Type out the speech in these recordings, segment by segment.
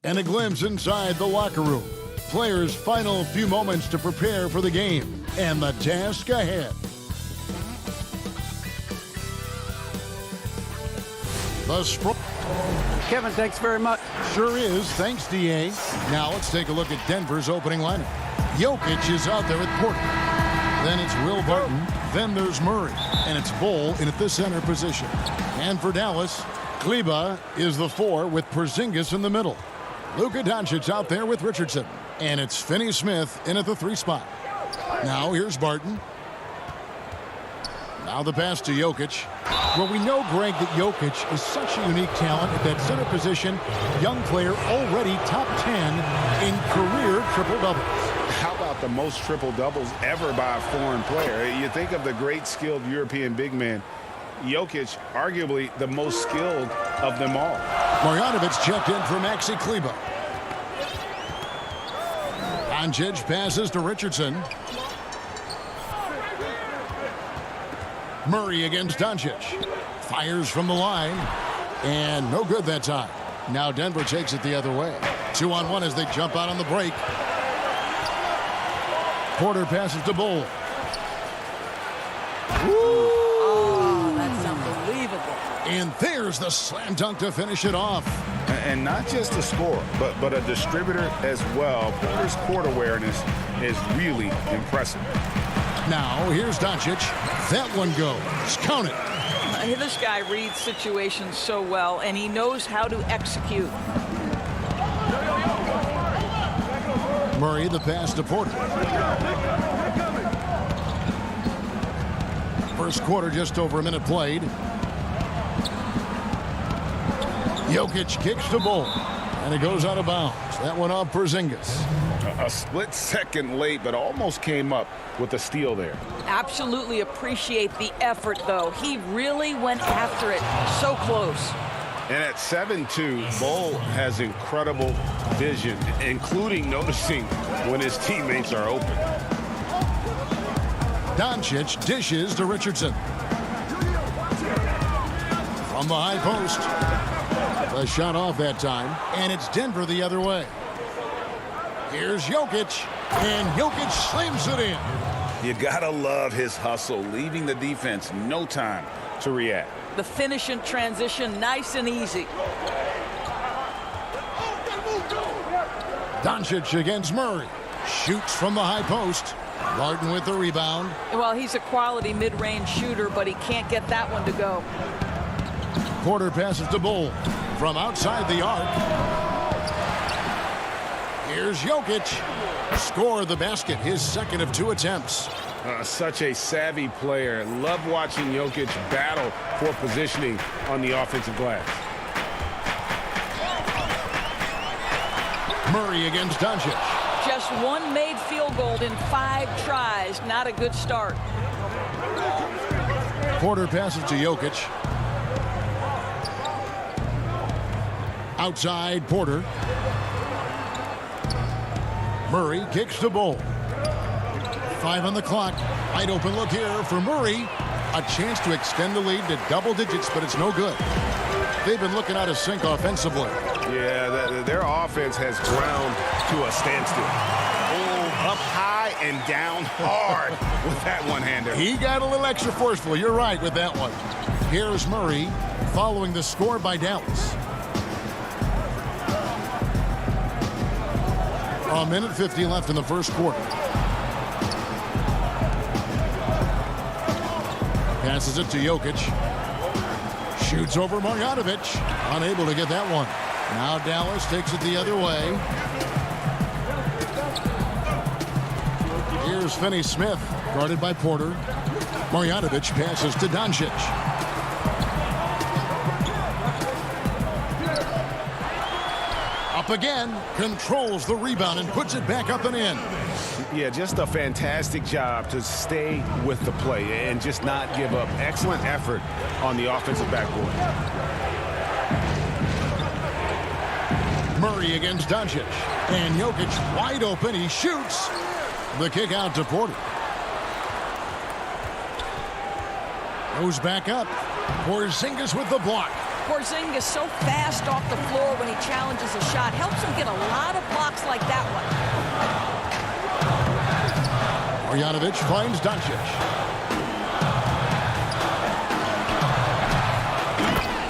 And a glimpse inside the locker room. Players' final few moments to prepare for the game and the task ahead. Kevin, thanks very much. Sure is. Thanks, D.A. Now let's take a look at Denver's opening lineup. Jokic is out there at Porter. Then it's Will Barton. Then there's Murray. And it's Bull in at the center position. And for Dallas, Kleba is the 4 with Porzingis in the middle. Luka Doncic out there with Richardson. And it's Finney-Smith in at the 3 spot. Now here's Barton. Now the pass to Jokic. Well, we know, Greg, that Jokic is such a unique talent at that center position. Young player, already top 10 in career triple-doubles. How about the most triple-doubles ever by a foreign player? You think of the great skilled European big man. Jokic, arguably the most skilled of them all. Marjanovic checked in for Maxi Kleba. Doncic passes to Richardson. Murray against Doncic. Fires from the line. And no good that time. Now Denver takes it the other way. 2-on-1 as they jump out on the break. Porter passes to Bull. Oh, that's unbelievable. And there's the slam dunk to finish it off. And not just a scorer, but a distributor as well. Porter's court awareness is really impressive. Now, here's Doncic. That one goes. Count it. This guy reads situations so well, and he knows how to execute. Murray, the pass to Porter. First quarter, just over a minute played. Jokic kicks to Bull, and it goes out of bounds. That one off Porzingis. A split second late, but almost came up with a steal there. Absolutely appreciate the effort, though. He really went after it. So close. And at 7'2", Bull has incredible vision, including noticing when his teammates are open. Doncic dishes to Richardson. From the high post. The shot off that time, and it's Denver the other way. Here's Jokic, and Jokic slams it in. You gotta love his hustle, leaving the defense no time to react. The finish in transition, nice and easy. Doncic against Murray. Shoots from the high post. Barton with the rebound. Well, he's a quality mid-range shooter, but he can't get that one to go. Porter passes to Bull from outside the arc. Here's Jokic. Score the basket, his second of 2 attempts. Such a savvy player. Love watching Jokic battle for positioning on the offensive glass. Murray against Doncic. Just one made field goal in 5 tries. Not a good start. Porter passes to Jokic. Outside Porter. Murray kicks to Bull. 5 on the clock. Wide open look here for Murray. A chance to extend the lead to double digits, but it's no good. They've been looking out of sync offensively. Yeah, their offense has ground to a standstill. Oh, up high and down hard with that one-hander. He got a little extra forceful. You're right with that one. Here's Murray following the score by Dallas. A minute 50 left in the first quarter. Passes it to Jokic. Shoots over Marjanovic. Unable to get that one. Now Dallas takes it the other way. Here's Finney-Smith, guarded by Porter. Marjanovic passes to Doncic. Up again, controls the rebound and puts it back up and in. Yeah, just a fantastic job to stay with the play and just not give up. Excellent effort on the offensive backboard. Murray against Doncic. And Jokic wide open. He shoots. The kick out to Porter. Goes back up. Porzingis with the block. Porzingis so fast off the floor when he challenges a shot. Helps him get a lot of blocks like that one. Marjanovic finds Doncic.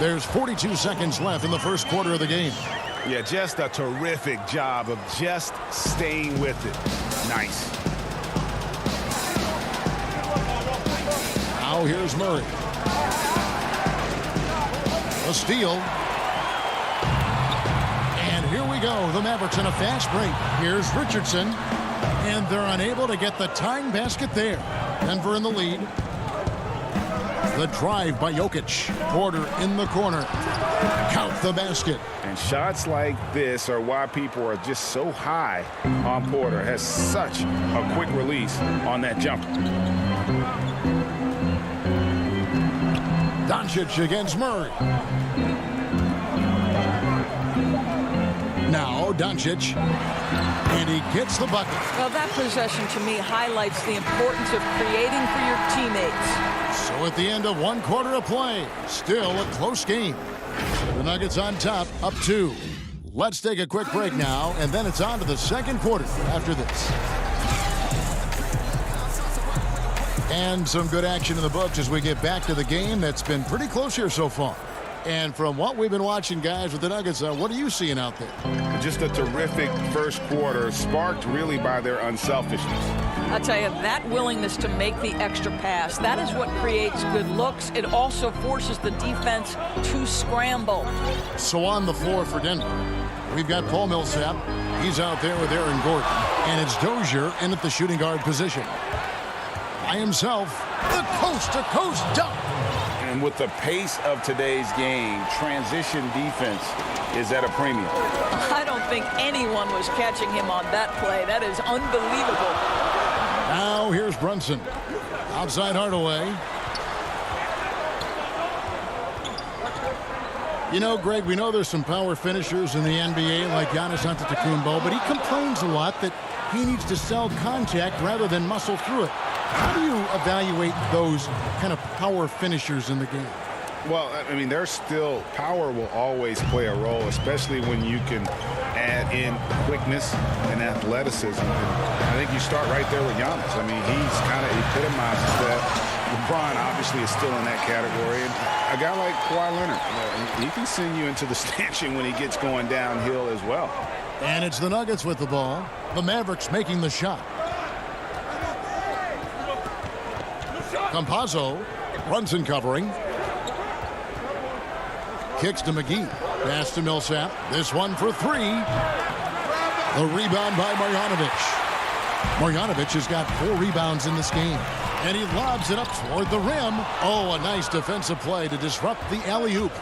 There's 42 seconds left in the first quarter of the game. Yeah, just a terrific job of just staying with it. Nice. Now here's Murray. A steal. And here we go. The Mavericks in a fast break. Here's Richardson. And they're unable to get the tying basket there. Denver in the lead. The drive by Jokic. Porter in the corner. Count the basket. And shots like this are why people are just so high on Porter. Has such a quick release on that jumper. Doncic against Murray. Now Doncic. And he gets the bucket. Well, that possession to me highlights the importance of creating for your teammates. So at the end of one quarter of play, still a close game. The Nuggets on top, up 2. Let's take a quick break now, and then it's on to the second quarter after this. And some good action in the books as we get back to the game that's been pretty close here so far. And from what we've been watching, guys, with the Nuggets, what are you seeing out there? Just a terrific first quarter, sparked really by their unselfishness. I'll tell you, that willingness to make the extra pass, that is what creates good looks. It also forces the defense to scramble. So on the floor for Denver, we've got Paul Millsap. He's out there with Aaron Gordon. And it's Dozier in at the shooting guard position. By himself, the coast-to-coast dunk. And with the pace of today's game, transition defense is at a premium. I don't think anyone was catching him on that play. That is unbelievable. Now here's Brunson. Outside Hardaway. You know, Greg, we know there's some power finishers in the NBA like Giannis Antetokounmpo, but he complains a lot that he needs to sell contact rather than muscle through it. How do you evaluate those kind of power finishers in the game? Well, I mean, there's still power will always play a role, especially when you can add in quickness and athleticism. And I think you start right there with Giannis. I mean, he's kind of epitomizes that. LeBron obviously is still in that category. And a guy like Kawhi Leonard, he can send you into the stanchion when he gets going downhill as well. And it's the Nuggets with the ball. The Mavericks making the shot. Campazzo, Brunson covering. Kicks to McGee. Pass to Millsap. This one for 3. The rebound by Marjanovic. Marjanovic has got 4 rebounds in this game. And he lobs it up toward the rim. Oh, a nice defensive play to disrupt the alley-oop.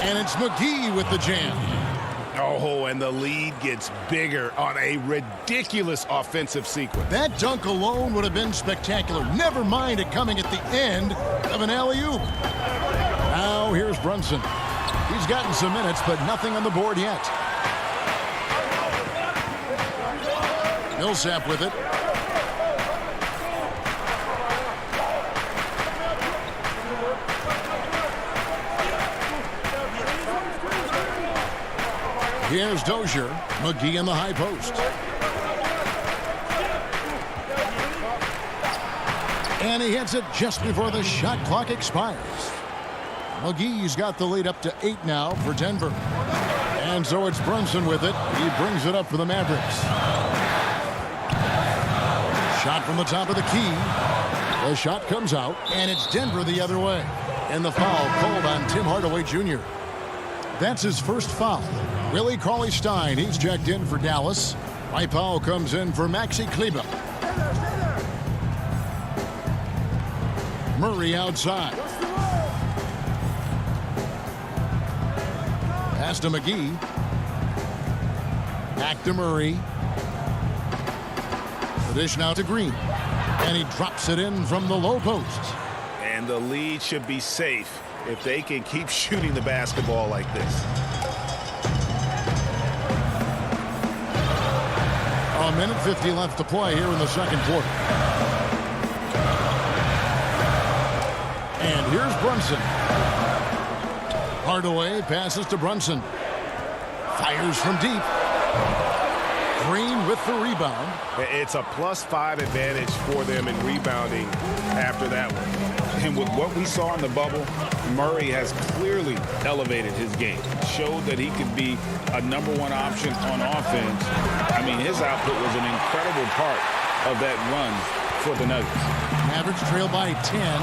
And it's McGee with the jam. Oh, and the lead gets bigger on a ridiculous offensive sequence. That dunk alone would have been spectacular. Never mind it coming at the end of an alley-oop. Now here's Brunson. He's gotten some minutes, but nothing on the board yet. Millsap with it. Here's Dozier. McGee in the high post. And he hits it just before the shot clock expires. McGee's got the lead up to 8 now for Denver. And so it's Brunson with it. He brings it up for the Mavericks. Shot from the top of the key. The shot comes out, and it's Denver the other way. And the foul called on Tim Hardaway Jr. That's his first foul. Willie Cauley-Stein, he's checked in for Dallas. Mike Powell comes in for Maxi Kleber. Murray outside. Pass to McGee. Back to Murray. The dish now to Green. And he drops it in from the low post. And the lead should be safe if they can keep shooting the basketball like this. A minute 50 left to play here in the second quarter. And here's Brunson. Hardaway passes to Brunson. Fires from deep. Green with the rebound. It's a +5 advantage for them in rebounding after that one. And with what we saw in the bubble, Murray has clearly elevated his game. Showed that he could be a #1 option on offense. I mean, his output was an incredible part of that run for the Nuggets. Mavericks trail by 10.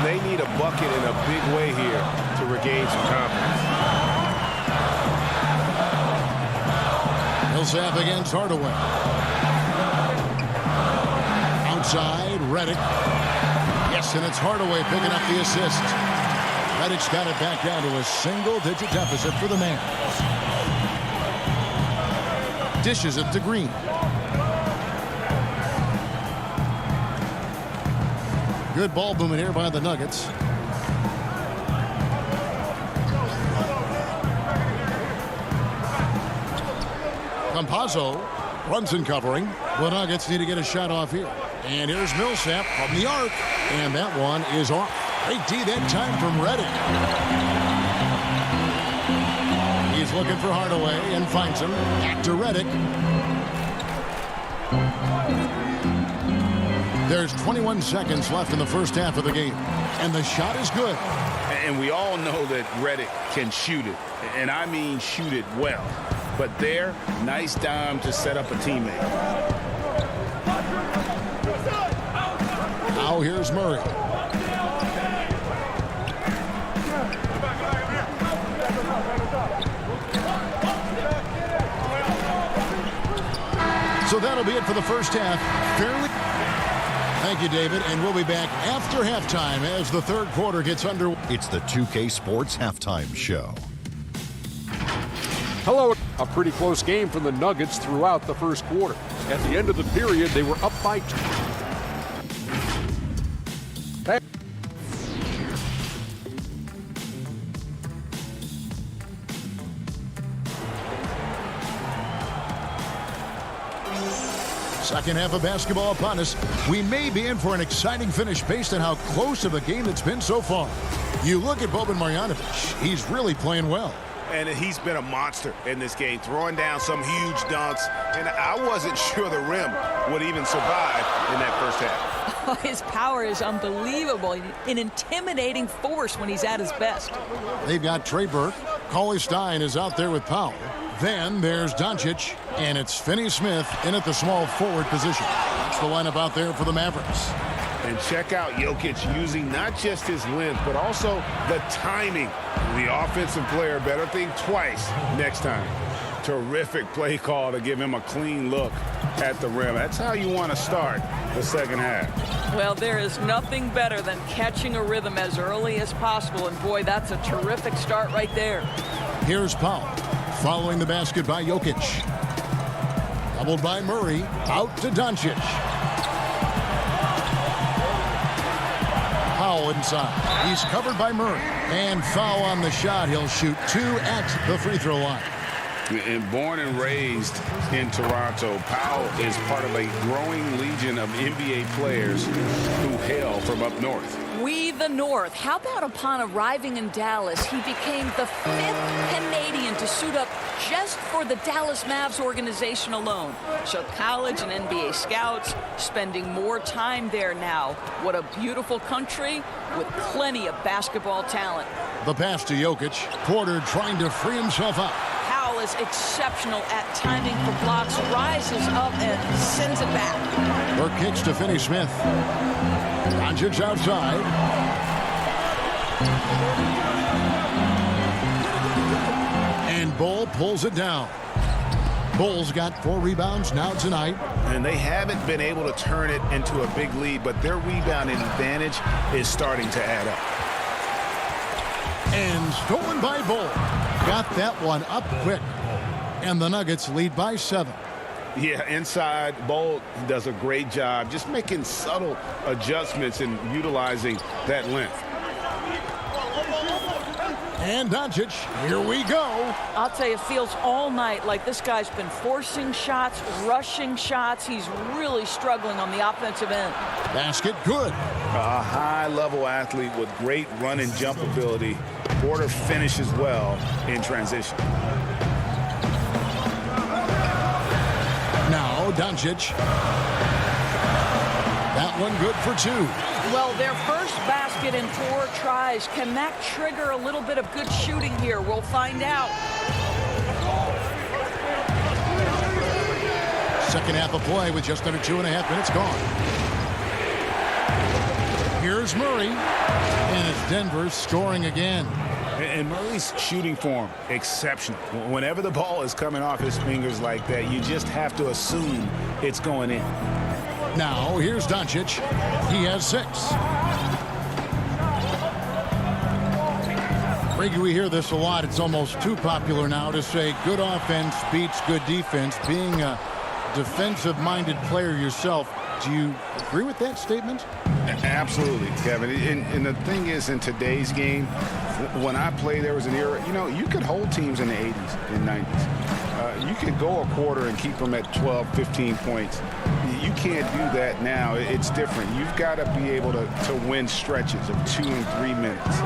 They need a bucket in a big way here to regain some confidence. Millsap against Hardaway. Outside, Redick. Yes, and it's Hardaway picking up the assist. Redick's got it back down to a single-digit deficit for the man. Dishes it to Green. Good ball movement here by the Nuggets. Campazzo, Brunson covering. The Nuggets need to get a shot off here. And here's Millsap from the arc. And that one is off. Great D that time from Redick. He's looking for Hardaway and finds him. Back to Redick. There's 21 seconds left in the first half of the game. And the shot is good. And we all know that Redick can shoot it. And I mean shoot it well. But there, nice dime to set up a teammate. Now here's Murray. So that'll be it for the first half. Fairly. Thank you, David, and we'll be back after halftime as the third quarter gets underway. It's the 2K Sports Halftime Show. Hello. A pretty close game for the Nuggets throughout the first quarter. At the end of the period, they were up by 2. Second half of basketball upon us. We may be in for an exciting finish based on how close of a game it's been so far. You look at Boban Marjanovic. He's really playing well. And he's been a monster in this game, throwing down some huge dunks. And I wasn't sure the rim would even survive in that first half. Oh, his power is unbelievable. An intimidating force when he's at his best. They've got Trey Burke. Cauley Stein is out there with Powell. Then there's Doncic, and it's Finney-Smith in at the small forward position. That's the lineup out there for the Mavericks. And check out Jokic using not just his length, but also the timing. The offensive player better think twice next time. Terrific play call to give him a clean look at the rim. That's how you want to start the second half. Well, there is nothing better than catching a rhythm as early as possible. And, boy, that's a terrific start right there. Here's Powell. Following the basket by Jokic. Doubled by Murray. Out to Doncic. Powell inside. He's covered by Murray. And foul on the shot. He'll shoot 2 at the free throw line. And born and raised in Toronto, Powell is part of a growing legion of NBA players who hail from up north. We the North. How about upon arriving in Dallas, he became the 5th Canadian to suit up just for the Dallas Mavs organization alone. So college and NBA scouts spending more time there now. What a beautiful country with plenty of basketball talent. The pass to Jokic. Porter trying to free himself up. Powell is exceptional at timing for blocks, rises up and sends it back. Burke kicks to Finney-Smith. Doncic outside. And Bull pulls it down. Bull's got 4 rebounds now tonight. And they haven't been able to turn it into a big lead, but their rebounding advantage is starting to add up. And stolen by Bull. Got that one up quick. And the Nuggets lead by 7. Yeah, inside, Bull does a great job just making subtle adjustments and utilizing that length. And Doncic, here we go. I'll tell you, it feels all night like this guy's been forcing shots, rushing shots. He's really struggling on the offensive end. Basket good. A high-level athlete with great run and jump ability. Porter finishes well in transition. Now Doncic. That one good for 2. Well, their first basket in 4 tries. Can that trigger a little bit of good shooting here? We'll find out. Second half of play with just under 2.5 minutes gone. Here's Murray, and it's Denver scoring again. And Murray's shooting form, exceptional. Whenever the ball is coming off his fingers like that, you just have to assume it's going in. Now, here's Doncic. He has 6. Brady, we hear this a lot. It's almost too popular now to say good offense beats good defense. Being a defensive-minded player yourself, do you agree with that statement? Absolutely, Kevin. And the thing is, in today's game, when I played, there was an era, you could hold teams in the 80s and 90s. You could go a quarter and keep them at 12, 15 points. You can't do that now. It's different. You've got to be able to win stretches of 2 and 3 minutes.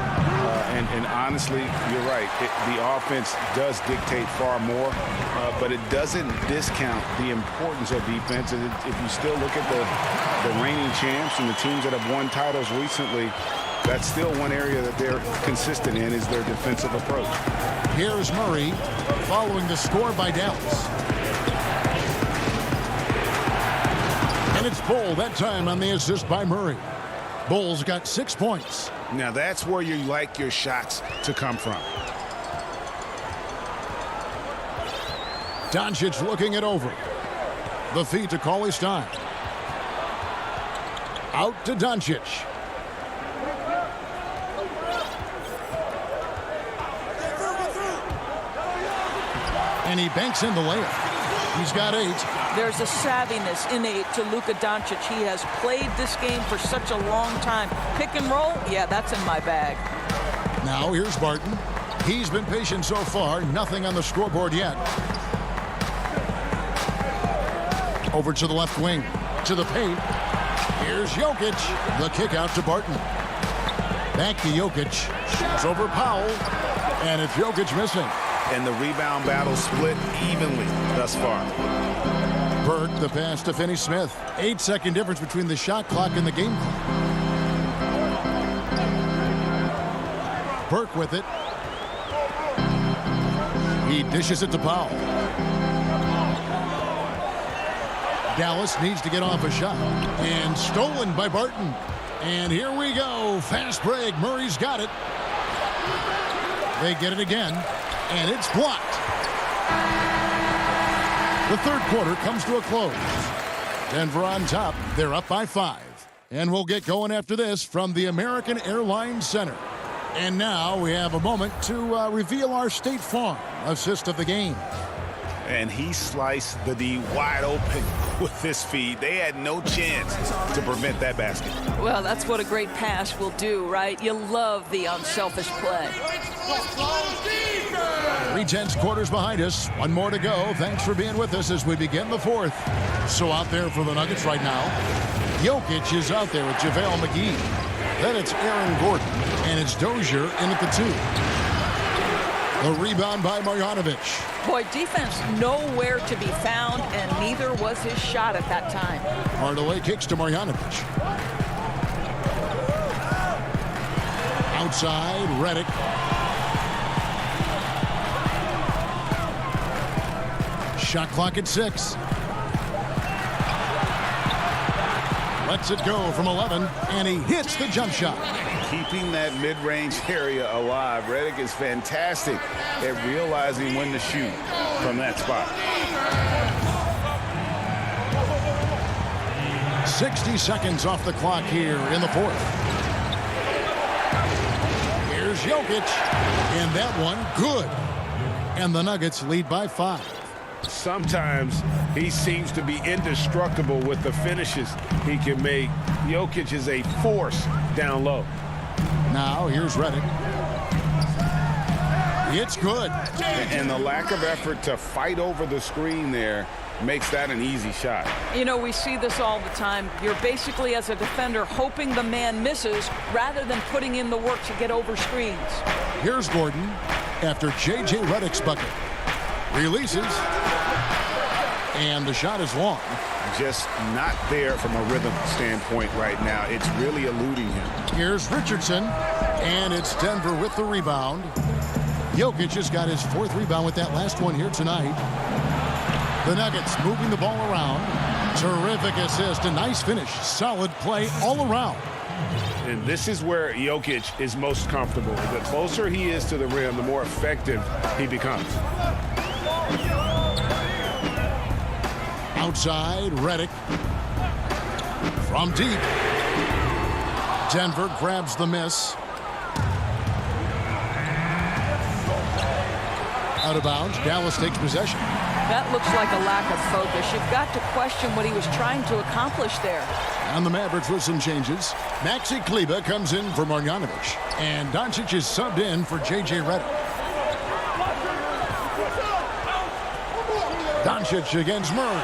And honestly, you're right. The offense does dictate far more, but it doesn't discount the importance of defense. And if you still look at the reigning champs and the teams that have won titles recently, that's still one area that they're consistent in is their defensive approach. Here's Murray following the score by Dallas. And it's Bull that time on the assist by Murray. Bull's got 6 points. Now that's where you like your shots to come from. Doncic looking it over. The feed to call his time. Out to Doncic. And he banks in the layup. He's got 8. There's a savviness innate to Luka Doncic. He has played this game for such a long time. Pick and roll, yeah, that's in my bag. Now here's Barton. He's been patient so far. Nothing on the scoreboard yet. Over to the left wing. To the paint. Here's Jokic. The kick out to Barton. Back to Jokic. Shoots over Powell. And it's Jokic missing. And the rebound battle split evenly thus far. Burke, the pass to Finney-Smith. 8-second difference between the shot clock and the game clock. Burke with it. He dishes it to Powell. Dallas needs to get off a shot. And stolen by Barton. And here we go. Fast break. Murray's got it. They get it again. And it's blocked. The third quarter comes to a close. Denver on top. They're up by 5. And we'll get going after this from the American Airlines Center. And now we have a moment to reveal our State Farm assist of the game. And he sliced the D wide open with this feed. They had no chance to prevent that basket. Well, that's what a great pass will do, right? You love the unselfish play. 3/10 quarters behind us. One more to go. Thanks for being with us as we begin the fourth. So out there for the Nuggets right now, Jokic is out there with JaVale McGee. Then it's Aaron Gordon, and it's Dozier in at the 2. The rebound by Marjanovic. Boy, defense nowhere to be found, and neither was his shot at that time. Hardaway kicks to Marjanovic. Outside, Redick. Shot clock at 6. Lets it go from 11, and he hits the jump shot. Keeping that mid-range area alive. Redick is fantastic at realizing when to shoot from that spot. 60 seconds off the clock here in the fourth. Here's Jokic, and that one good. And the Nuggets lead by 5. Sometimes he seems to be indestructible with the finishes he can make. Jokic is a force down low. Now here's Redick. It's good. And the lack of effort to fight over the screen there makes that an easy shot. You know, we see this all the time. You're basically, as a defender, hoping the man misses rather than putting in the work to get over screens. Here's Gordon after J.J. Redick's bucket. Releases. And the shot is long. Just not there from a rhythm standpoint right now. It's really eluding him. Here's Richardson. And it's Denver with the rebound. Jokic has got his 4th rebound with that last one here tonight. The Nuggets moving the ball around. Terrific assist. A nice finish. Solid play all around. And this is where Jokic is most comfortable. The closer he is to the rim, the more effective he becomes. Outside, Redick. From deep. Denver grabs the miss. Out of bounds. Dallas takes possession. That looks like a lack of focus. You've got to question what he was trying to accomplish there. And the Mavericks with some changes. Maxi Kleber comes in for Marjanovic. And Doncic is subbed in for J.J. Redick. Doncic against Murray.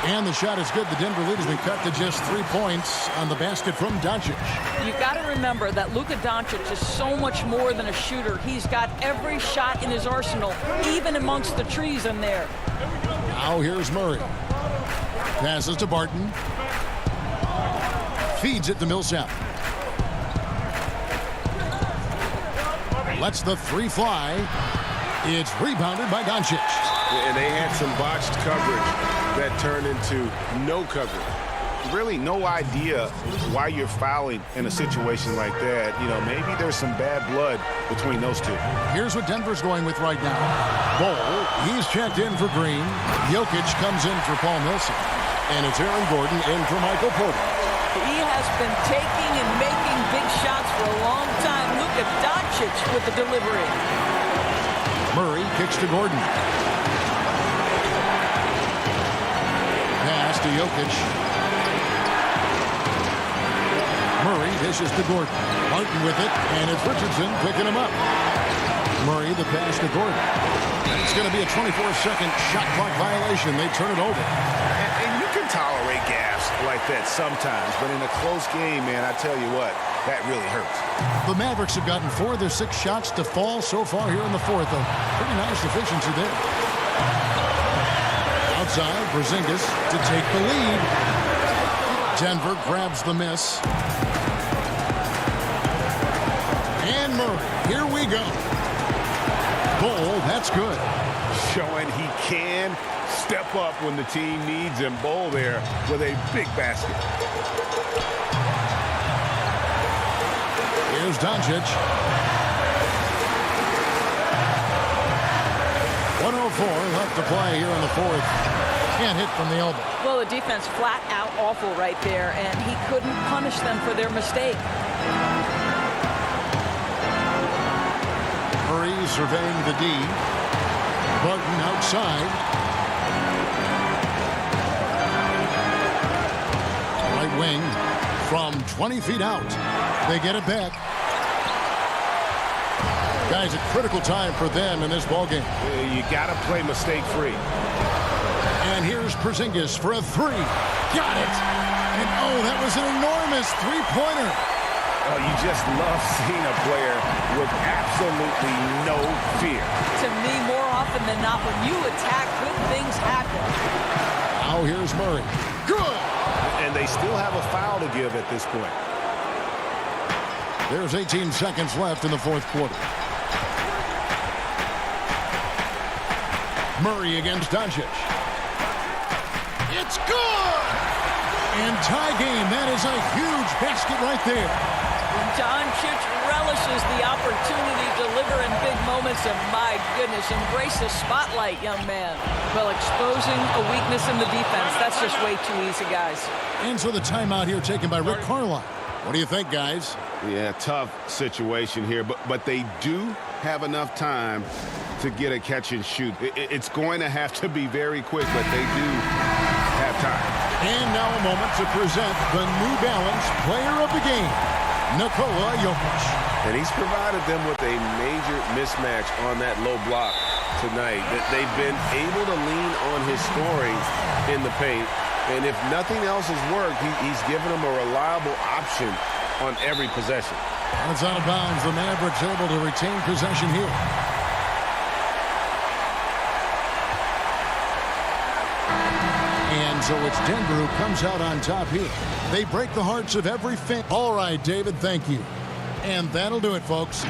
And the shot is good. The Denver lead has been cut to just 3 points on the basket from Doncic. You've got to remember that Luka Doncic is so much more than a shooter. He's got every shot in his arsenal, even amongst the trees in there. Now here's Murray. Passes to Barton. Feeds it to Millsap. Lets the 3 fly. It's rebounded by Doncic. And they had some botched coverage that turned into no coverage. Really no idea why you're fouling in a situation like that. You know, maybe there's some bad blood between those two. Here's what Denver's going with right now. Bol, he's checked in for Green. Jokic comes in for Paul Millsap. And it's Aaron Gordon in for Michael Porter. He has been taking and making big shots for a long time. Luka Doncic with the delivery. Murray kicks to Gordon. Pass to Jokic. Murray dishes to Gordon. Martin with it, and it's Richardson picking him up. Murray, the pass to Gordon. It's going to be a 24-second shot clock violation. They turn it over. And you can tolerate gaffes like that sometimes, but in a close game, man, I tell you what, that really hurts. The Mavericks have gotten 4 of their 6 shots to fall so far here in the 4th. A pretty nice efficiency there. Outside, Porzingis to take the lead. Denver grabs the miss. And Murray, here we go. Bol, that's good. Showing he can step up when the team needs him. Bol there with a big basket. Here's Doncic. 104 left to play here in the 4th. Can't hit from the elbow. Well, the defense flat out awful right there, and he couldn't punish them for their mistake. Murray surveying the D. Barton outside. Right wing from 20 feet out. They get it back. Guys, a critical time for them in this ballgame. You got to play mistake-free. And here's Porzingis for a 3. Got it. And oh, that was an enormous 3-pointer. Oh, you just love seeing a player with absolutely no fear. To me, more often than not, when you attack, good things happen. Now here's Murray. Good. And they still have a foul to give at this point. There's 18 seconds left in the 4th quarter. Murray against Doncic. It's good! And tie game. That is a huge basket right there. Doncic relishes the opportunity to deliver in big moments, and my goodness, embrace the spotlight, young man. Well, exposing a weakness in the defense, that's just way too easy, guys. And so the timeout here taken by Rick Carlisle. What do you think, guys? Yeah, tough situation here, but they do have enough time to get a catch and shoot. It's going to have to be very quick, but they do have time. And now a moment to present the New Balance Player of the Game, Nikola Jokic. And he's provided them with a major mismatch on that low block. tonight. That they've been able to lean on his scoring in the paint. And if nothing else has worked, he's given them a reliable option on every possession. And it's out of bounds. The Mavericks able to retain possession here. And so it's Denver who comes out on top here. They break the hearts of every fan. All right, David, thank you. And that'll do it, folks.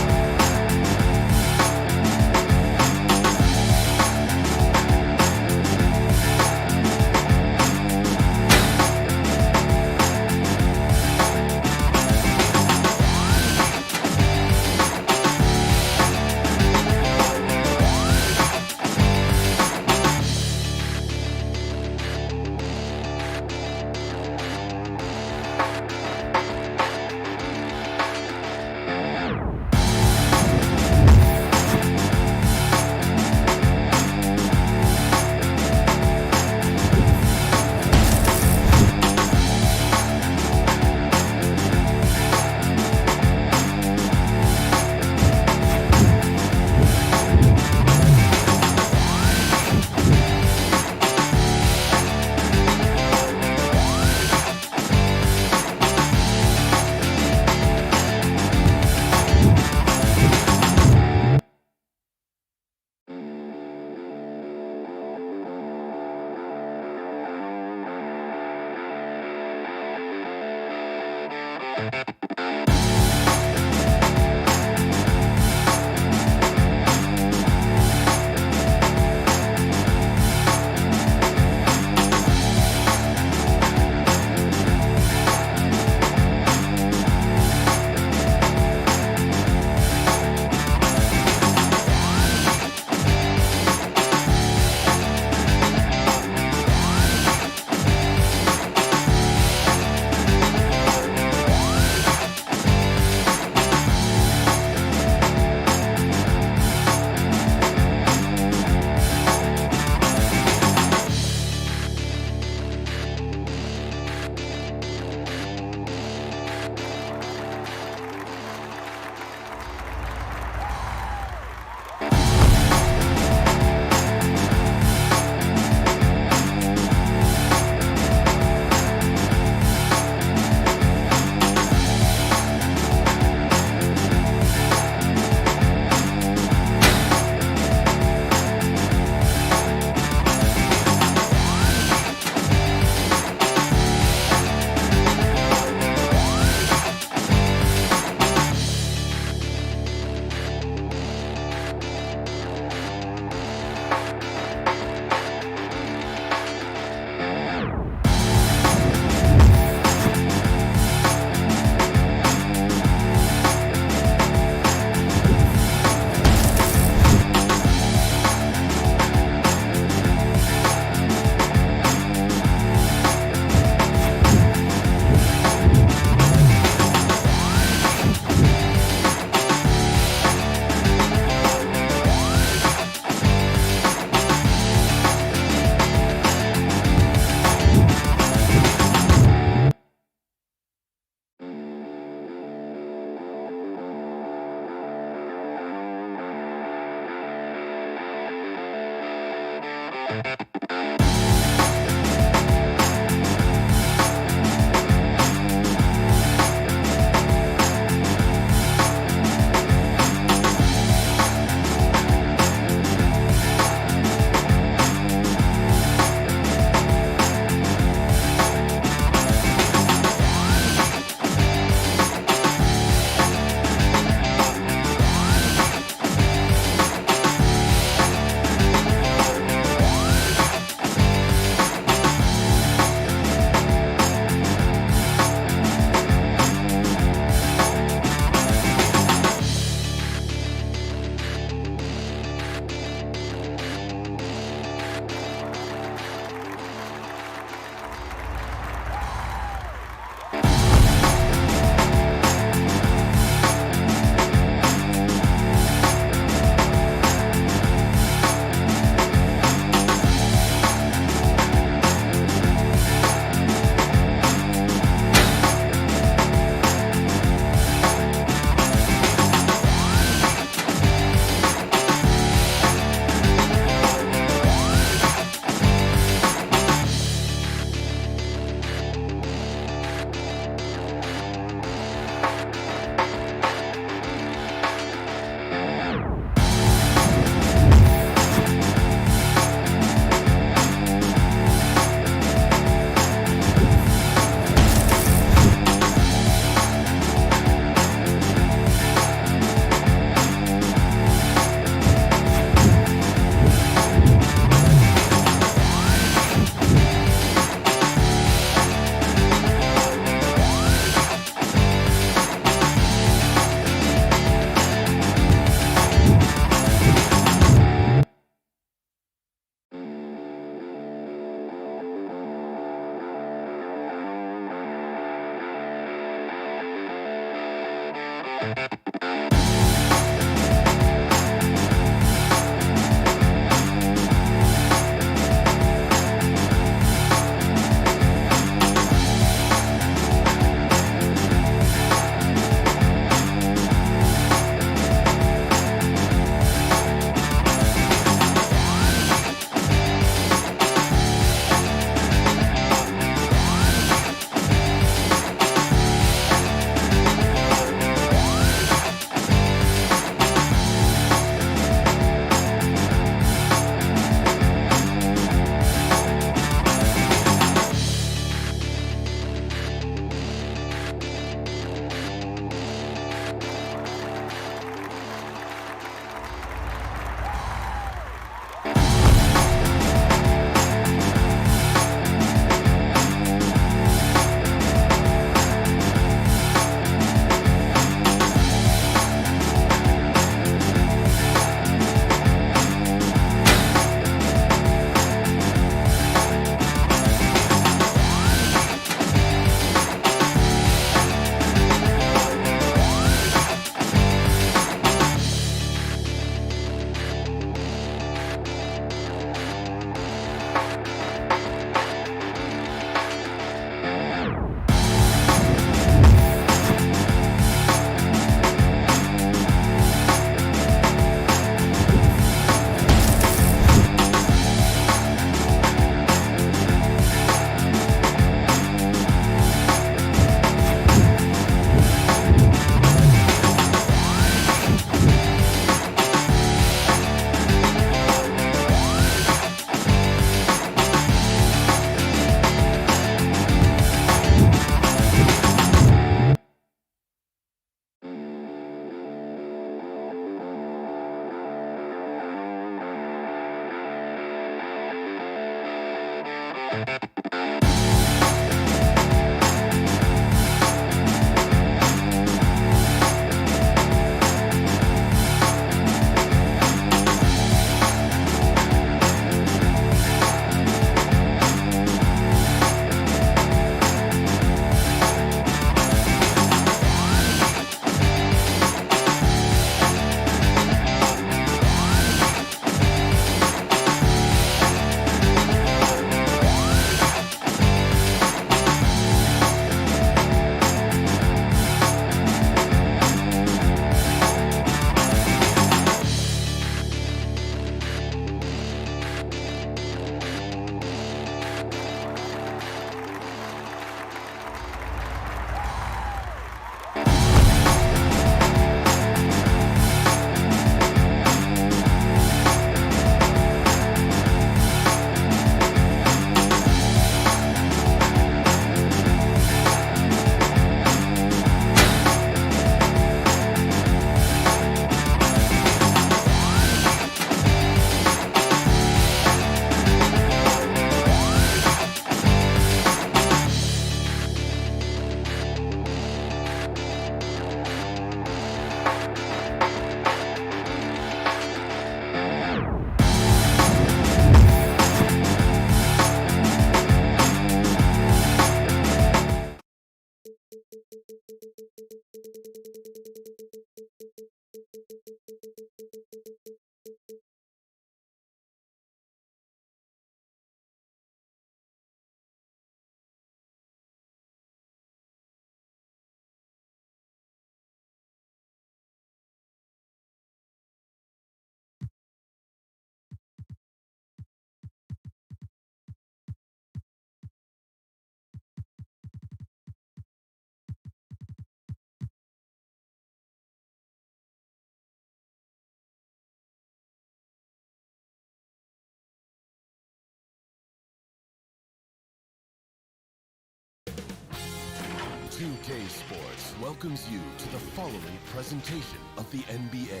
2K Sports welcomes you to the following presentation of the NBA.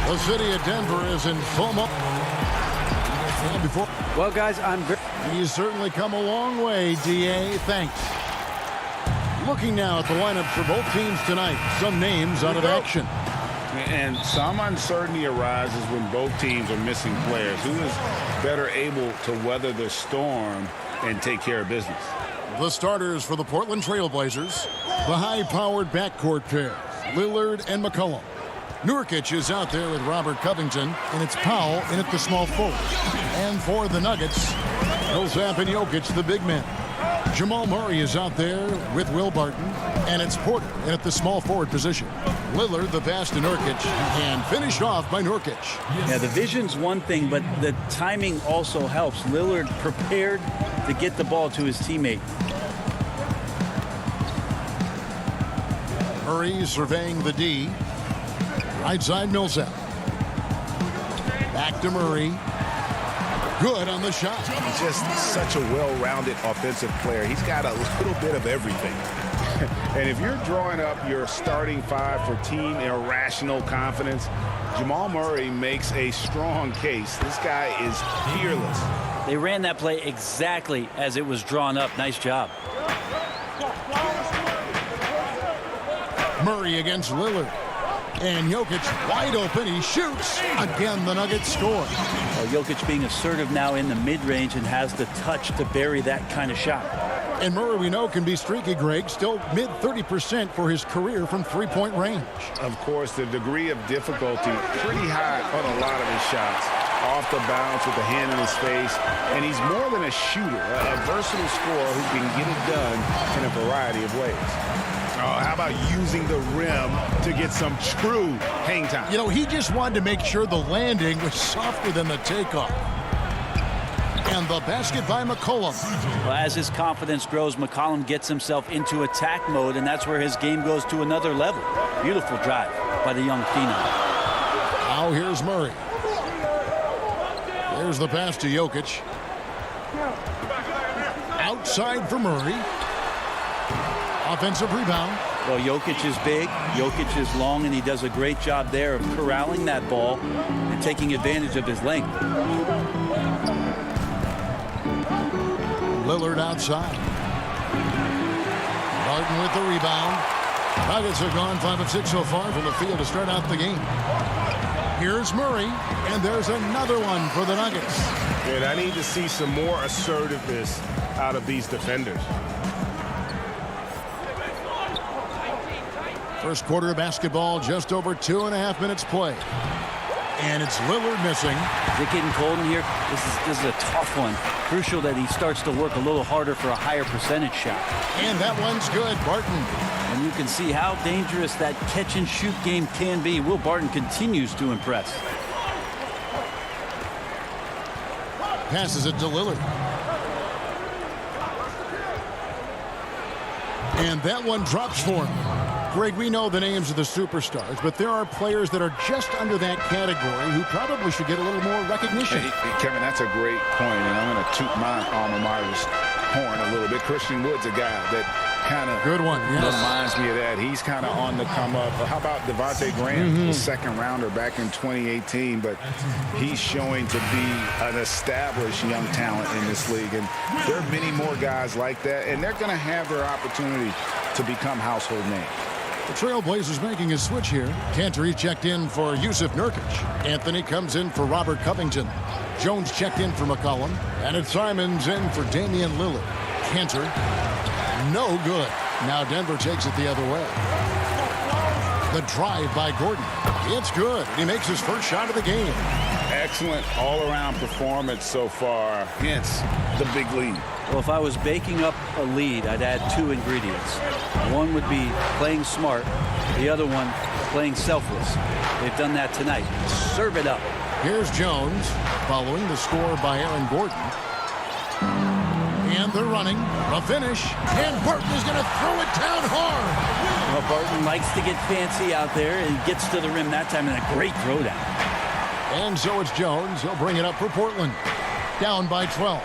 The city of Denver is in full motion. Well, guys, He's certainly come a long way, DA. Thanks. Looking now at the lineup for both teams tonight. Some names out of action. And some uncertainty arises when both teams are missing players. Who is better able to weather the storm and take care of business. The starters for the Portland Trail Blazers, the high-powered backcourt pair, Lillard and McCollum. Nurkic is out there with Robert Covington, and it's Powell in at the small forward. And for the Nuggets, Millsap and Jokic, the big men. Jamal Murray is out there with Will Barton, and it's Porter in at the small forward position. Lillard the pass to Nurkic, and finished off by Nurkic. Yeah, the vision's one thing, but the timing also helps. Lillard prepared to get the ball to his teammate. Murray surveying the D. Right side Millsap. Back to Murray. Good on the shot. He's just such a well-rounded offensive player. He's got a little bit of everything. And if you're drawing up your starting five for team irrational confidence, Jamal Murray makes a strong case. This guy is fearless. They ran that play exactly as it was drawn up. Nice job. Murray against Lillard. And Jokic wide open. He shoots. Again, the Nuggets score. Well, Jokic being assertive now in the mid-range and has the touch to bury that kind of shot. And Murray, we know, can be streaky, Greg. Still mid-30% for his career from three-point range. Of course, the degree of difficulty pretty high on a lot of his shots. Off the bounce with the hand in his face. And he's more than a shooter, a versatile scorer who can get it done in a variety of ways. Oh, how about using the rim to get some true hang time? You know, he just wanted to make sure the landing was softer than the takeoff. And the basket by McCollum. Well, as his confidence grows, McCollum gets himself into attack mode, and that's where his game goes to another level. Beautiful drive by the young phenom. Now here's Murray. There's the pass to Jokic. Outside for Murray. Offensive rebound. Well, Jokic is big, Jokic is long, and he does a great job there of corralling that ball and taking advantage of his length. Lillard outside. Barton with the rebound. Nuggets have gone 5 of 6 so far from the field to start out the game. Here's Murray, and there's another one for the Nuggets. And I need to see some more assertiveness out of these defenders. First quarter of basketball, just over 2.5 minutes play. And it's Lillard missing. Is it getting cold in here? This is a tough one. Crucial that he starts to work a little harder for a higher percentage shot. And that one's good. Barton. And you can see how dangerous that catch-and-shoot game can be. Will Barton continues to impress. Passes it to Lillard. And that one drops for him. Greg, we know the names of the superstars, but there are players that are just under that category who probably should get a little more recognition. Hey, Kevin, that's a great point, and I'm going to toot my alma mater's horn a little bit. Christian Wood's a guy that kind of good one. Yes. Reminds me of that. He's kind of on the come up. How about Devontae Graham, the second rounder back in 2018, but he's showing to be an established young talent in this league, and there are many more guys like that, and they're going to have their opportunity to become household names. The Trailblazers making a switch here. Cantor checked in for Yusuf Nurkic. Anthony comes in for Robert Covington. Jones checked in for McCollum. And it's Simons in for Damian Lillard. Cantor, no good. Now Denver takes it the other way. The drive by Gordon. It's good. He makes his first shot of the game. Excellent all-around performance so far. Hence the big lead. Well, if I was baking up a lead, I'd add 2 ingredients. One would be playing smart. The other one, playing selfless. They've done that tonight. Serve it up. Here's Jones following the score by Aaron Gordon. And they're running. A finish. And Barton is going to throw it down hard. Well, Barton likes to get fancy out there and gets to the rim that time in a great throwdown. And so it's Jones. He'll bring it up for Portland. Down by 12.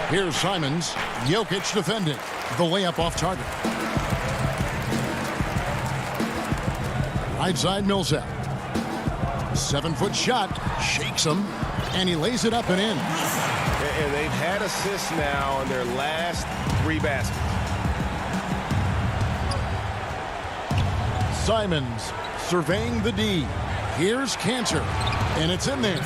Here's Simons. Jokic defending. The layup off target. Right side Millsap. 7-foot shot. Shakes him. And he lays it up and in. And they've had assists now on their last 3 baskets. Simons surveying the D. Here's Cantor, and it's in there.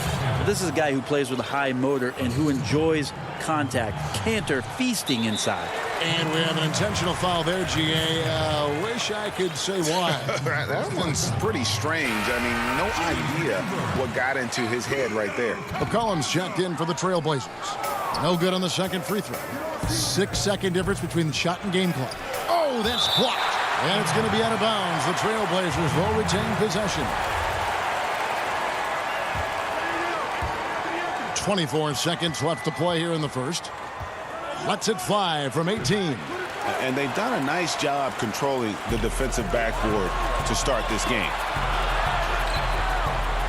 This is a guy who plays with a high motor and who enjoys contact. Cantor feasting inside. And we have an intentional foul there, GA. Wish I could say why. That one's pretty strange. I mean, no idea what got into his head right there. McCollum's checked in for the Trailblazers. No good on the second free throw. 6-second difference between the shot and game clock. Oh, that's blocked. And it's going to be out of bounds. The Trailblazers will retain possession. 24 seconds left to play here in the first. Lets it fly from 18. And they've done a nice job controlling the defensive backboard to start this game.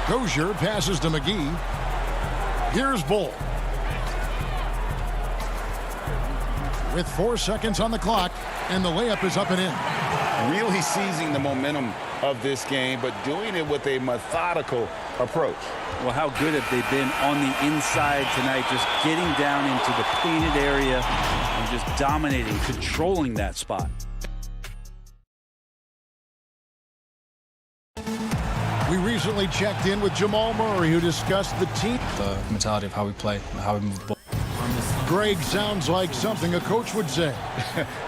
Dozier passes to McGee. Here's Bull. With 4 seconds on the clock, and the layup is up and in. Really seizing the momentum of this game, but doing it with a methodical approach. Well, how good have they been on the inside tonight, just getting down into the painted area and just dominating, controlling that spot. We recently checked in with Jamal Murray, who discussed the team. The mentality of how we play, how we move the ball. Greg sounds like something a coach would say.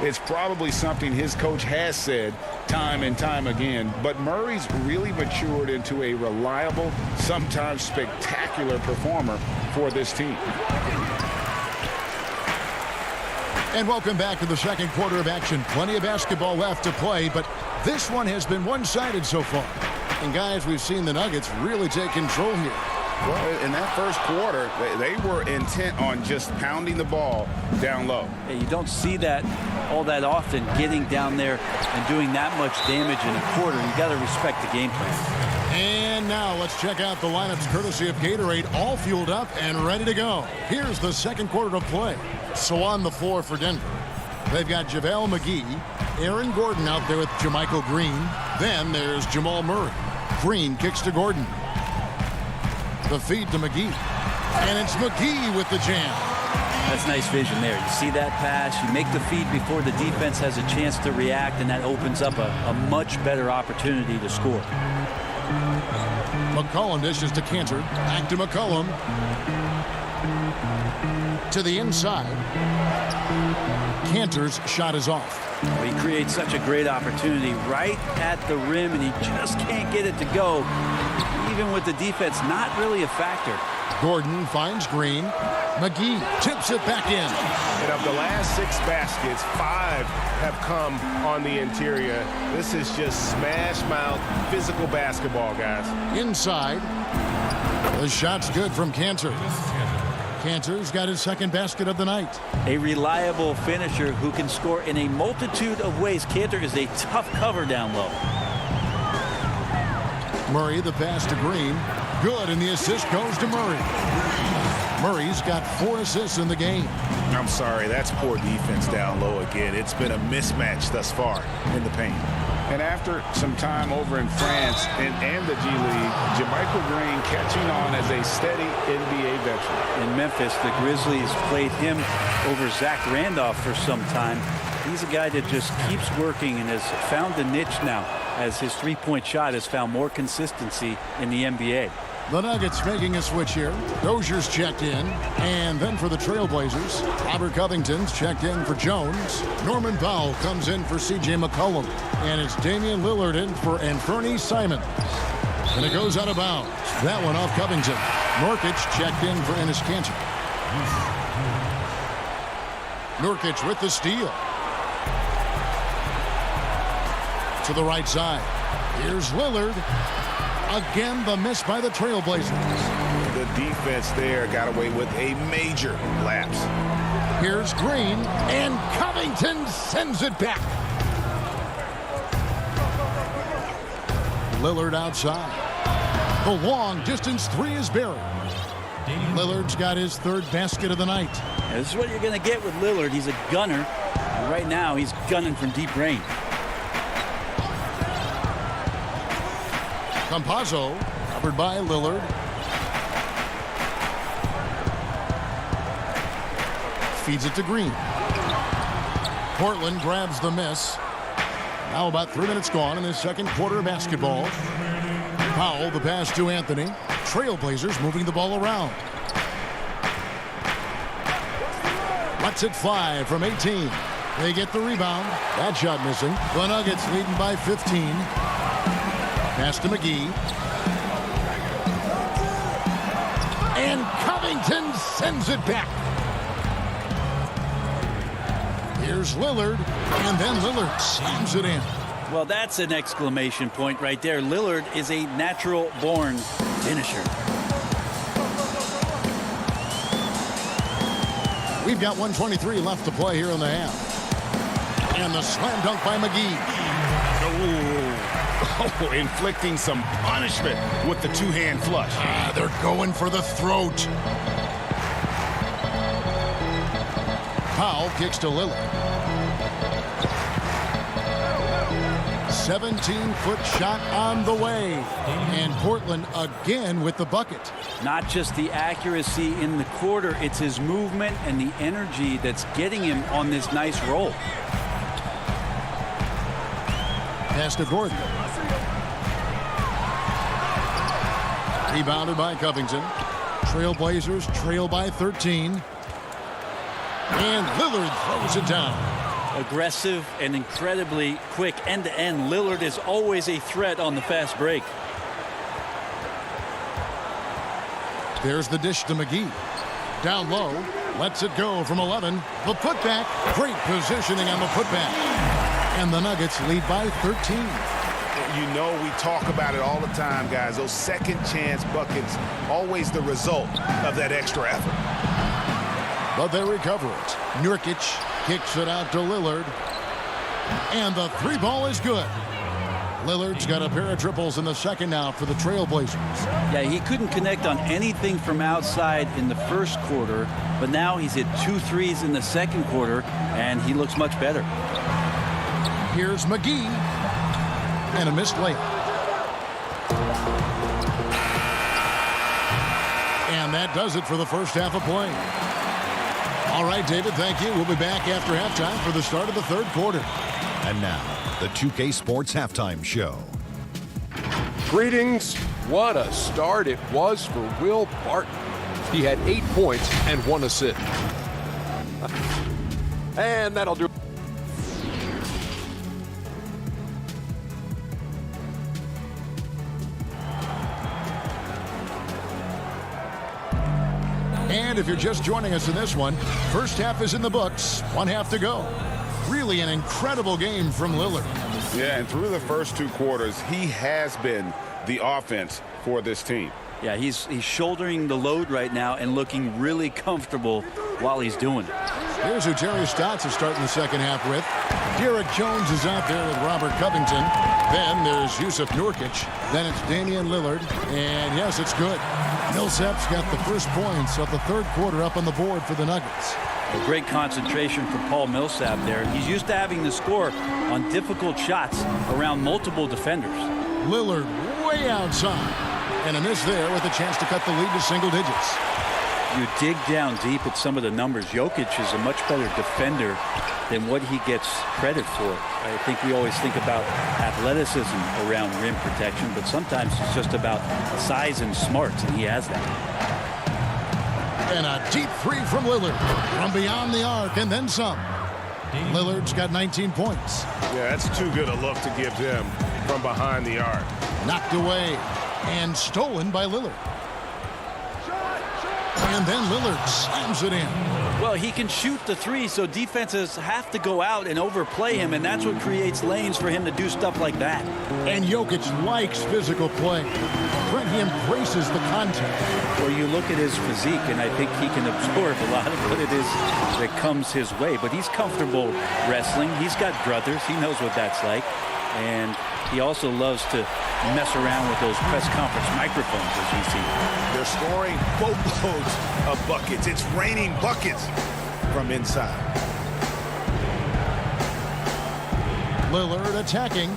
It's probably something his coach has said time and time again, but Murray's really matured into a reliable, sometimes spectacular performer for this team. And welcome back to the second quarter of action. Plenty of basketball left to play, but this one has been one-sided so far. And guys, we've seen the Nuggets really take control here. Well, in that first quarter, they were intent on just pounding the ball down low. Hey, you don't see that all that often, getting down there and doing that much damage in a quarter. You got to respect the game plan. And now let's check out the lineups courtesy of Gatorade, all fueled up and ready to go. Here's the second quarter of play. So on the floor for Denver, they've got JaVale McGee, Aaron Gordon out there with JaMychal Green. Then there's Jamal Murray. Green kicks to Gordon. The feed to McGee. And it's McGee with the jam. That's nice vision there. You see that pass, you make the feed before the defense has a chance to react, and that opens up a much better opportunity to score. McCollum dishes to Cantor. Back to McCollum. To the inside. Cantor's shot is off. He creates such a great opportunity right at the rim, and he just can't get it to go. Even with the defense not really a factor. Gordon finds Green. McGee tips it back in. And of the last 6 baskets, 5 have come on the interior. This is just smash mouth physical basketball, guys. Inside. The shot's good from Cantor. Cantor's got his second basket of the night. A reliable finisher who can score in a multitude of ways. Cantor is a tough cover down low. Murray, the pass to Green. Good, and the assist goes to Murray. Murray's got 4 assists in the game. I'm sorry, that's poor defense down low again. It's been a mismatch thus far in the paint. And after some time over in France and the G League, JaMychal Green catching on as a steady NBA veteran. In Memphis, the Grizzlies played him over Zach Randolph for some time. He's a guy that just keeps working and has found a niche now as his three-point shot has found more consistency in the NBA. The Nuggets making a switch here. Dozier's checked in. And then for the Trailblazers, Robert Covington's checked in for Jones. Norman Powell comes in for C.J. McCollum. And it's Damian Lillard in for Anthony Simons. And it goes out of bounds. That one off Covington. Nurkic checked in for Enes Kanter. Nurkic with the steal. To the right side. Here's Lillard. Again, the miss by the Trailblazers. The defense there got away with a major lapse. Here's Green, and Covington sends it back. Lillard outside. The long-distance 3 is buried. Lillard's got his 3rd basket of the night. Now, this is what you're going to get with Lillard. He's a gunner. And right now, he's gunning from deep range. Campazzo, covered by Lillard. Feeds it to Green. Portland grabs the miss. Now about 3 minutes gone in the second quarter of basketball. Powell, the pass to Anthony. Trailblazers moving the ball around. Lets it fly from 18. They get the rebound. That shot missing. The Nuggets leading by 15. Pass to McGee. And Covington sends it back. Here's Lillard. And then Lillard slams it in. Well, that's an exclamation point right there. Lillard is a natural-born finisher. We've got 1:23 left to play here in the half. And the slam dunk by McGee. Oh, inflicting some punishment with the two-hand flush. They're going for the throat. Powell kicks to Lillard. 17-foot shot on the way. And Portland again with the bucket. Not just the accuracy in the quarter, it's his movement and the energy that's getting him on this nice roll. Pass to Gordon. Rebounded by Covington. Trailblazers trail by 13. And Lillard throws it down. Aggressive and incredibly quick end-to-end. Lillard is always a threat on the fast break. There's the dish to McGee. Down low. Lets it go from 11. The putback. Great positioning on the putback. And the Nuggets lead by 13. You know, we talk about it all the time, guys. Those second chance buckets, always the result of that extra effort. But they recover it. Nurkic kicks it out to Lillard. And the three ball is good. Lillard's got a pair of triples in the second now for the Trailblazers. Yeah, he couldn't connect on anything from outside in the first quarter, but now he's hit 2 threes in the second quarter, and he looks much better. Here's McGee. And a missed layup. And that does it for the first half of play. All right, David, thank you. We'll be back after halftime for the start of the third quarter. And now, the 2K Sports Halftime Show. Greetings. What a start it was for Will Barton. He had 8 points and 1 assist. And that'll do it. And if you're just joining us in this one, first half is in the books. 1 half to go. Really an incredible game from Lillard. Yeah, and through the first 2 quarters, he has been the offense for this team. Yeah, he's shouldering the load right now and looking really comfortable while he's doing it. Here's who Jerry Stotts is starting the second half with. Derek Jones is out there with Robert Covington. Then there's Yusuf Nurkic. Then it's Damian Lillard. And yes, it's good. Millsap's got the first points of the third quarter up on the board for the Nuggets. A great concentration from Paul Millsap there. He's used to having to score on difficult shots around multiple defenders. Lillard way outside. And a miss there with a chance to cut the lead to single digits. You dig down deep at some of the numbers. Jokic is a much better defender than what he gets credit for. I think we always think about athleticism around rim protection, but sometimes it's just about size and smarts, and he has that. And a deep three from Lillard from beyond the arc and then some. Lillard's got 19 points. Yeah, that's too good a look to give them from behind the arc. Knocked away and stolen by Lillard. And then Lillard slams it in. Well, he can shoot the three, so defenses have to go out and overplay him, and that's what creates lanes for him to do stuff like that. And Jokic likes physical play. Brent, he embraces the contact. Well, you look at his physique, and I think he can absorb a lot of what it is that comes his way. But he's comfortable wrestling. He's got brothers. He knows what that's like. And he also loves to mess around with those press conference microphones, as we see. They're scoring boatloads of buckets. It's raining buckets from inside. Lillard attacking.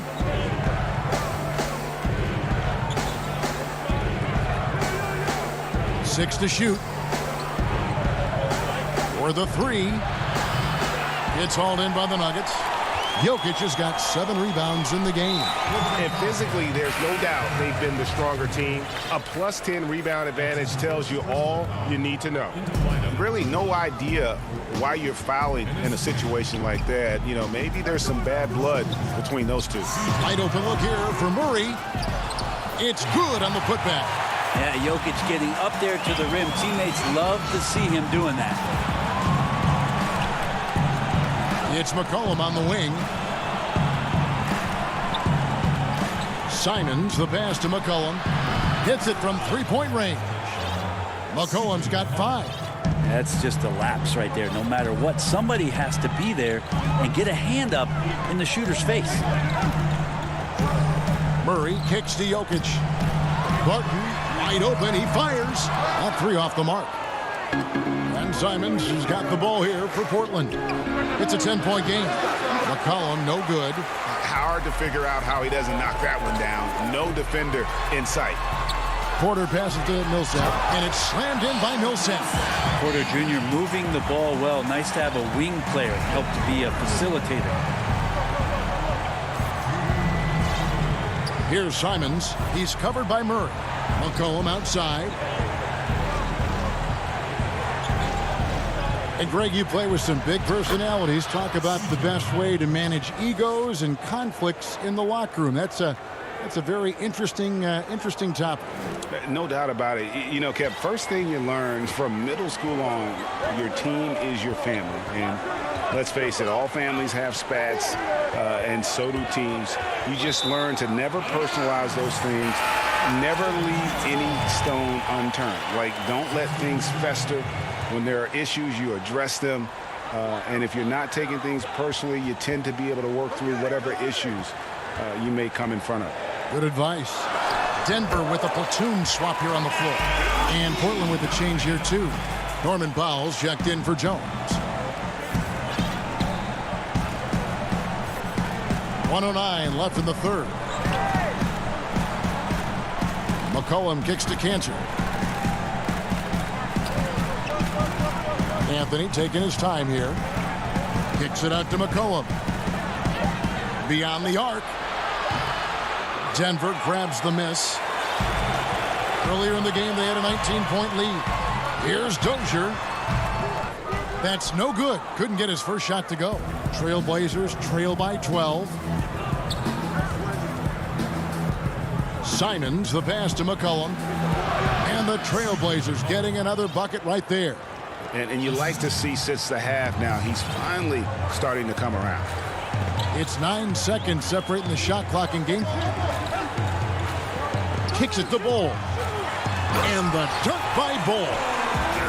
Six to shoot. For the three. It's hauled in by the Nuggets. Jokic has got 7 rebounds in the game. And physically, there's no doubt they've been the stronger team. A plus 10 rebound advantage tells you all you need to know. Really no idea why you're fouling in a situation like that. You know, maybe there's some bad blood between those two. Wide open look here for Murray. It's good on the putback. Yeah, Jokic getting up there to the rim. Teammates love to see him doing that. It's McCollum on the wing. Simons, the pass to McCollum. Hits it from three-point range. McCollum's got 5. That's just a lapse right there. No matter what, somebody has to be there and get a hand up in the shooter's face. Murray kicks to Jokic. Barton wide open. He fires. That 3 off the mark. And Simons has got the ball here for Portland. It's a 10-point game. McCollum no good. Hard to figure out how he doesn't knock that one down. No defender in sight. Porter passes to Millsap, and it's slammed in by Millsap. Porter Jr. moving the ball well. Nice to have a wing player help to be a facilitator. Here's Simons. He's covered by Murray. McCollum outside. And Greg, you play with some big personalities. Talk about the best way to manage egos and conflicts in the locker room. That's a very interesting topic. No doubt about it. You know, Kev, first thing you learn from middle school on, your team is your family. And let's face it, all families have spats, and so do teams. You just learn to never personalize those things. Never leave any stone unturned. Like, don't let things fester. When there are issues, you address them. And if you're not taking things personally, you tend to be able to work through whatever issues you may come in front of. Good advice. Denver with a platoon swap here on the floor. And Portland with a change here, too. Norman Powell's checked in for Jones. 1:09 left in the third. McCollum kicks to Cantor. Anthony taking his time here. Kicks it out to McCollum. Beyond the arc. Denver grabs the miss. Earlier in the game, they had a 19-point lead. Here's Dozier. That's no good. Couldn't get his first shot to go. Trailblazers trail by 12. Simons, the pass to McCollum. And the Trailblazers getting another bucket right there. And you like to see since the half now, he's finally starting to come around. It's 9 seconds separating the shot clock and game. Kicks it to Ball. And the dunk by Ball.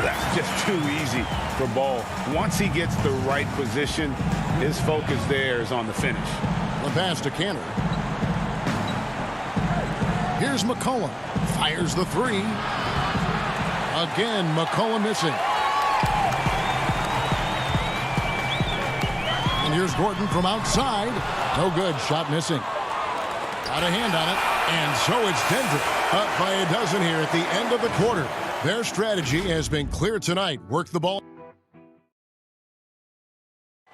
That's just too easy for Ball. Once he gets the right position, his focus there is on the finish. The pass to Cantor. Here's McCollum. Fires the 3. Again, McCollum missing. And here's Gordon from outside. No good. Shot missing. Got a hand on it. And so it's Denver up by a dozen here at the end of the quarter. Their strategy has been clear tonight. Work the ball.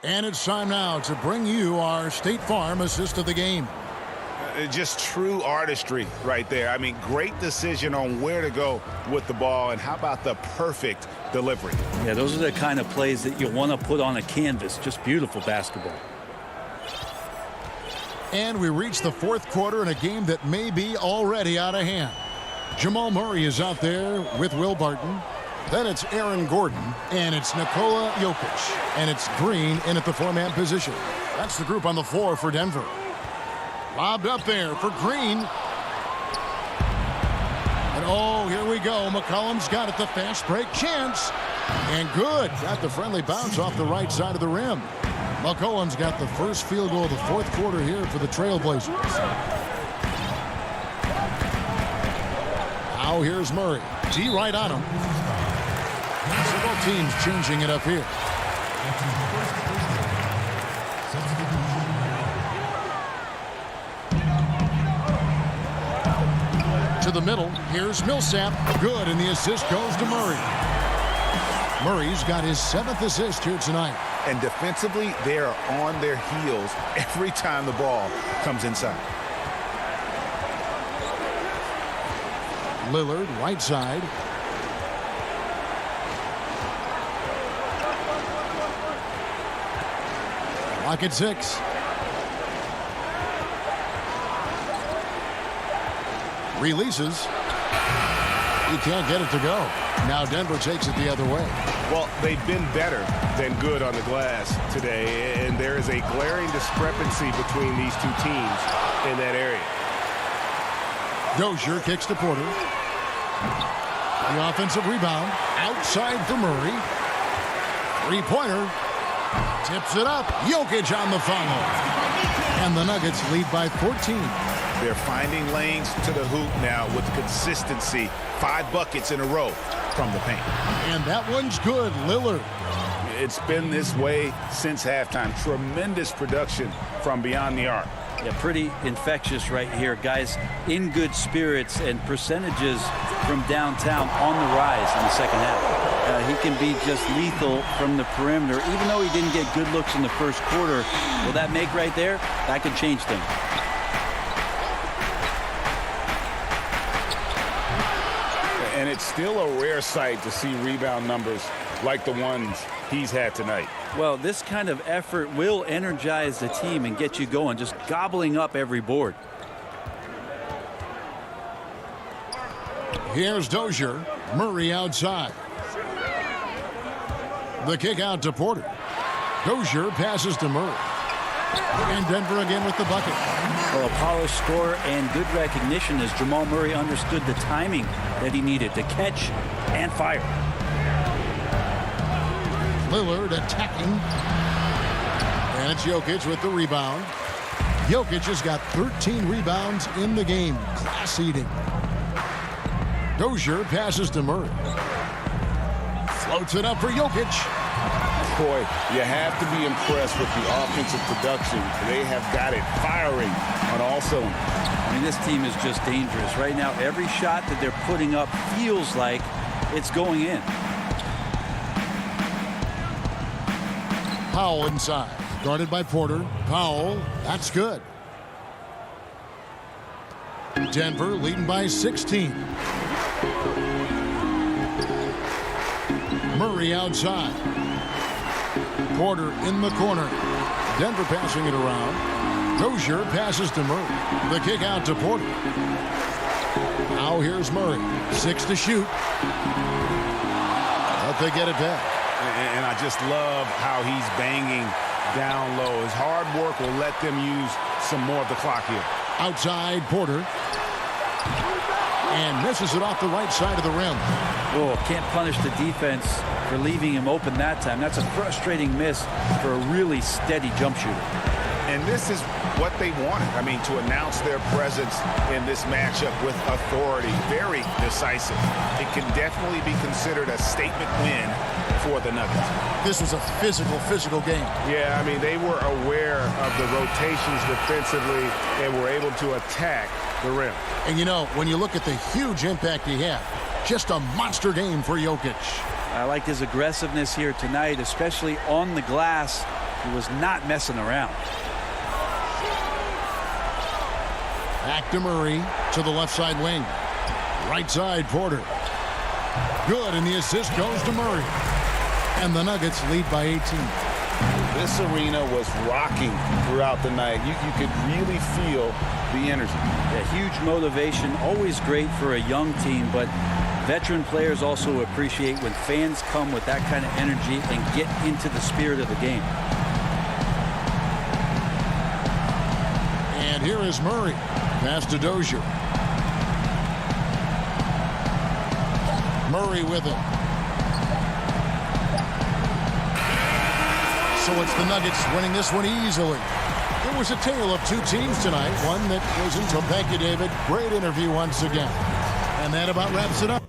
And it's time now to bring you our State Farm assist of the game. Just true artistry right there. I mean, great decision on where to go with the ball, and how about the perfect delivery? Yeah, those are the kind of plays that you want to put on a canvas. Just beautiful basketball. And we reach the fourth quarter in a game that may be already out of hand. Jamal Murray is out there with Will Barton. Then it's Aaron Gordon, and it's Nikola Jokic, and it's Green in at the 4-man position. That's the group on the floor for Denver. Lobbed up there for Green. And oh, here we go. McCollum's got it. The fast break chance. And good. Got the friendly bounce off the right side of the rim. McCollum's got the first field goal of the fourth quarter here for the Trailblazers. Now here's Murray. T right on him. Several teams changing it up here. To the middle. Here's Millsap. Good, and the assist goes to Murray. Murray's got his 7th assist here tonight. And defensively, they are on their heels every time the ball comes inside. Lillard, right side. Lock at 6. Releases. He can't get it to go. Now Denver takes it the other way. Well, they've been better than good on the glass today, and there is a glaring discrepancy between these two teams in that area. Dozier kicks to Porter. The offensive rebound. Outside for Murray. Three-pointer. Tips it up. Jokic on the follow. And the Nuggets lead by 14. They're finding lanes to the hoop now with consistency. 5 buckets in a row from the paint. And that one's good. Lillard. It's been this way since halftime. Tremendous production from beyond the arc. Yeah, pretty infectious right here. Guys in good spirits, and percentages from downtown on the rise in the second half. He can be just lethal from the perimeter. Even though he didn't get good looks in the first quarter, will that make right there? That could change things. And it's still a rare sight to see rebound numbers like the ones he's had tonight. Well, this kind of effort will energize the team and get you going, just gobbling up every board. Here's Dozier. Murray outside. The kick out to Porter. Dozier passes to Murray. And Denver again with the bucket. Well, a polished score and good recognition as Jamal Murray understood the timing that he needed to catch and fire. Lillard attacking. And it's Jokic with the rebound. Jokic has got 13 rebounds in the game. Class eating. Dozier passes to Murray. Floats it up for Jokic. Boy, you have to be impressed with the offensive production. They have got it firing on all cylinders. I mean, this team is just dangerous. Right now, every shot that they're putting up feels like it's going in. Powell inside. Guarded by Porter. Powell, that's good. Denver leading by 16. Murray outside. Porter in the corner. Denver passing it around. Dozier passes to Murray. The kick out to Porter. Now here's Murray. 6 to shoot. But they get it back. And I just love how he's banging down low. His hard work will let them use some more of the clock here. Outside Porter. And misses it off the right side of the rim. Oh, can't punish the defense for leaving him open that time. That's a frustrating miss for a really steady jump shooter. And this is what they wanted. I mean, to announce their presence in this matchup with authority. Very decisive. It can definitely be considered a statement win for the Nuggets. This was a physical game. Yeah, I mean, they were aware of the rotations defensively and were able to attack the rim. And, you know, when you look at the huge impact he had, just a monster game for Jokic. I liked his aggressiveness here tonight, especially on the glass. He was not messing around. Back to Murray to the left side wing. Right side, Porter. Good, and the assist goes to Murray. And the Nuggets lead by 18. This arena was rocking throughout the night. You could really feel the energy. A huge motivation, always great for a young team, but veteran players also appreciate when fans come with that kind of energy and get into the spirit of the game. And here is Murray. Pass to Dozier. Murray with it. So it's the Nuggets winning this one easily. It was a tale of two teams tonight. One that goes into. Thank you, David. Great interview once again. And that about wraps it up.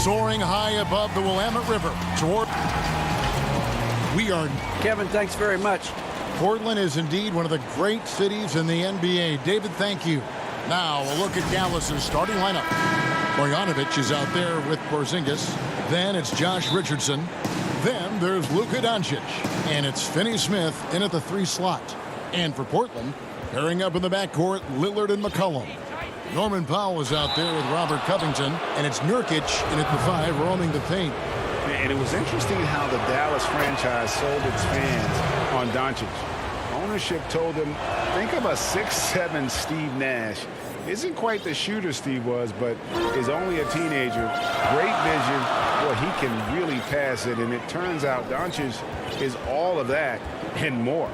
soaring high above the Willamette River toward. We are. Kevin, thanks very much. Portland is indeed one of the great cities in the NBA. David, thank you. Now a look at Dallas's starting lineup. Bogdanovic is out there with Porzingis. Then it's Josh Richardson. Then there's Luka Doncic. And it's Finney Smith in at the 3 slot. And for Portland, pairing up in the backcourt, Lillard and McCollum. Norman Powell is out there with Robert Covington. And it's Nurkic in at the 5, roaming the paint. And it was interesting how the Dallas franchise sold its fans on Doncic. Ownership told them, think of a 6'7" Steve Nash. Isn't quite the shooter Steve was, but is only a teenager. Great vision. Well, he can really pass it, and it turns out Doncic is all of that and more.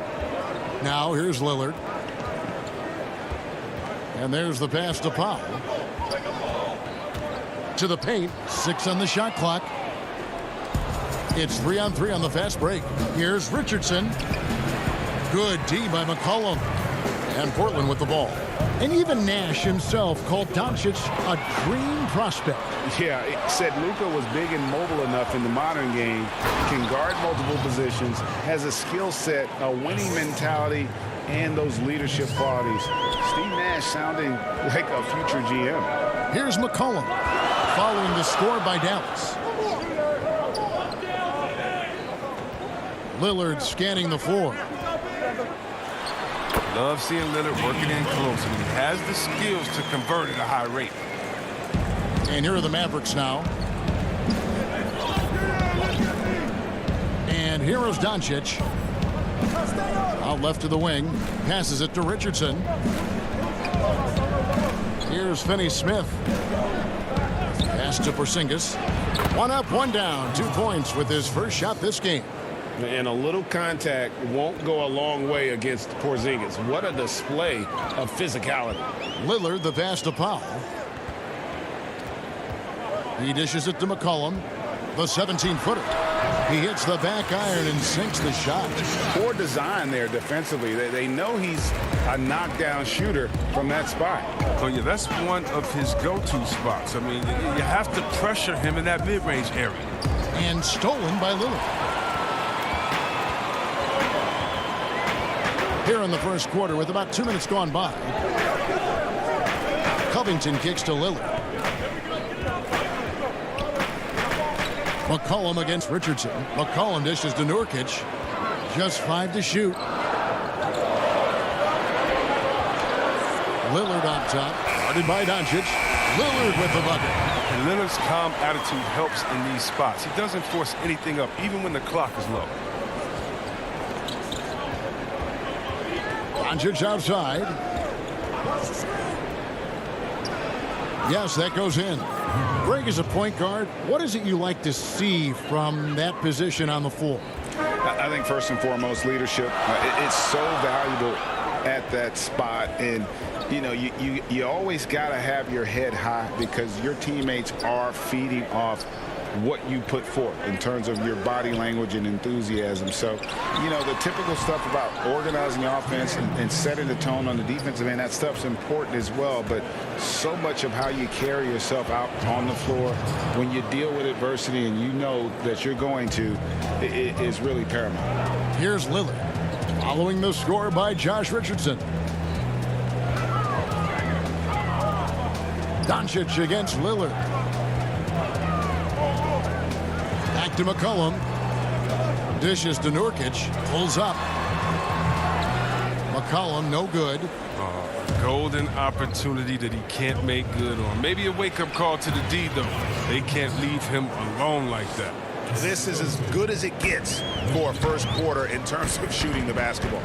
Now here's Lillard. And there's the pass to Powell. To the paint. 6 on the shot clock. It's 3-on-3 on the fast break. Here's Richardson. Good D by McCollum. And Portland with the ball. And even Nash himself called Doncic a dream prospect. Yeah, it said Luka was big and mobile enough in the modern game, can guard multiple positions, has a skill set, a winning mentality, and those leadership qualities. Steve Nash sounding like a future GM. Here's McCollum following the score by Dallas. Lillard scanning the floor. Love seeing Lillard working in close. I mean, he has the skills to convert at a high rate. And here are the Mavericks now. And here is Doncic. Out left to the wing. Passes it to Richardson. Here's Finney Smith. Pass to Porzingis. 1 up, 1 down. 2 points with his first shot this game. And a little contact won't go a long way against Porzingis. What a display of physicality. Lillard, the pass to Powell. He dishes it to McCollum. The 17-footer. He hits the back iron and sinks the shot. Poor design there defensively. They know he's a knockdown shooter from that spot. Oh, yeah, that's one of his go-to spots. I mean, you have to pressure him in that mid-range area. And stolen by Lillard. Here in the first quarter with about 2 minutes gone by. Covington kicks to Lillard. McCollum against Richardson. McCollum dishes to Nurkic. Just 5 to shoot. Lillard on top. Guarded by Doncic. Lillard with the bucket. And Lillard's calm attitude helps in these spots. He doesn't force anything up, even when the clock is low. Doncic outside. Yes, that goes in. Greg, as a point guard, what is it you like to see from that position on the floor? I think first and foremost, leadership. It's so valuable at that spot. And, you know, you always got to have your head high because your teammates are feeding off what you put forth in terms of your body language and enthusiasm. So, you know, the typical stuff about organizing the offense and setting the tone on the defensive end, that stuff's important as well. But so much of how you carry yourself out on the floor when you deal with adversity and you know that you're going to, it is really paramount. Here's Lillard following the score by Josh Richardson. Doncic against Lillard. To McCollum. Dishes to Nurkic. Pulls up. McCollum no good. Golden opportunity that he can't make good on. Maybe a wake-up call to the D, though. They can't leave him alone like that. This is as good as it gets for a first quarter in terms of shooting the basketball.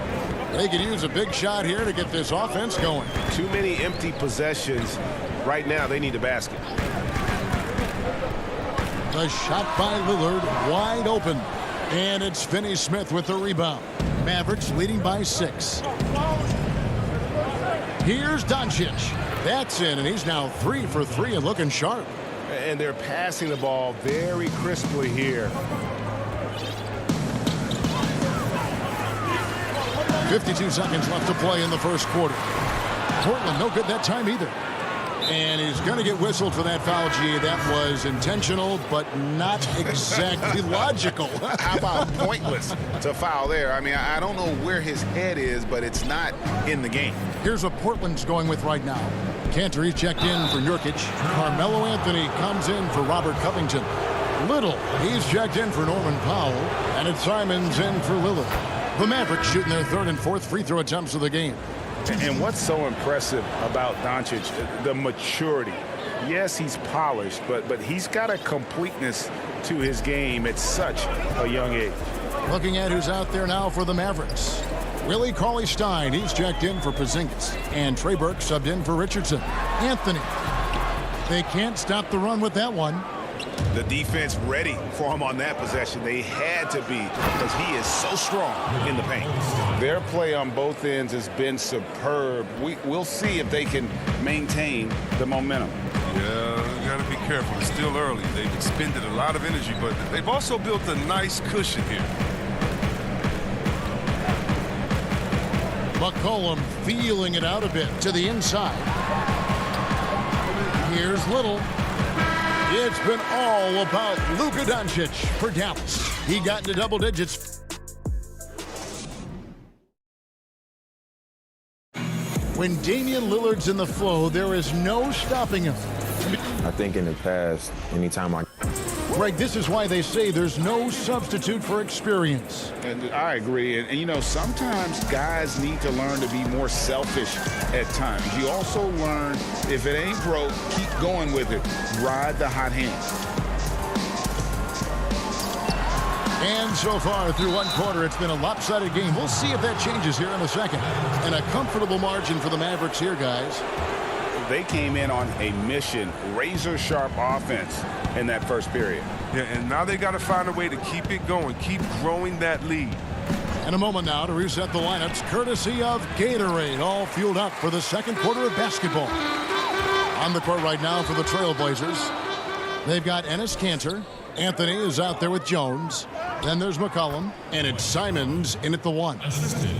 They could use a big shot here to get this offense going. Too many empty possessions. Right now, they need a basket. The shot by Lillard wide open. And it's Finney Smith with the rebound. Mavericks leading by 6. Here's Doncic. That's in, and he's now 3 for 3 and looking sharp. And they're passing the ball very crisply here. 52 seconds left to play in the first quarter. Portland no good that time either. And he's going to get whistled for that foul, G. That was intentional, but not exactly logical. How about pointless to foul there? I mean, I don't know where his head is, but it's not in the game. Here's what Portland's going with right now. Cantor, he's checked in for Nurkic. Carmelo Anthony comes in for Robert Covington. Little, he's checked in for Norman Powell. And it's Simons in for Lillard. The Mavericks shooting their third and fourth free throw attempts of the game. And what's so impressive about Doncic, the maturity. Yes, he's polished, but he's got a completeness to his game at such a young age. Looking at who's out there now for the Mavericks. Willie Cauley-Stein, he's checked in for Porzingis. And Trey Burke subbed in for Richardson. Anthony. They can't stop the run with that one. The defense ready for him on that possession. They had to be because he is so strong in the paint. Their play on both ends has been superb. We'll see if they can maintain the momentum. Yeah, got to be careful. It's still early. They've expended a lot of energy, but they've also built a nice cushion here. McCollum feeling it out a bit to the inside. Here's Little. It's been all about Luka Doncic for Dallas. He got into double digits. When Damian Lillard's in the flow, there is no stopping him. I think in the past, anytime Greg, this is why they say there's no substitute for experience. And I agree. And, you know, sometimes guys need to learn to be more selfish at times. You also learn if it ain't broke, keep going with it. Ride the hot hand. And so far through one quarter, it's been a lopsided game. We'll see if that changes here in the second. And a comfortable margin for the Mavericks here, guys. They came in on a mission, razor-sharp offense in that first period. Yeah, and now they got to find a way to keep it going, keep growing that lead. In a moment now to reset the lineups, courtesy of Gatorade, all fueled up for the second quarter of basketball. On the court right now for the Trailblazers, they've got Enes Kanter. Anthony is out there with Jones. Then there's McCollum, and it's Simons in at the one.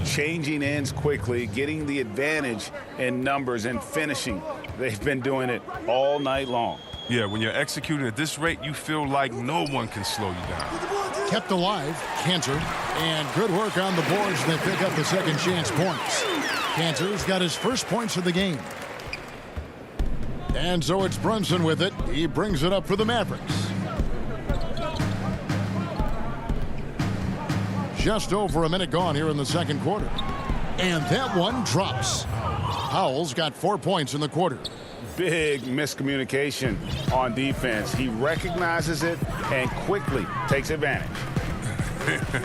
Changing ends quickly, getting the advantage in numbers and finishing. They've been doing it all night long. Yeah, when you're executing at this rate, you feel like no one can slow you down. Kept alive, Kanter, and good work on the boards. They pick up the second chance points. Kanter's got his first points of the game. And so it's Brunson with it. He brings it up for the Mavericks. Just over a minute gone here in the second quarter. And that one drops. Powell's got 4 points in the quarter. Big miscommunication on defense. He recognizes it and quickly takes advantage.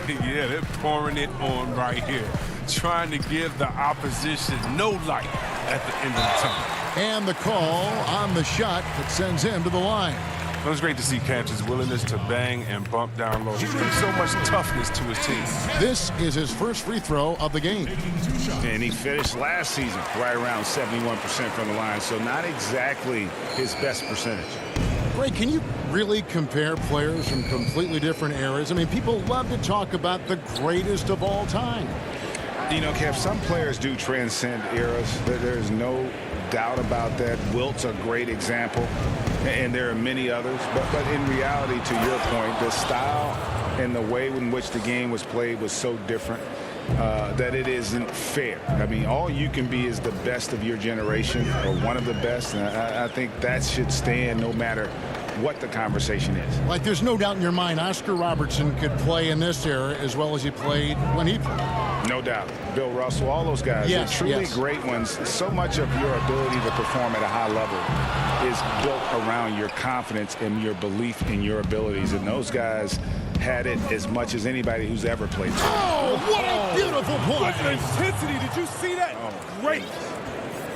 Yeah, they're pouring it on right here. Trying to give the opposition no light at the end of the tunnel. And the call on the shot that sends him to the line. It was great to see Kanter's willingness to bang and bump down low. He brings so much toughness to his team. This is his first free throw of the game. And he finished last season right around 71% from the line, so not exactly his best percentage. Ray, can you really compare players from completely different eras? I mean, people love to talk about the greatest of all time. You know, Kev, some players do transcend eras. There's no doubt about that. Wilt's a great example, and there are many others. But in reality, to your point, the style and the way in which the game was played was so different that it isn't fair. I mean, all you can be is the best of your generation or one of the best, and I think that should stand no matter what the conversation is. Like, there's no doubt in your mind Oscar Robertson could play in this era as well as he played when he played. No doubt. Bill Russell, all those guys, they're truly great ones. So much of your ability to perform at a high level is built around your confidence and your belief in your abilities. And those guys had it as much as anybody who's ever played. Oh, what a beautiful point. What intensity. Did you see that? Oh, great.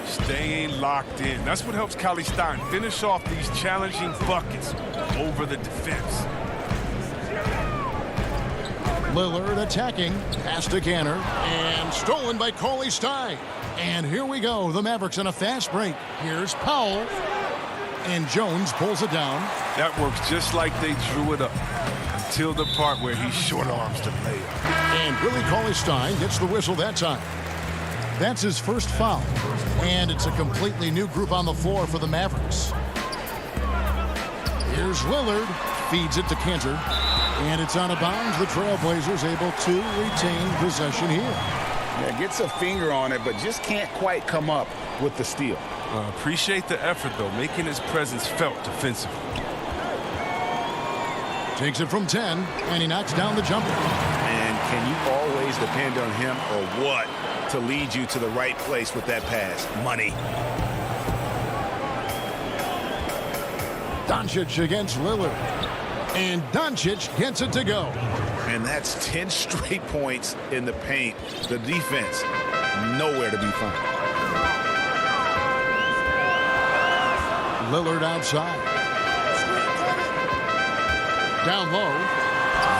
Staying locked in. That's what helps Cauley-Stein finish off these challenging buckets over the defense. Lillard attacking, pass to Kanter, and stolen by Cauley-Stein. And here we go, the Mavericks on a fast break. Here's Powell, and Jones pulls it down. That works just like they drew it up until the part where he short arms the layup. And Willie Cauley-Stein gets the whistle that time. That's his first foul. And it's a completely new group on the floor for the Mavericks. Here's Lillard. Feeds it to Cantor. And it's out of bounds. The Trailblazers able to retain possession here. Yeah, gets a finger on it, but just can't quite come up with the steal. Appreciate the effort, though, making his presence felt defensively. Takes it from 10, and he knocks down the jumper. And can you always depend on him or what to lead you to the right place with that pass? Money. Doncic against Lillard. And Doncic gets it to go. And that's 10 straight points in the paint. The defense, nowhere to be found. Lillard outside. Down low.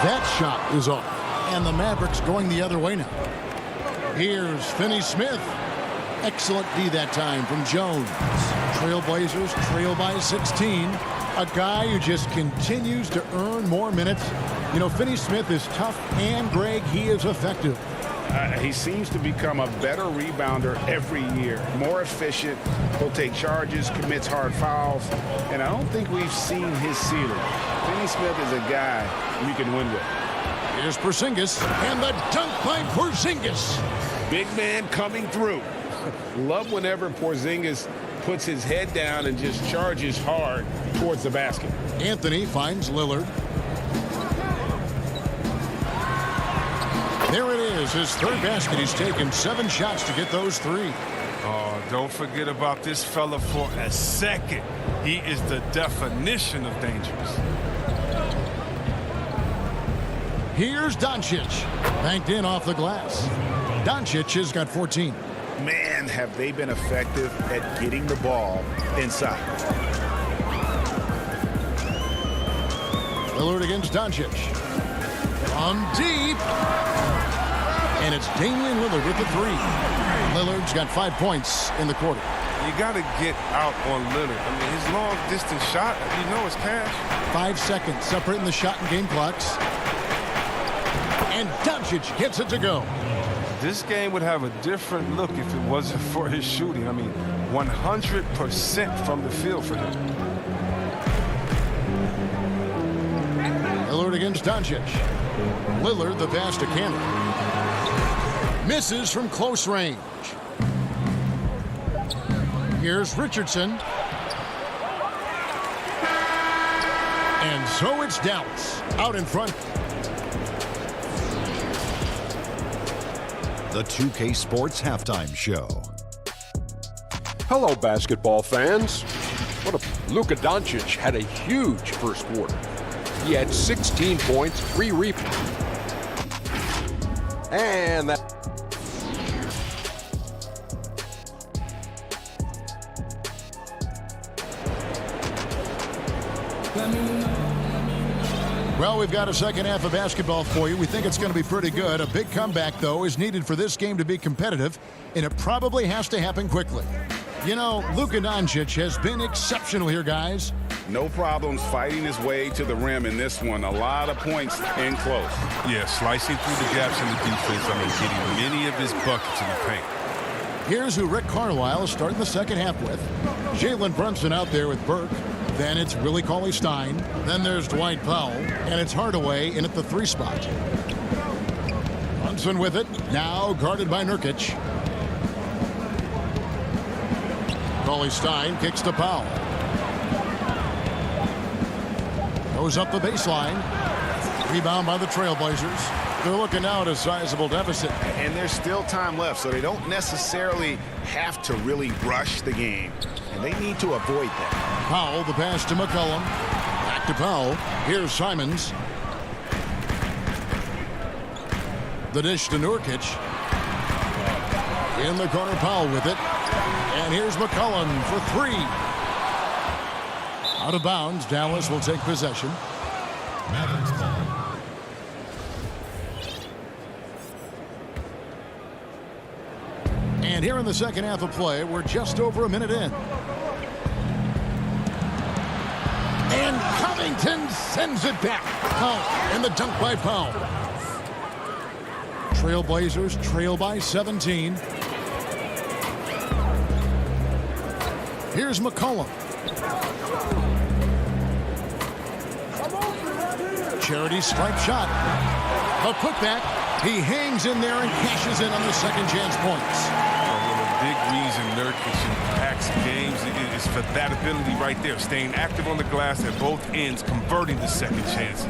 That shot is off. And the Mavericks going the other way now. Here's Finney-Smith. Excellent D that time from Jones. Trailblazers trail by 16. A guy who just continues to earn more minutes. You know, Finney-Smith is tough, and Greg, he is effective. He seems to become a better rebounder every year. More efficient. He'll take charges, commits hard fouls. And I don't think we've seen his ceiling. Finney-Smith is a guy you can win with. Here's Porzingis, and the dunk by Porzingis. Big man coming through. Love whenever Porzingis puts his head down and just charges hard towards the basket. Anthony finds Lillard. There it is, his third basket. He's taken 7 shots to get those 3. Oh, don't forget about this fella for a second. He is the definition of dangerous. Here's Doncic. Banked in off the glass. Doncic has got 14. Man, have they been effective at getting the ball inside. Lillard against Doncic. From deep. And it's Damian Lillard with the 3. Lillard's got 5 points in the quarter. You got to get out on Lillard. I mean, his long-distance shot, you know, is cash. 5 seconds separating the shot and game clocks. And Doncic gets it to go. This game would have a different look if it wasn't for his shooting. I mean, 100% from the field for him. Lillard against Doncic. Lillard the pass to Cantor. Misses from close range. Here's Richardson. And so it's Dallas out in front. The 2K Sports Halftime Show. Hello, basketball fans. Luka Doncic had a huge first quarter. He had 16 points, 3 rebounds. And that... Well, we've got a second half of basketball for you. We think it's going to be pretty good. A big comeback, though, is needed for this game to be competitive, and it probably has to happen quickly. You know, Luka Doncic has been exceptional here, guys. No problems fighting his way to the rim in this one. A lot of points in close. Yeah, slicing through the gaps in the defense. I mean, getting many of his buckets in the paint. Here's who Rick Carlisle is starting the second half with. Jalen Brunson out there with Burke. Then it's Willie Cauley-Stein. Then there's Dwight Powell. And it's Hardaway in at the 3 spot. Brunson with it. Now guarded by Nurkic. Cauley-Stein kicks to Powell. Goes up the baseline. Rebound by the Trailblazers. They're looking now at a sizable deficit. And there's still time left, so they don't necessarily have to really rush the game. And they need to avoid that. Powell, the pass to McCollum. Back to Powell. Here's Simons. The dish to Nurkic. In the corner, Powell with it. And here's McCollum for 3. Out of bounds. Dallas will take possession. And here in the second half of play, we're just over a minute in. And Covington sends it back. Powell, and the dunk by Powell. Trailblazers trail by 17. Here's McCollum. Charity stripe shot. A putback. He hangs in there and cashes in on the second chance points. Well, a big reason Nurkic impacts games is for that ability right there, staying active on the glass at both ends, converting the second chances.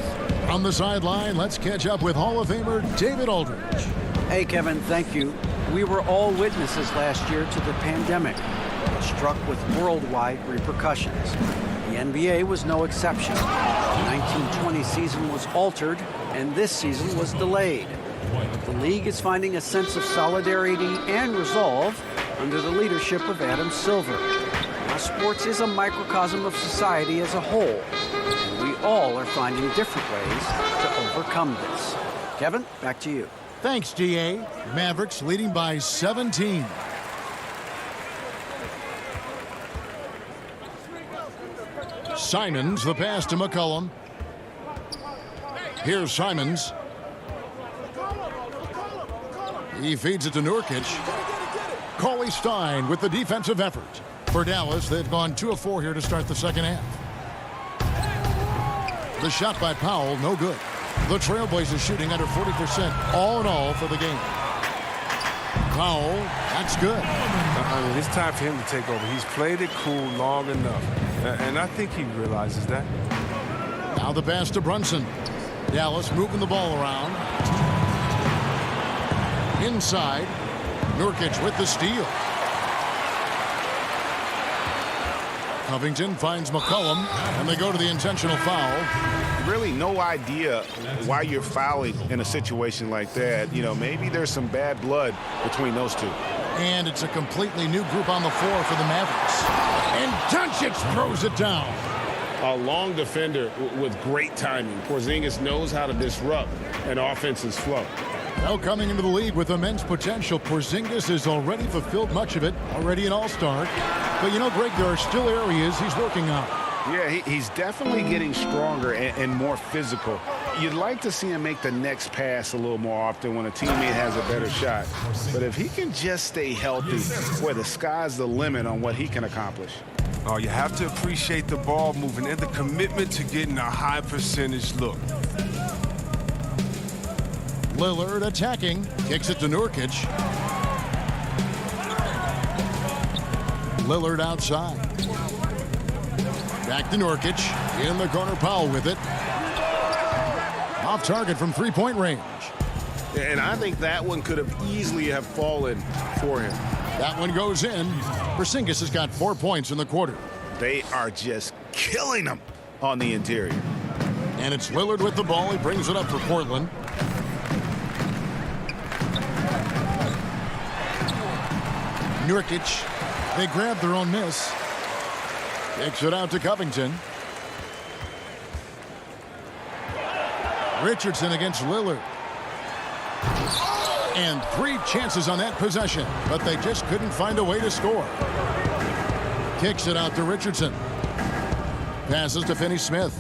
On the sideline, let's catch up with Hall of Famer David Aldridge. Hey, Kevin, thank you. We were all witnesses last year to the pandemic. It struck with worldwide repercussions. The NBA was no exception. The 1920 season was altered, and this season was delayed. The league is finding a sense of solidarity and resolve under the leadership of Adam Silver. Now, sports is a microcosm of society as a whole, and we all are finding different ways to overcome this. Kevin, back to you. Thanks, DA. Mavericks leading by 17. Simons, the pass to McCollum. Here's Simons. He feeds it to Nurkic. Cauley Stein with the defensive effort. For Dallas, they've gone 2 of 4 here to start the second half. The shot by Powell, no good. The Trailblazers shooting under 40% all in all for the game. Powell, that's good. I mean, it's time for him to take over. He's played it cool long enough, and I think he realizes that. Now the pass to Brunson. Dallas moving the ball around. Inside, Nurkic with the steal. Covington finds McCollum, and they go to the intentional foul. Really no idea why you're fouling in a situation like that. You know, maybe there's some bad blood between those two. And it's a completely new group on the floor for the Mavericks. And Doncic throws it down. A long defender with great timing. Porzingis knows how to disrupt an offense's flow. Now coming into the league with immense potential, Porzingis has already fulfilled much of it, already an all-star. But you know, Greg, there are still areas he's working on. Yeah, he's definitely getting stronger and more physical. You'd like to see him make the next pass a little more often when a teammate has a better shot. But if he can just stay healthy, boy, the sky's the limit on what he can accomplish. Oh, you have to appreciate the ball movement and the commitment to getting a high percentage look. Lillard attacking, kicks it to Nurkic. Lillard outside. Back to Nurkic. In the corner, Powell with it. Off target from three-point range. And I think that one could have easily have fallen for him. That one goes in. Porzingis has got 4 points in the quarter. They are just killing him on the interior. And it's Lillard with the ball. He brings it up for Portland. Nurkic. They grab their own miss. Kicks it out to Covington. Richardson against Lillard. And 3 chances on that possession, but they just couldn't find a way to score. Kicks it out to Richardson. Passes to Finney-Smith.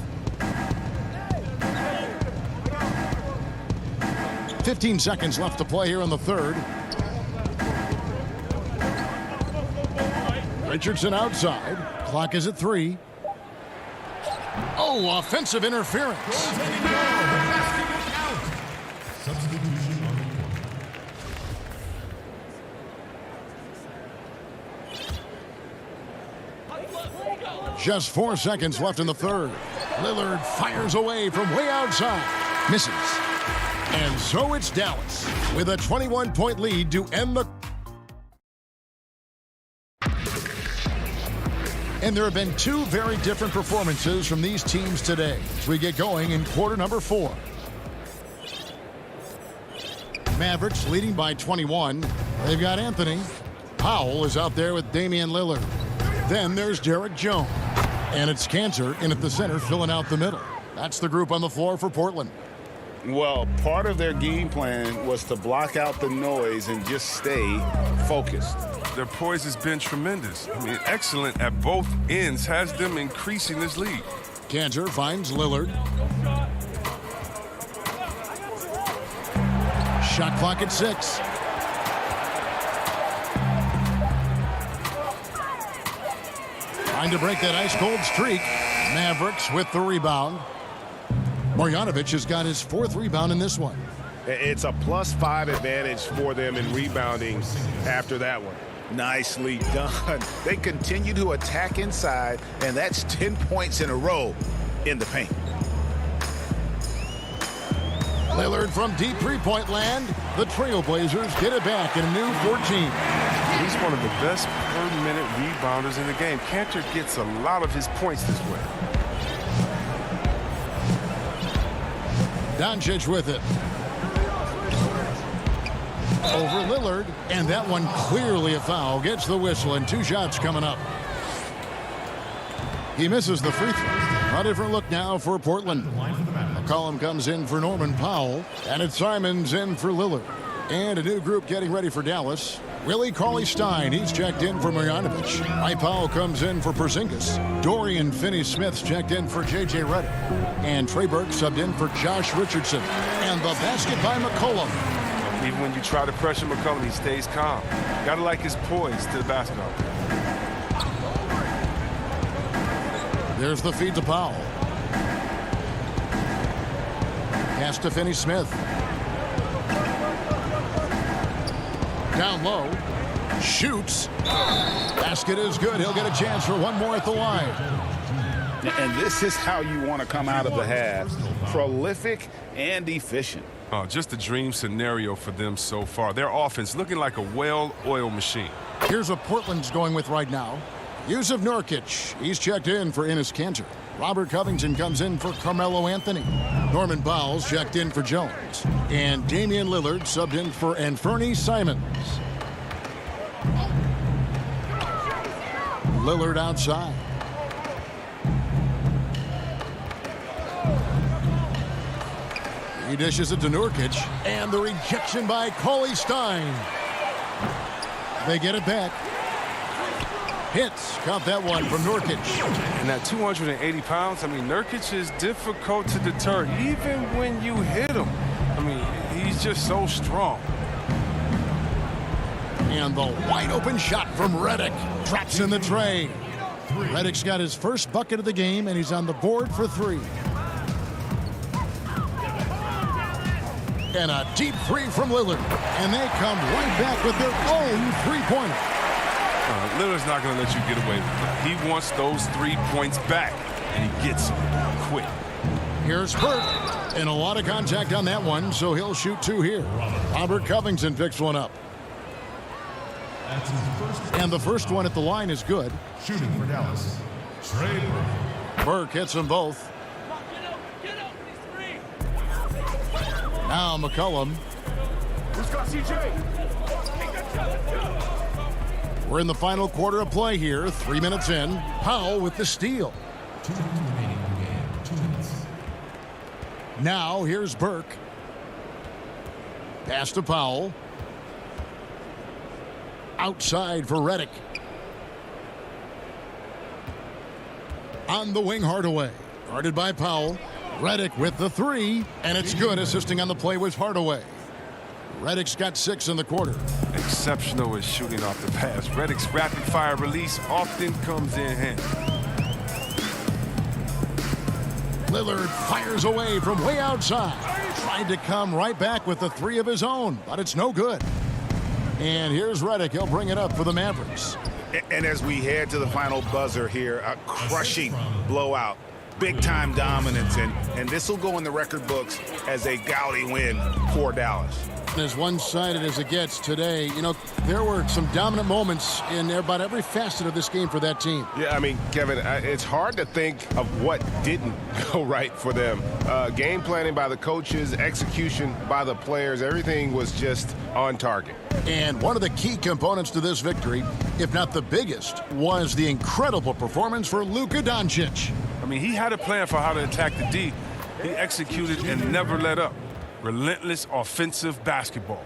15 seconds left to play here in the third. Richardson outside. Clock is at 3. Oh, offensive interference. Just 4 seconds left in the third. Lillard fires away from way outside. Misses. And so it's Dallas with a 21-point lead to end the... And there have been 2 very different performances from these teams today as we get going in quarter number 4. Mavericks leading by 21. They've got Anthony. Powell is out there with Damian Lillard. Then there's Derek Jones. And it's Cantor in at the center filling out the middle. That's the group on the floor for Portland. Well, part of their game plan was to block out the noise and just stay focused. Their poise has been tremendous. I mean, excellent at both ends, has them increasing this lead. Cantor finds Lillard. Shot clock at 6. Trying to break that ice-cold streak. Mavericks with the rebound. Marjanovic has got his 4th rebound in this one. It's a +5 advantage for them in rebounding after that one. Nicely done. They continue to attack inside, and that's 10 points in a row in the paint. Lillard from deep three-point land. The Trailblazers get it back in a new 14. He's one of the best per-minute rebounders in the game. Cantor gets a lot of his points this way. Doncic with it. Over Lillard, and that one clearly a foul. Gets the whistle, and 2 shots coming up. He misses the free throw. A different look now for Portland. McCollum comes in for Norman Powell, and it's Simons in for Lillard. And a new group getting ready for Dallas. Willie Cauley-Stein, he's checked in for Marjanovic. Mike Powell comes in for Porzingis. Dorian Finney-Smith's checked in for J.J. Redick. And Trey Burke subbed in for Josh Richardson. And the basket by McCollum. Even when you try to pressure McCollum, he stays calm. Gotta like his poise to the basket. There's the feed to Powell. Pass to Finney-Smith. Down low. Shoots. Basket is good. He'll get a chance for one more at the line. And this is how you want to come out of the half. Prolific and efficient. Oh, just a dream scenario for them so far. Their offense looking like a well-oiled machine. Here's what Portland's going with right now. Yusuf Nurkic, he's checked in for Enes Kanter. Robert Covington comes in for Carmelo Anthony. Norman Powell's checked in for Jones. And Damian Lillard subbed in for Anfernee Simons. Lillard outside. He dishes it to Nurkic, and the rejection by Cauley-Stein. They get it back. Hits. Count that one from Nurkic. And at 280 pounds, I mean, Nurkic is difficult to deter, even when you hit him. I mean, he's just so strong. And the wide-open shot from Redick drops in the tray. Redick's got his first bucket of the game, and he's on the board for 3. And a deep 3 from Lillard. And they come right back with their own 3-pointer. Lillard's not going to let you get away with that. He wants those 3 points back, and he gets them quick. Here's Burke. And a lot of contact on that one, so he'll shoot 2 here. Robert Covington picks one up. And the first one at the line is good. Shooting for Dallas, Trey Burke. Burke hits them both. Now McCollum. Who's got CJ? We're in the final quarter of play here. 3 minutes in. Powell with the steal. 2 minutes remaining in the game. 2 minutes. Now here's Burke. Pass to Powell. Outside for Redick. On the wing, Hardaway. Guarded by Powell. Redick with the 3, and it's good. Assisting on the play was Hardaway. Redick's got 6 in the quarter. Exceptional at shooting off the pass. Redick's rapid-fire release often comes in handy. Lillard fires away from way outside. Tried to come right back with the 3 of his own, but it's no good. And here's Redick. He'll bring it up for the Mavericks. And as we head to the final buzzer here, a crushing blowout. Big-time dominance, and this will go in the record books as a gaudy win for Dallas. As one-sided as it gets today, you know, there were some dominant moments in about every facet of this game for that team. Yeah, I mean, Kevin, it's hard to think of what didn't go right for them. Game planning by the coaches, execution by the players, everything was just on target. And one of the key components to this victory, if not the biggest, was the incredible performance for Luka Doncic. I mean, he had a plan for how to attack the D. He executed and never let up. Relentless offensive basketball.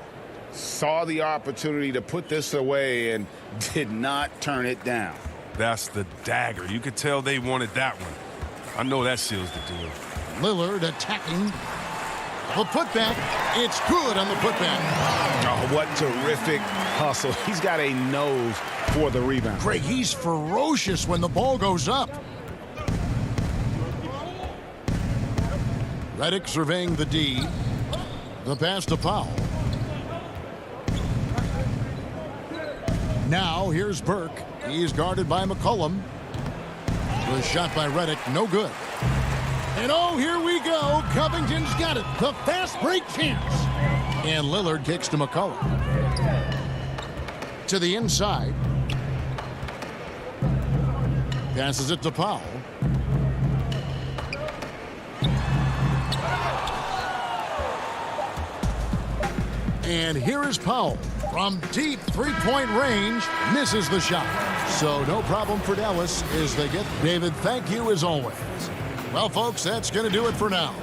Saw the opportunity to put this away and did not turn it down. That's the dagger. You could tell they wanted that one. I know that seals the deal. Lillard attacking. The putback, it's good on the putback. Oh, what terrific hustle. He's got a nose for the rebound. Craig, he's ferocious when the ball goes up. Redick surveying the D. The pass to Powell. Now here's Burke. He's guarded by McCollum. The shot by Redick, no good. And oh, here we go. Covington's got it. The fast break chance. And Lillard kicks to McCollum. To the inside. Passes it to Powell. And here is Powell. From deep three-point range, misses the shot. So no problem for Dallas as they get David. Thank you as always. Well, folks, that's going to do it for now.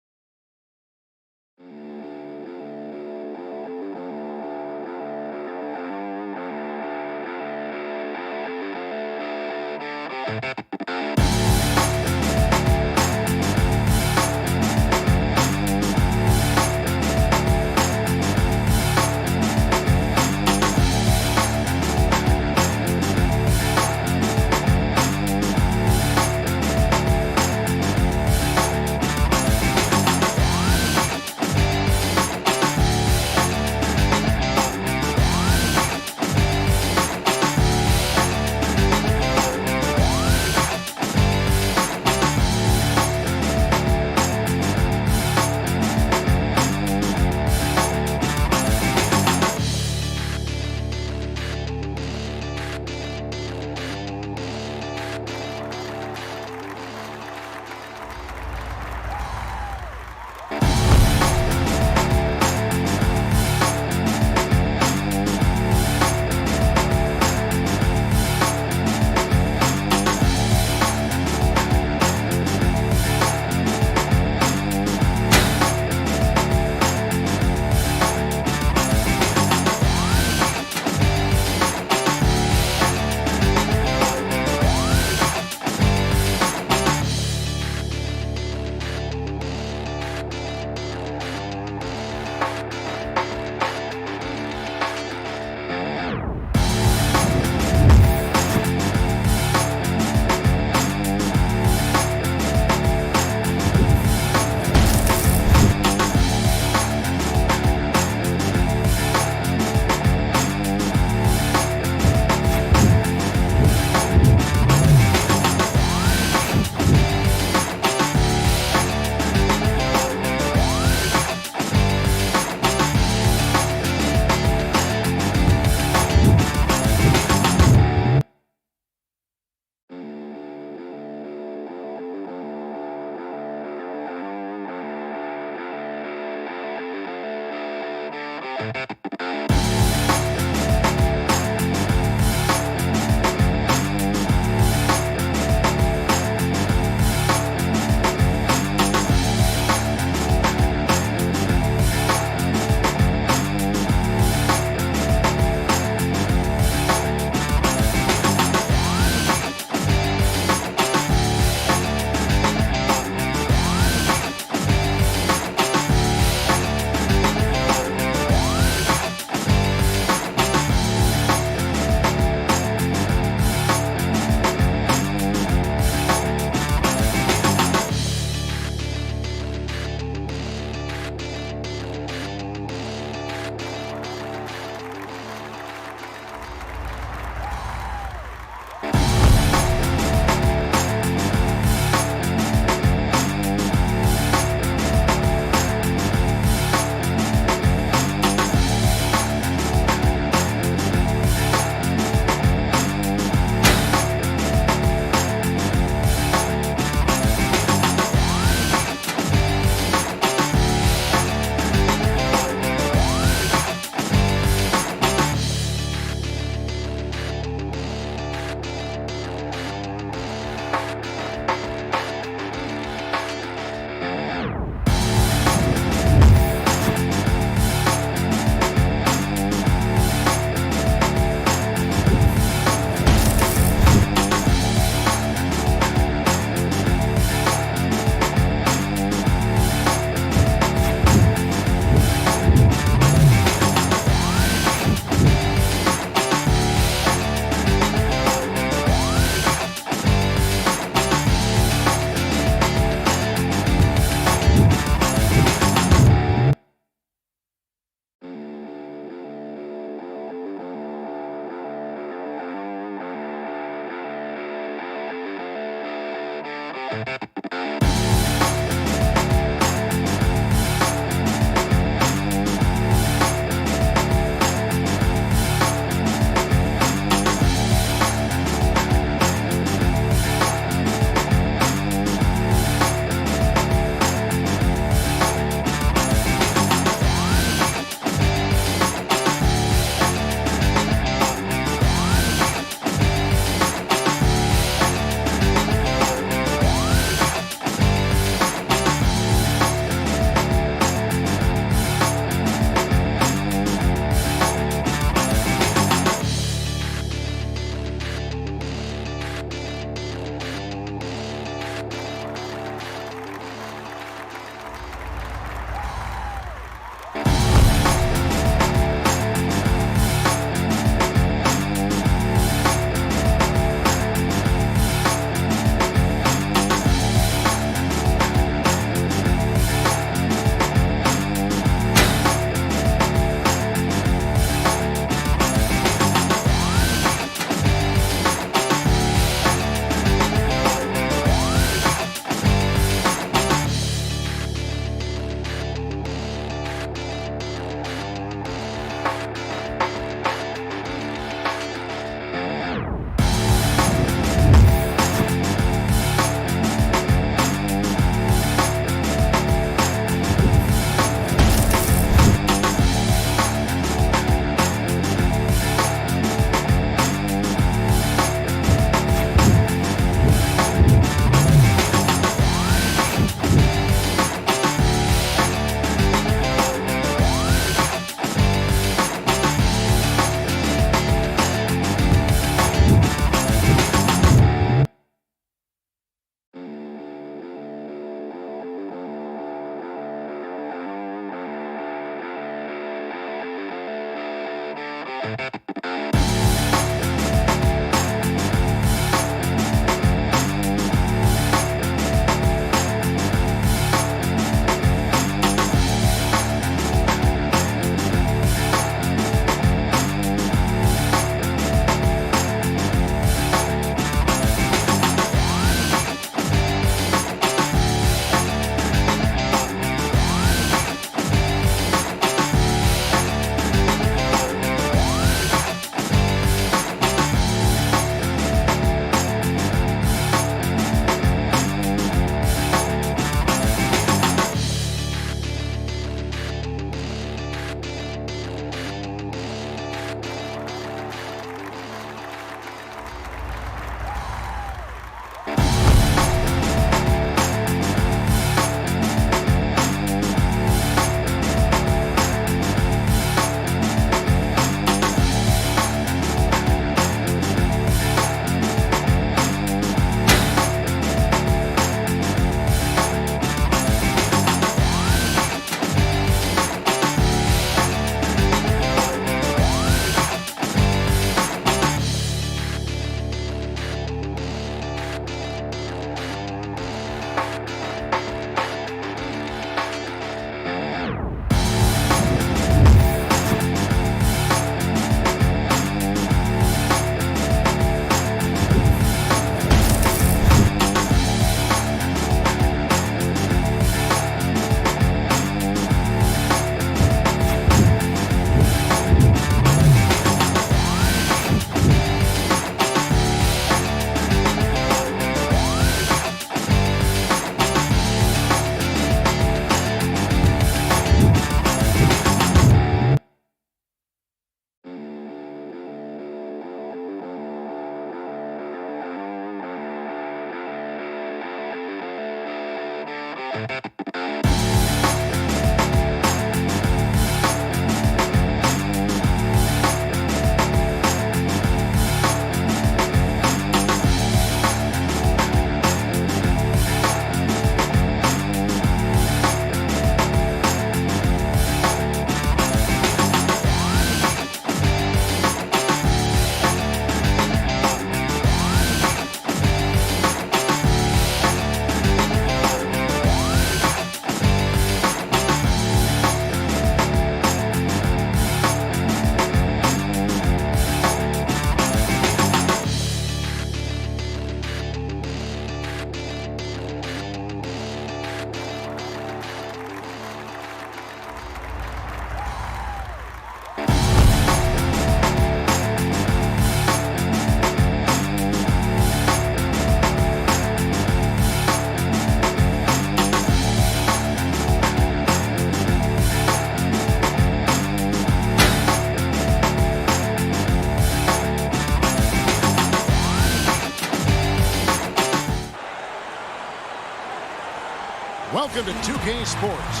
Welcome to 2K Sports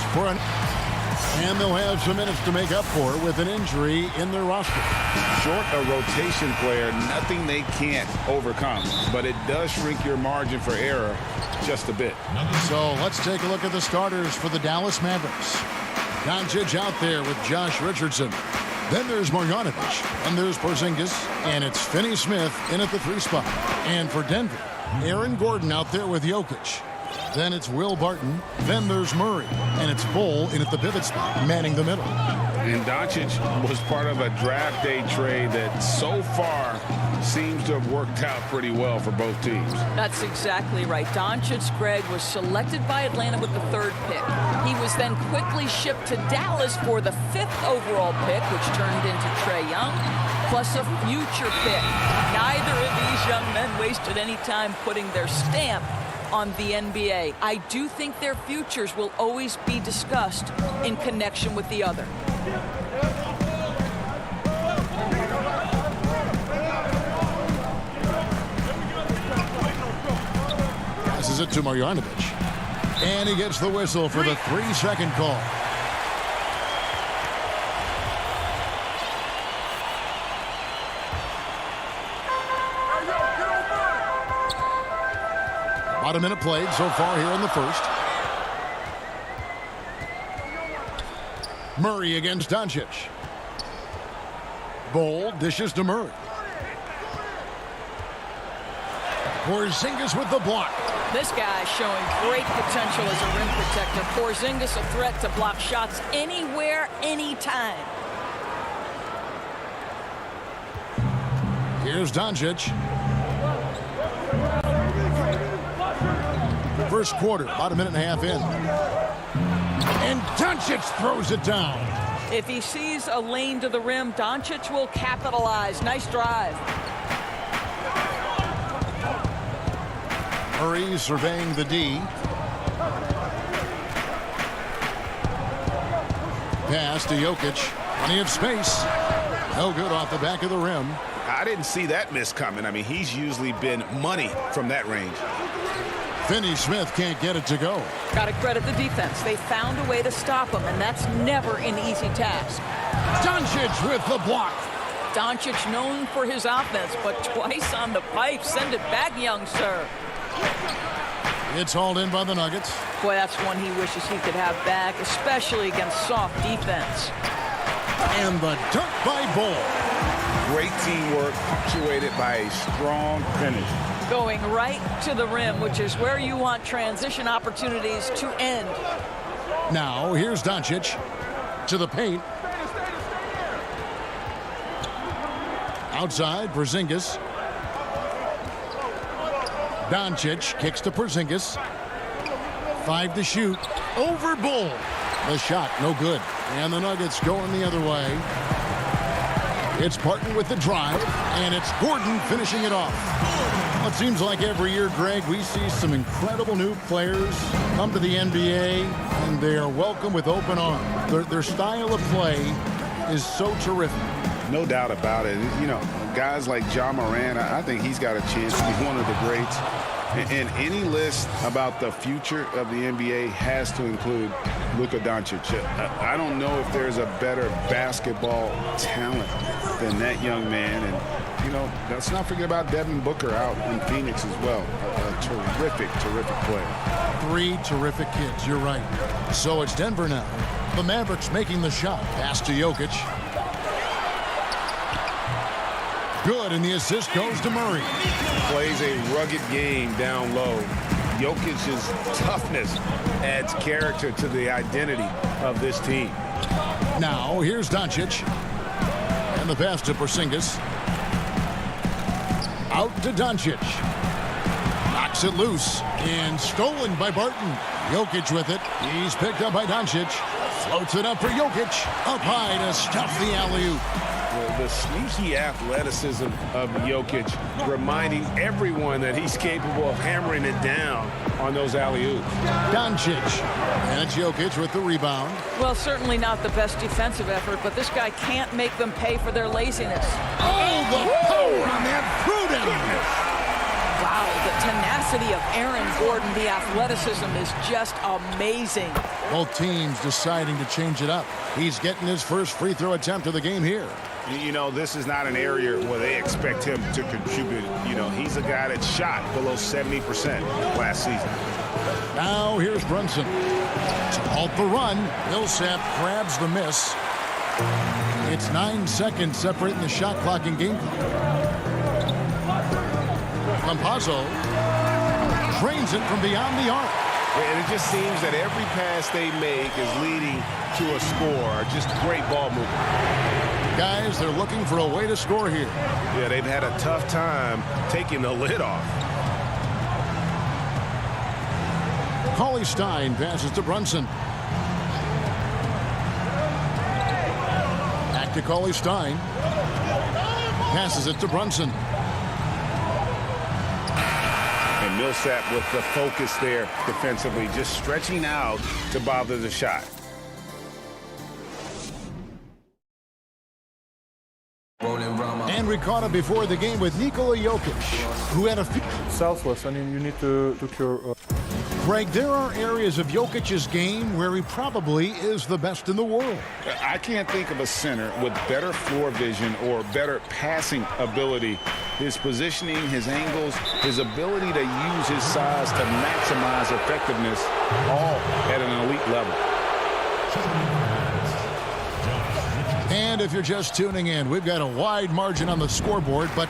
and they'll have some minutes to make up for with an injury in their roster. Short a rotation player, nothing they can't overcome, but it does shrink your margin for error just a bit. So let's take a look at the starters for the Dallas Mavericks. Doncic out there with Josh Richardson. Then there's Marjanovic, and there's Porzingis, and it's Finney-Smith in at the 3 spot. And for Denver, Aaron Gordon out there with Jokic. Then it's Will Barton. Then there's Murray. And it's Bull in at the pivot spot, manning the middle. And Doncic was part of a draft day trade that so far seems to have worked out pretty well for both teams. That's exactly right. Doncic, Greg, was selected by Atlanta with the 3rd pick. He was then quickly shipped to Dallas for the 5th overall pick, which turned into Trae Young, plus a future pick. Neither of these young men wasted any time putting their stamp on the NBA. I do think their futures will always be discussed in connection with the other. Passes it to Marjanovic. And he gets the whistle for the 3-second call. About a minute played so far here in the first. Murray against Doncic. Bowl dishes to Murray. Porzingis with the block. This guy is showing great potential as a rim protector. Porzingis a threat to block shots anywhere, anytime. Here's Doncic. First quarter, about a minute and a half in. And Doncic throws it down. If he sees a lane to the rim, Doncic will capitalize. Nice drive. Murray surveying the D. Pass to Jokic. Plenty of space. No good off the back of the rim. I didn't see that miss coming. I mean, he's usually been money from that range. Finney-Smith can't get it to go. Got to credit the defense. They found a way to stop him, and that's never an easy task. Doncic with the block. Doncic known for his offense, but twice on the pipe. Send it back, young sir. It's hauled in by the Nuggets. Boy, that's one he wishes he could have back, especially against soft defense. And the dunk by Bull. Great teamwork, punctuated by a strong finish. Going right to the rim, which is where you want transition opportunities to end. Now, here's Doncic to the paint. Outside, Porzingis. Doncic kicks to Porzingis. 5 to shoot. Over Bull. The shot, no good. And the Nuggets going the other way. It's Barton with the drive, and it's Gordon finishing it off. Well, it seems like every year, Greg, we see some incredible new players come to the NBA, and they are welcome with open arms. Their style of play is so terrific. No doubt about it. You know, guys like Ja Morant, I think he's got a chance to be one of the greats. And any list about the future of the NBA has to include Luka Doncic. I don't know if there's a better basketball talent than that young man. And, you know, let's not forget about Devin Booker out in Phoenix as well. A terrific, terrific player. 3 terrific kids, you're right. So it's Denver now. The Mavericks making the shot. Pass to Jokic. Good, and the assist goes to Murray. Plays a rugged game down low. Jokic's toughness adds character to the identity of this team. Now, here's Doncic. And the pass to Porzingis. Out to Doncic. Knocks it loose. And stolen by Barton. Jokic with it. He's picked up by Doncic. Floats it up for Jokic. Up high to stuff the alley-oop. The sneaky athleticism of Jokic, reminding everyone that he's capable of hammering it down on those alley-oops. Doncic. And it's Jokic with the rebound. Well, certainly not the best defensive effort, but this guy can't make them pay for their laziness. Oh, the power on that throwdown. Wow, the tenacity of Aaron Gordon, the athleticism is just amazing. Both teams deciding to change it up. He's getting his first free throw attempt of the game here. You know, this is not an area where they expect him to contribute. You know, he's a guy that shot below 70% last season. Now here's Brunson. To halt the run, Millsap grabs the miss. It's 9 seconds separating the shot clock and game clock. Campazzo drains it from beyond the arc. And it just seems that every pass they make is leading to a score. Just great ball movement. Guys, they're looking for a way to score here. Yeah, they've had a tough time taking the lid off. Cauley Stein passes to Brunson. Back to Cauley Stein. Passes it to Brunson. And Millsap with the focus there defensively, just stretching out to bother the shot. And we caught up before the game with Nikola Jokic, who had a few... Selfless. I mean, you need to cure... Greg, there are areas of Jokic's game where he probably is the best in the world. I can't think of a center with better floor vision or better passing ability. His positioning, his angles, his ability to use his size to maximize effectiveness, all at an elite level. And And if you're just tuning in, we've got a wide margin on the scoreboard, but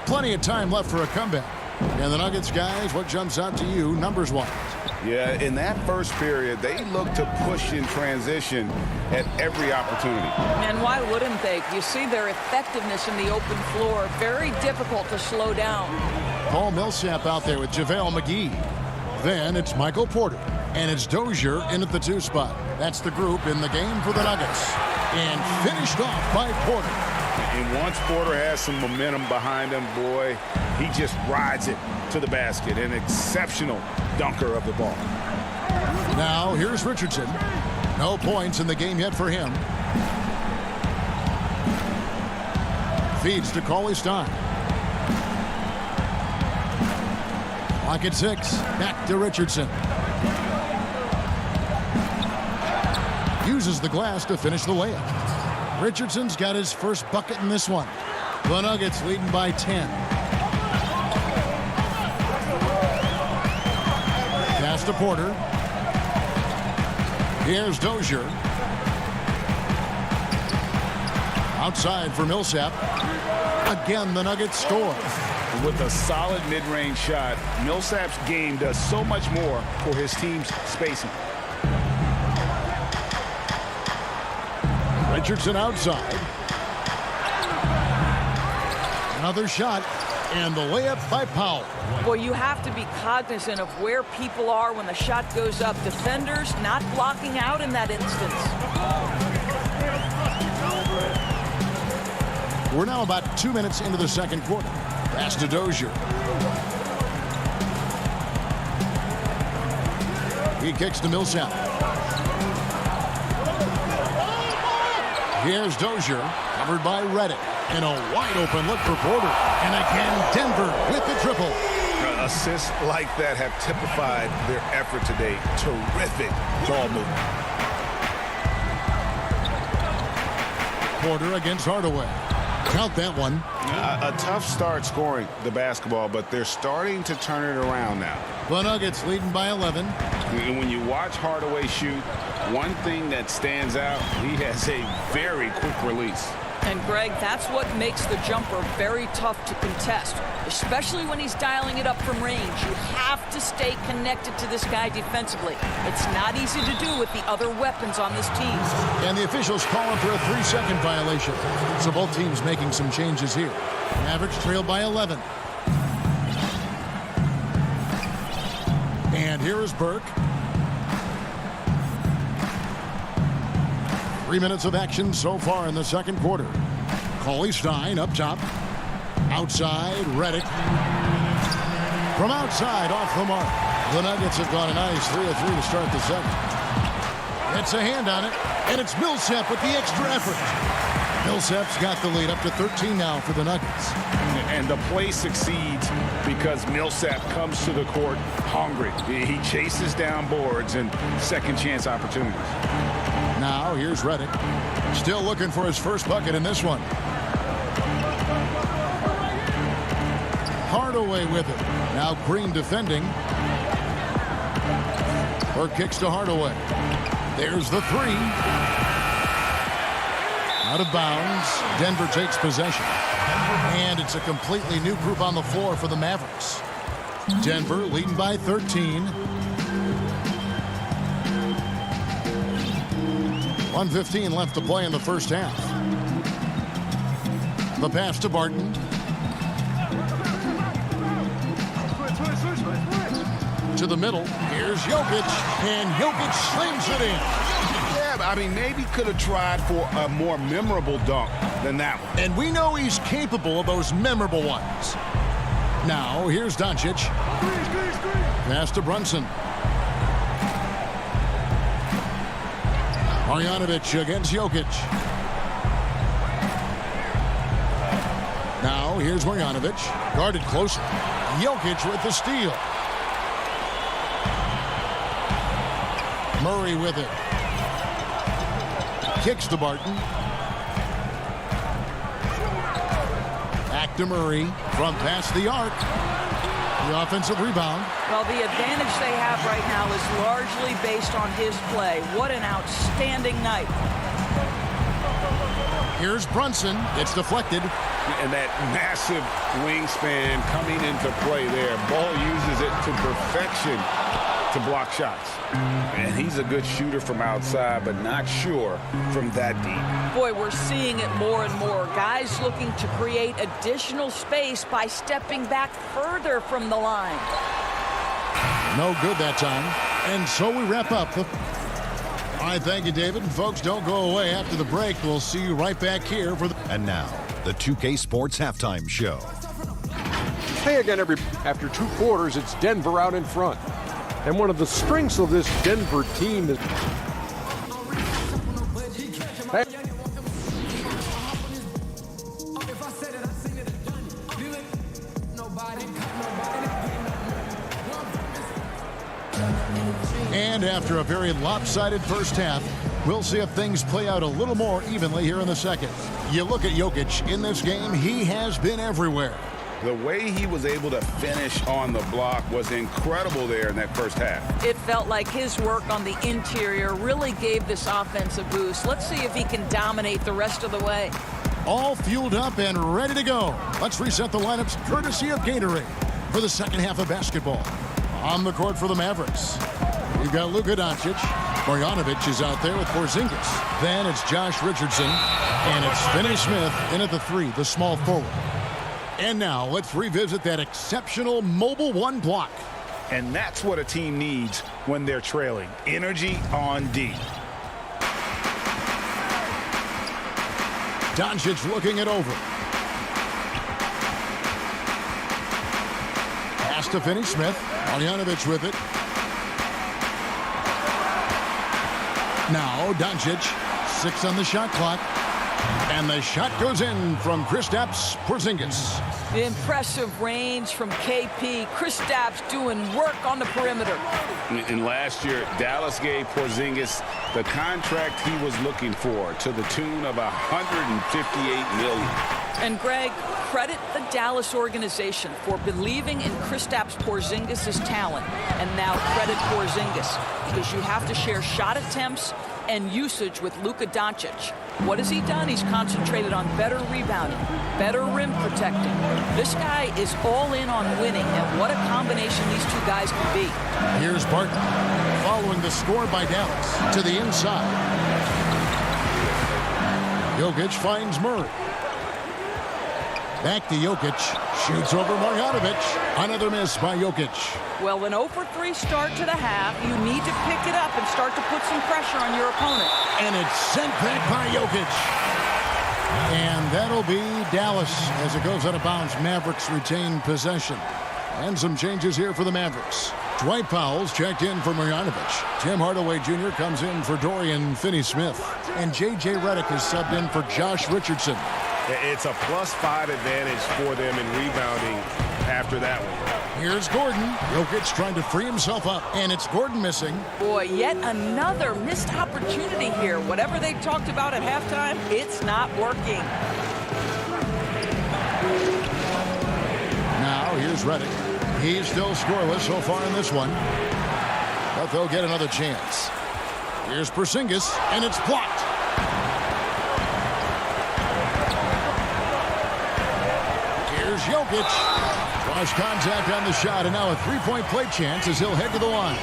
plenty of time left for a comeback. And the Nuggets, guys, what jumps out to you numbers-wise? Yeah, in that first period, they looked to push in transition at every opportunity. And why wouldn't they? You see their effectiveness in the open floor. Very difficult to slow down. Paul Millsap out there with JaVale McGee. Then it's Michael Porter. And it's Dozier in at the 2 spot. That's the group in the game for the Nuggets. And finished off by Porter. And once Porter has some momentum behind him, boy, he just rides it to the basket. An exceptional dunker of the ball. Now here's Richardson. No points in the game yet for him. Feeds to CLA Stein. Clock at 6. Back to Richardson. Uses the glass to finish the layup. Richardson's got his first bucket in this one. The Nuggets leading by 10. Pass to Porter. Here's Dozier. Outside for Millsap. Again, the Nuggets score. With a solid mid-range shot, Millsap's game does so much more for his team's spacing. Richardson outside. Another shot, and the layup by Powell. Well, you have to be cognizant of where people are when the shot goes up. Defenders not blocking out in that instance. We're now about 2 minutes into the second quarter. Pass to Dozier. He kicks to Millsap. Here's Dozier, covered by Reddick. And a wide-open look for Porter. And again, Denver with the triple. Assists like that have typified their effort today. Terrific ball movement. Porter against Hardaway. Count that one. A tough start scoring the basketball, but they're starting to turn it around now. The Nuggets leading by 11. And when you watch Hardaway shoot, one thing that stands out, he has a very quick release. And Greg, that's what makes the jumper very tough to contest, especially when he's dialing it up from range. You have to stay connected to this guy defensively. It's not easy to do with the other weapons on this team. And the officials calling for a 3-second violation. So both teams making some changes here. Mavericks trail by 11. And here is Burke. 3 minutes of action so far in the second quarter. CLA Stein up top. Outside, Reddick. From outside, off the mark. The Nuggets have gone a nice 3 of 3 to start the second. It's a hand on it, and it's Millsap with the extra effort. Millsap's got the lead up to 13 now for the Nuggets. And the play succeeds because Millsap comes to the court hungry. He chases down boards and second chance opportunities. Now here's Reddick. Still looking for his first bucket in this one. Hardaway with it. Now Green defending. Burke kicks to Hardaway. There's the 3. Out of bounds. Denver takes possession. And it's a completely new group on the floor for the Mavericks. Denver leading by 13. 1:15 left to play in the first half. The pass to Barton. To the middle. Here's Jokic. And Jokic slings it in. Yeah, I mean, maybe could have tried for a more memorable dunk than that one. And we know he's capable of those memorable ones. Now, here's Doncic. Pass to Brunson. Marjanovic against Jokic. Now, here's Marjanovic. Guarded closer. Jokic with the steal. Murray with it. Kicks to Barton. Back to Murray from past the arc. The offensive rebound. Well, the advantage they have right now is largely based on his play. What an outstanding night. Here's Brunson. It's deflected. And that massive wingspan coming into play there. Ball uses it to perfection to block shots. And he's a good shooter from outside, but not sure from that deep. Boy, we're seeing it more and more. Guys looking to create additional space by stepping back further from the line. No good that time. And so we wrap up. All right, thank you, David. And folks, don't go away. After the break, we'll see you right back here for the... And now, the 2K Sports Halftime Show. Hey again, after 2 quarters, it's Denver out in front. And one of the strengths of this Denver team is... And after a very lopsided first half, we'll see if things play out a little more evenly here in the second. You look at Jokic in this game, he has been everywhere. The way he was able to finish on the block was incredible there in that first half. It felt like his work on the interior really gave this offense a boost. Let's see if he can dominate the rest of the way. All fueled up and ready to go. Let's reset the lineups courtesy of Gatorade for the second half of basketball. On the court for the Mavericks, we've got Luka Doncic. Marjanovic is out there with Porzingis. Then it's Josh Richardson. And it's Finney-Smith in at the 3, the small forward. And now let's revisit that exceptional mobile 1 block. And that's what a team needs when they're trailing. Energy on D. Doncic looking it over. Pass to Finney-Smith. Marjanovic with it. Now Doncic, 6 on the shot clock. And the shot goes in from Kristaps Porzingis. Impressive range from KP. Kristaps doing work on the perimeter. And last year, Dallas gave Porzingis the contract he was looking for to the tune of $158 million. And Greg, credit the Dallas organization for believing in Kristaps Porzingis' talent. And now credit Porzingis, because you have to share shot attempts and usage with Luka Doncic. What has he done? He's concentrated on better rebounding, better rim protecting. This guy is all in on winning, and what a combination these two guys can be. Here's Barton following the score by Dallas to the inside. Jokic finds Murray. Back to Jokic. Shoots over Marjanovic. Another miss by Jokic. Well, an 0-for-3 start to the half. You need to pick it up and start to put some pressure on your opponent. And it's sent back by Jokic. And that'll be Dallas as it goes out of bounds. Mavericks retain possession. And some changes here for the Mavericks. Dwight Powell's checked in for Marjanovic. Tim Hardaway Jr. comes in for Dorian Finney-Smith. And J.J. Redick is subbed in for Josh Richardson. It's a +5 advantage for them in rebounding after that one. Here's Gordon. Jokic trying to free himself up, and it's Gordon missing. Boy, yet another missed opportunity here. Whatever they talked about at halftime, it's not working. Now here's Redick. He's still scoreless so far in this one, but they'll get another chance. Here's Porzingis, and it's blocked. Here's Jokic. Cross contact on the shot, and now a three-point play chance as he'll head to the line.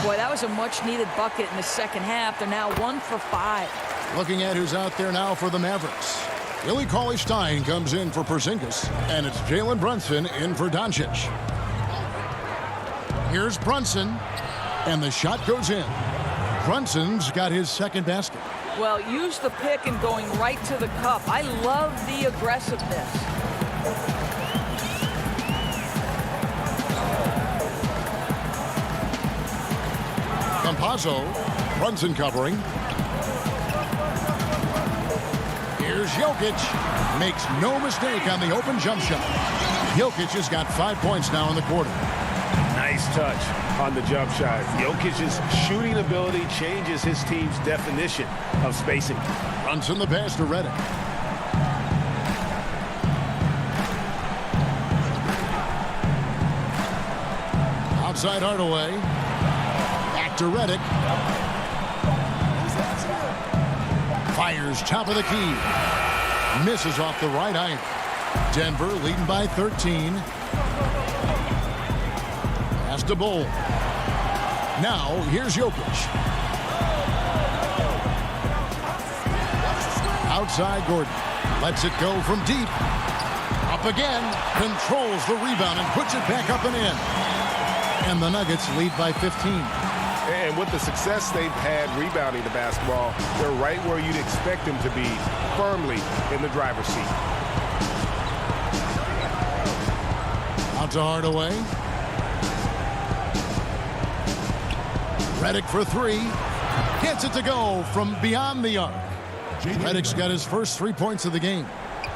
Boy, that was a much-needed bucket in the second half. They're now 1 for 5. Looking at who's out there now for the Mavericks. Willie Cauley-Stein comes in for Porzingis, and it's Jalen Brunson in for Doncic. Here's Brunson, and the shot goes in. Brunson's got his second basket. Well, use the pick and going right to the cup. I love the aggressiveness. Campazzo, Brunson covering. Here's Jokic. Makes no mistake on the open jump shot. Jokic has got 5 points now in the quarter. Nice touch on the jump shot. Jokic's shooting ability changes his team's definition of spacing. Brunson the pass to Redick. Outside Hardaway. Back to Redick. Fires top of the key. Misses off the right iron. Denver leading by 13. Has to bowl. Now here's Jokic. Outside Gordon. Lets it go from deep. Up again. Controls the rebound and puts it back up and in. And the Nuggets lead by 15. And with the success they've had rebounding the basketball, they're right where you'd expect them to be, firmly in the driver's seat. Out to Hardaway. Redick for three. Gets it to go from beyond the arc. Redick's got his first 3 points of the game.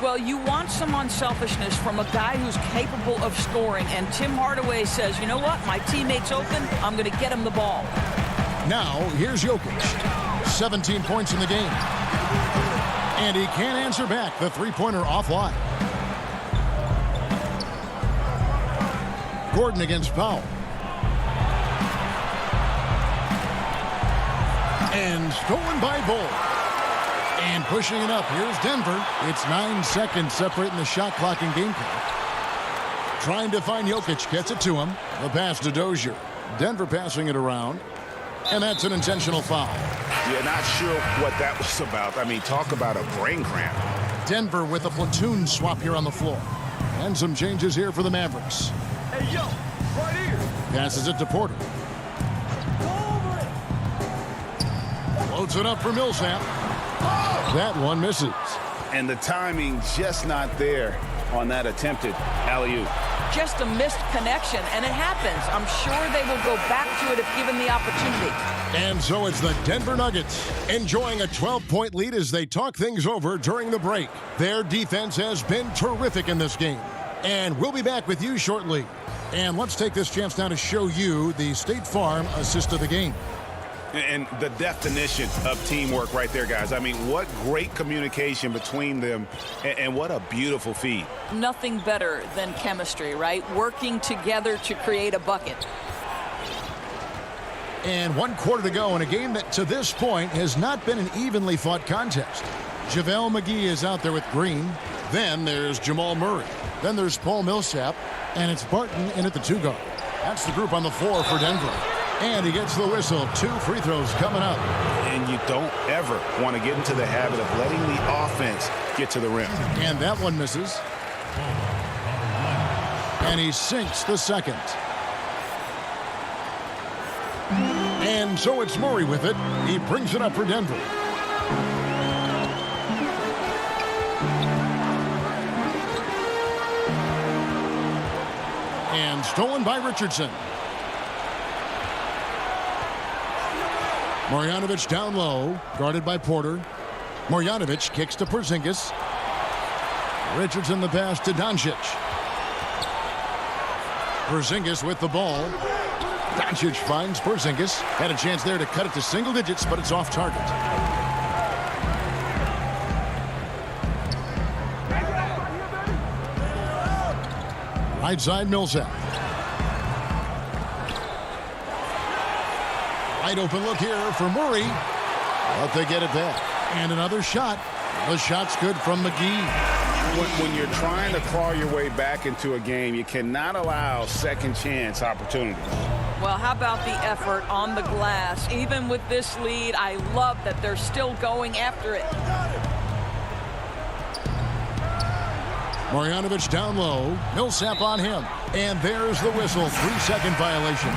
Well, you want some unselfishness from a guy who's capable of scoring. And Tim Hardaway says, you know what? My teammate's open. I'm going to get him the ball. Now, here's Jokic. 17 points in the game. And he can't answer back. The three-pointer offline. Gordon against Powell. And stolen by Bull. And pushing it up. Here's Denver. It's 9 seconds separating the shot clock and game clock. Trying to find Jokic. Gets it to him. The pass to Dozier. Denver passing it around. And that's an intentional foul. Yeah, not sure what that was about. I mean, talk about a brain cramp. Denver with a platoon swap here on the floor. And some changes here for the Mavericks. Hey, yo, right here. Passes it to Porter. Floats it up for Millsap. That one misses. And the timing just not there on that attempted alley-oop. Just a missed connection, and it happens. I'm sure they will go back to it if given the opportunity. And so it's the Denver Nuggets enjoying a 12-point lead as they talk things over during the break. Their defense has been terrific in this game. And we'll be back with you shortly. And let's take this chance now to show you the State Farm assist of the game. And the definition of teamwork right there, guys. I mean, what great communication between them, and what a beautiful feed. Nothing better than chemistry, right? Working together to create a bucket. And 1 quarter to go in a game that to this point has not been an evenly fought contest. JaVale McGee is out there with Green. Then there's Jamal Murray. Then there's Paul Millsap. And it's Barton in at the 2 guard. That's the group on the floor for Denver. And he gets the whistle. 2 free throws coming up. And you don't ever want to get into the habit of letting the offense get to the rim. And that one misses. And he sinks the second. And so it's Murray with it. He brings it up for Denver. And stolen by Richardson. Marjanovic down low, guarded by Porter. Marjanovic kicks to Porzingis. Richardson the pass to Doncic. Porzingis with the ball. Doncic finds Porzingis. Had a chance there to cut it to single digits, but it's off target. Right side Millsap. Wide open look here for Murray. But they get it back. And another shot. The shot's good from McGee. When you're trying to claw your way back into a game, you cannot allow second chance opportunities. Well, how about the effort on the glass? Even with this lead, I love that they're still going after it. Marjanovic down low. Millsap on him. And there's the whistle. 3-second violation.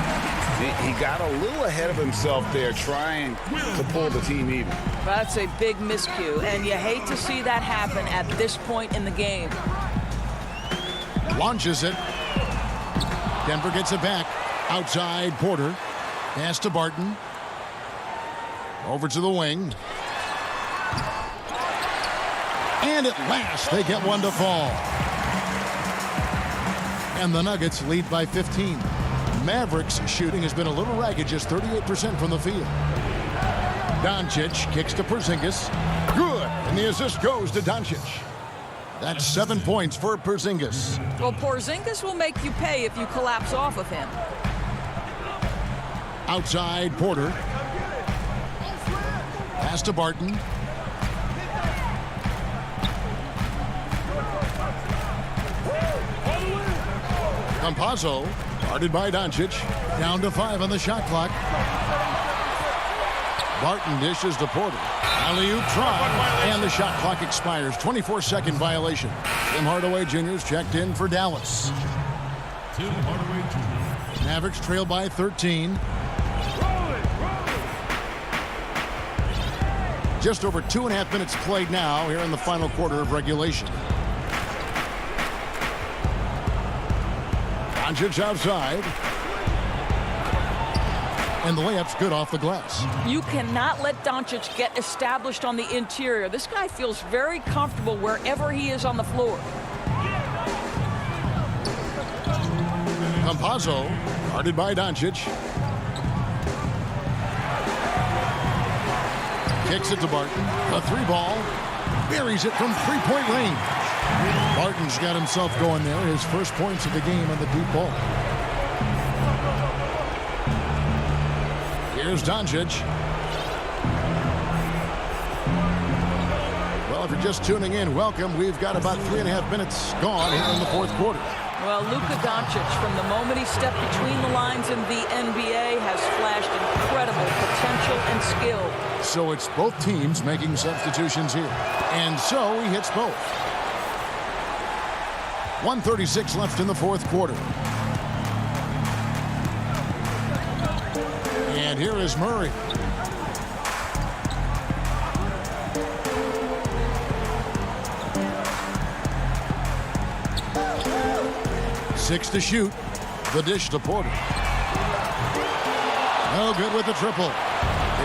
He got a little ahead of himself there trying to pull the team even. That's a big miscue, and you hate to see that happen at this point in the game. Launches it. Denver gets it back. Outside Porter. Pass to Barton. Over to the wing. And at last, they get one to fall. And the Nuggets lead by 15. Mavericks shooting has been a little ragged, just 38% from the field. Doncic kicks to Porzingis. Good. And the assist goes to Doncic. That's 7 points for Porzingis. Well, Porzingis will make you pay if you collapse off of him. Outside Porter. Pass to Barton. Campazzo, guarded by Doncic. Down to 5 on the shot clock. Barton dishes to Porter. Alley-oop try, and the shot clock expires. 24-second violation. Tim Hardaway Jr.'s checked in for Dallas. Tim Hardaway Jr. Mavericks trail by 13. Just over 2.5 minutes played now here in the final quarter of regulation. Doncic outside. And the layup's good off the glass. You cannot let Doncic get established on the interior. This guy feels very comfortable wherever he is on the floor. Campazzo, guarded by Doncic. Kicks it to Barton. A 3-ball. Buries it from 3-point range. Barton's got himself going there. His first points of the game on the deep ball. Here's Doncic. Well, if you're just tuning in, welcome. We've got about 3.5 minutes gone here in the fourth quarter. Well, Luka Doncic, from the moment he stepped between the lines in the NBA, has flashed incredible potential and skill. So it's both teams making substitutions here. And so he hits both. 1:36 left in the fourth quarter. And here is Murray. Six to shoot. The dish to Porter. No good with the triple.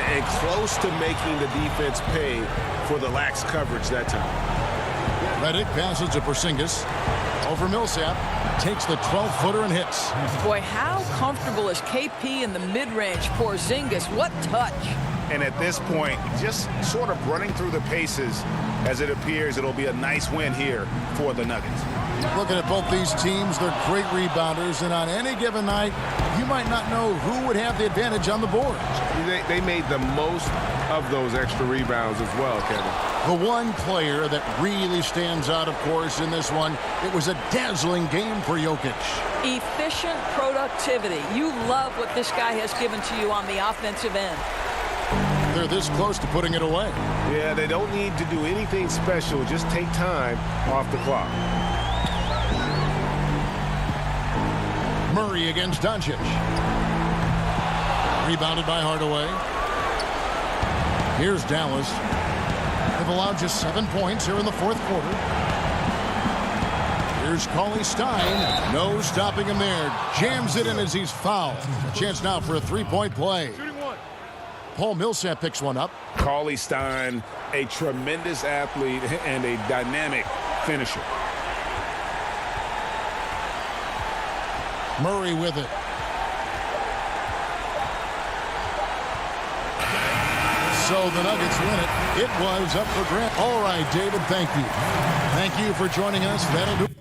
And close to making the defense pay for the lax coverage that time. Redick passes to Porzingis. Over Millsap. Takes the 12-footer and hits. Boy, how comfortable is KP in the mid-range? Porzingis, what touch. And at this point, just sort of running through the paces as it appears it'll be a nice win here for the Nuggets. Looking at both these teams, they're great rebounders, and on any given night, you might not know who would have the advantage on the board. They made the most of those extra rebounds as well, Kevin. The one player that really stands out, of course, in this one, it was a dazzling game for Jokic. Efficient productivity. You love what this guy has given to you on the offensive end. They're this close to putting it away. Yeah, they don't need to do anything special. Just take time off the clock. Murray against Doncic. Rebounded by Hardaway. Here's Dallas. They've allowed just 7 points here in the fourth quarter. Here's CLA Stein. No stopping him there. Jams it in as he's fouled. A chance now for a 3-point play. Paul Millsap picks one up. CLA Stein, a tremendous athlete and a dynamic finisher. Murray with it. So the Nuggets win it. It was up for grabs. All right, David, thank you. Thank you for joining us. That'll do.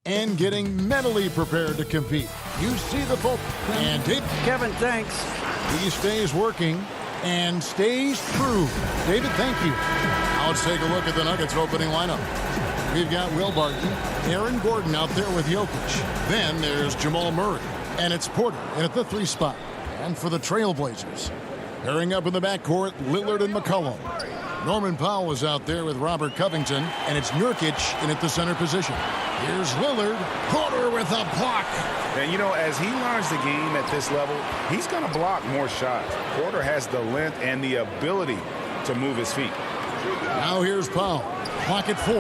And getting mentally prepared to compete. You see the full. And Kevin, thanks. He stays working and stays true. David, thank you. Now let's take a look at the Nuggets opening lineup. We've got Will Barton, Aaron Gordon out there with Jokic. Then there's Jamal Murray. And it's Porter in at the 3 spot. And for the Trailblazers, pairing up in the backcourt, Lillard and McCollum. Norman Powell is out there with Robert Covington, and it's Nurkic in at the center position. Here's Lillard, Porter with a block. And, you know, as he learns the game at this level, he's going to block more shots. Porter has the length and the ability to move his feet. Now here's Powell. Pocket 4.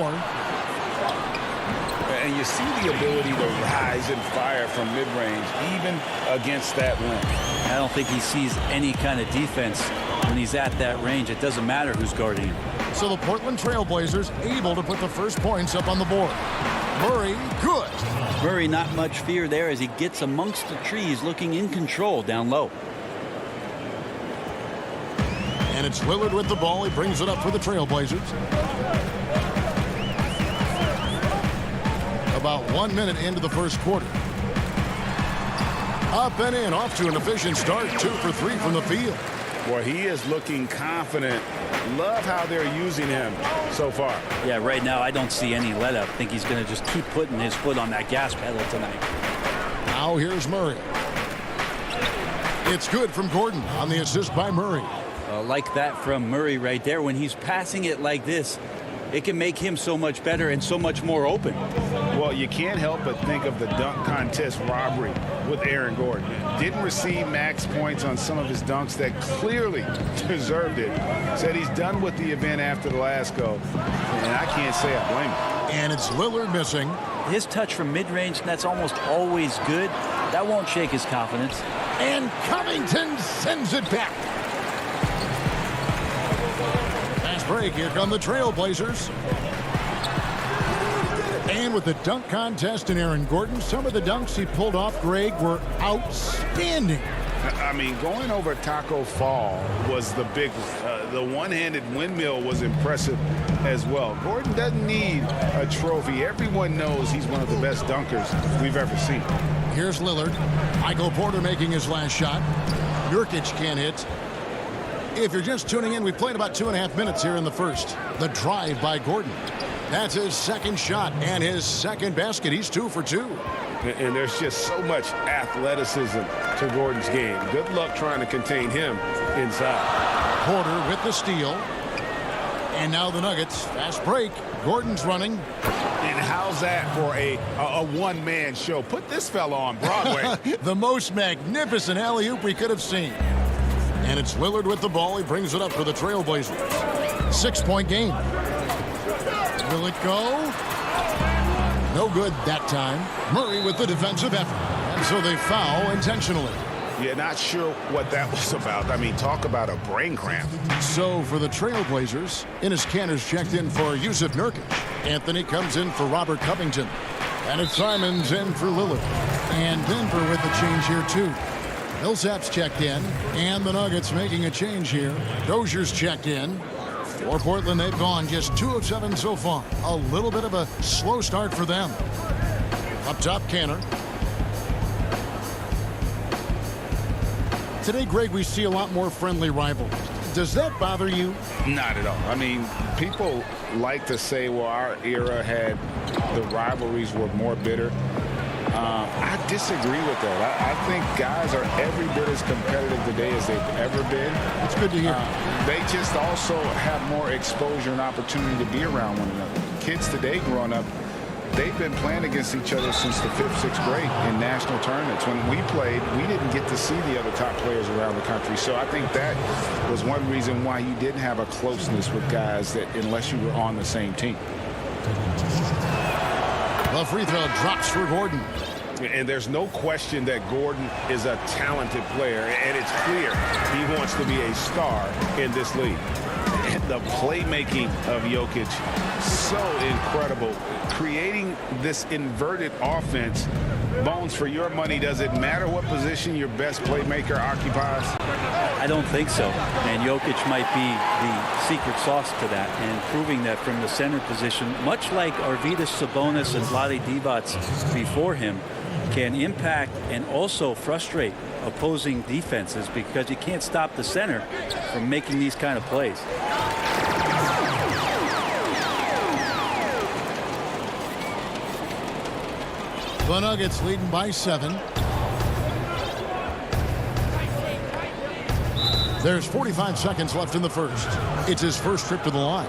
And you see the ability to rise and fire from mid-range, even against that length. I don't think he sees any kind of defense when he's at that range. It doesn't matter who's guarding him. So the Portland Trailblazers able to put the first points up on the board. Murray, good. Murray, not much fear there as he gets amongst the trees, looking in control down low. And it's Lillard with the ball. He brings it up for the Trailblazers. About 1 minute into the first quarter. Up and in, off to an efficient start. 2 for 3 from the field. Well, he is looking confident. Love how they're using him so far. Yeah, right now I don't see any let up. I think he's going to just keep putting his foot on that gas pedal tonight. Now here's Murray. It's good from Gordon on the assist by Murray. Like that from Murray right there. When he's passing it like this, it can make him so much better and so much more open. Well, you can't help but think of the dunk contest robbery with Aaron Gordon. Didn't receive max points on some of his dunks that clearly deserved it. Said he's done with the event after the last go, and I can't say I blame him. And it's Lillard missing. His touch from mid-range, that's almost always good. That won't shake his confidence. And Covington sends it back. Fast break. Here come the Trailblazers. And with the dunk contest and Aaron Gordon, some of the dunks he pulled off, Greg, were outstanding. I mean, going over Taco Fall was the big one. The one-handed windmill was impressive as well. Gordon doesn't need a trophy. Everyone knows he's one of the best dunkers we've ever seen. Here's Lillard. Michael Porter making his last shot. Nurkic can't hit. If you're just tuning in, we've played about 2.5 minutes here in the first. The drive by Gordon. That's his second shot and his second basket. He's 2 for 2. And there's just so much athleticism to Gordon's game. Good luck trying to contain him inside. Porter with the steal. And now the Nuggets. Fast break. Gordon's running. And how's that for a one-man show? Put this fella on Broadway. The most magnificent alley-oop we could have seen. And it's Lillard with the ball. He brings it up for the Trailblazers. 6-point game. Will it go? No good that time. Murray with the defensive effort. And so they foul intentionally. Yeah, not sure what that was about. I mean, talk about a brain cramp. So for the Trailblazers, Enes Kanter's checked in for Yusuf Nurkic. Anthony comes in for Robert Covington. And it's Simons in for Lillard. And Denver with the change here too. Millsap's checked in. And the Nuggets making a change here. Dozier's checked in. For Portland, they've gone just 2 of 7 so far. A little bit of a slow start for them. Up top, Kanter. Today, Greg, we see a lot more friendly rivalries. Does that bother you? Not at all. I mean, people like to say, well, our era had the rivalries were more bitter. I disagree with that. I think guys are every bit as competitive today as they've ever been. It's good to hear. They just also have more exposure and opportunity to be around one another. Kids today growing up, they've been playing against each other since the 5th, 6th grade in national tournaments. When we played, we didn't get to see the other top players around the country. So I think that was one reason why you didn't have a closeness with guys that unless you were on the same team. The free throw drops for Gordon. And there's no question that Gordon is a talented player, and it's clear he wants to be a star in this league. The playmaking of Jokic, so incredible. Creating this inverted offense. Bones, for your money, does it matter what position your best playmaker occupies? I don't think so. And Jokic might be the secret sauce to that, and proving that from the center position, much like Arvydas Sabonis and Vlade Divac before him, can impact and also frustrate opposing defenses because you can't stop the center from making these kind of plays. The Nuggets leading by 7. There's 45 seconds left in the first. It's his first trip to the line.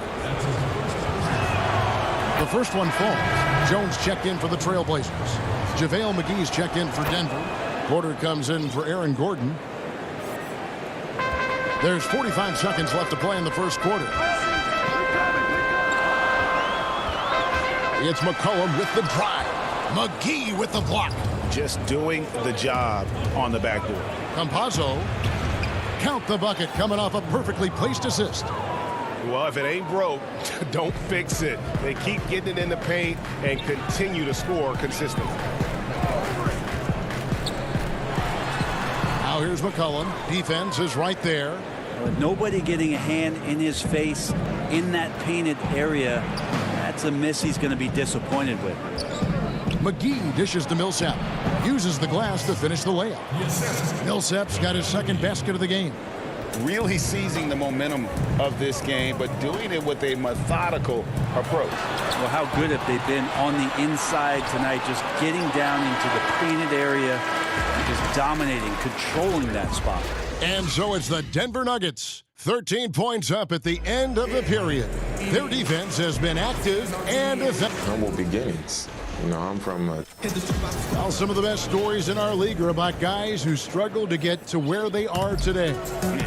The first one falls. Jones checked in for the Trailblazers. JaVale McGee's checked in for Denver. Porter comes in for Aaron Gordon. There's 45 seconds left to play in the first quarter. It's McCollum with the drive. McGee with the block. Just doing the job on the backboard. Campazzo. Count the bucket coming off a perfectly placed assist. Well, if it ain't broke, don't fix it. They keep getting it in the paint and continue to score consistently. Now here's McCollum. Defense is right there. But nobody getting a hand in his face in that painted area. That's a miss he's going to be disappointed with. McGee dishes to Millsap. Uses the glass to finish the layup. Millsap's got his second basket of the game. Really seizing the momentum of this game, but doing it with a methodical approach. Well, how good have they been on the inside tonight, just getting down into the painted area and just dominating, controlling that spot. And so it's the Denver Nuggets, 13 points up at the end of the period. Their defense has been active and effective. Humble beginnings. You know, I'm from Well, some of the best stories in our league are about guys who struggled to get to where they are today.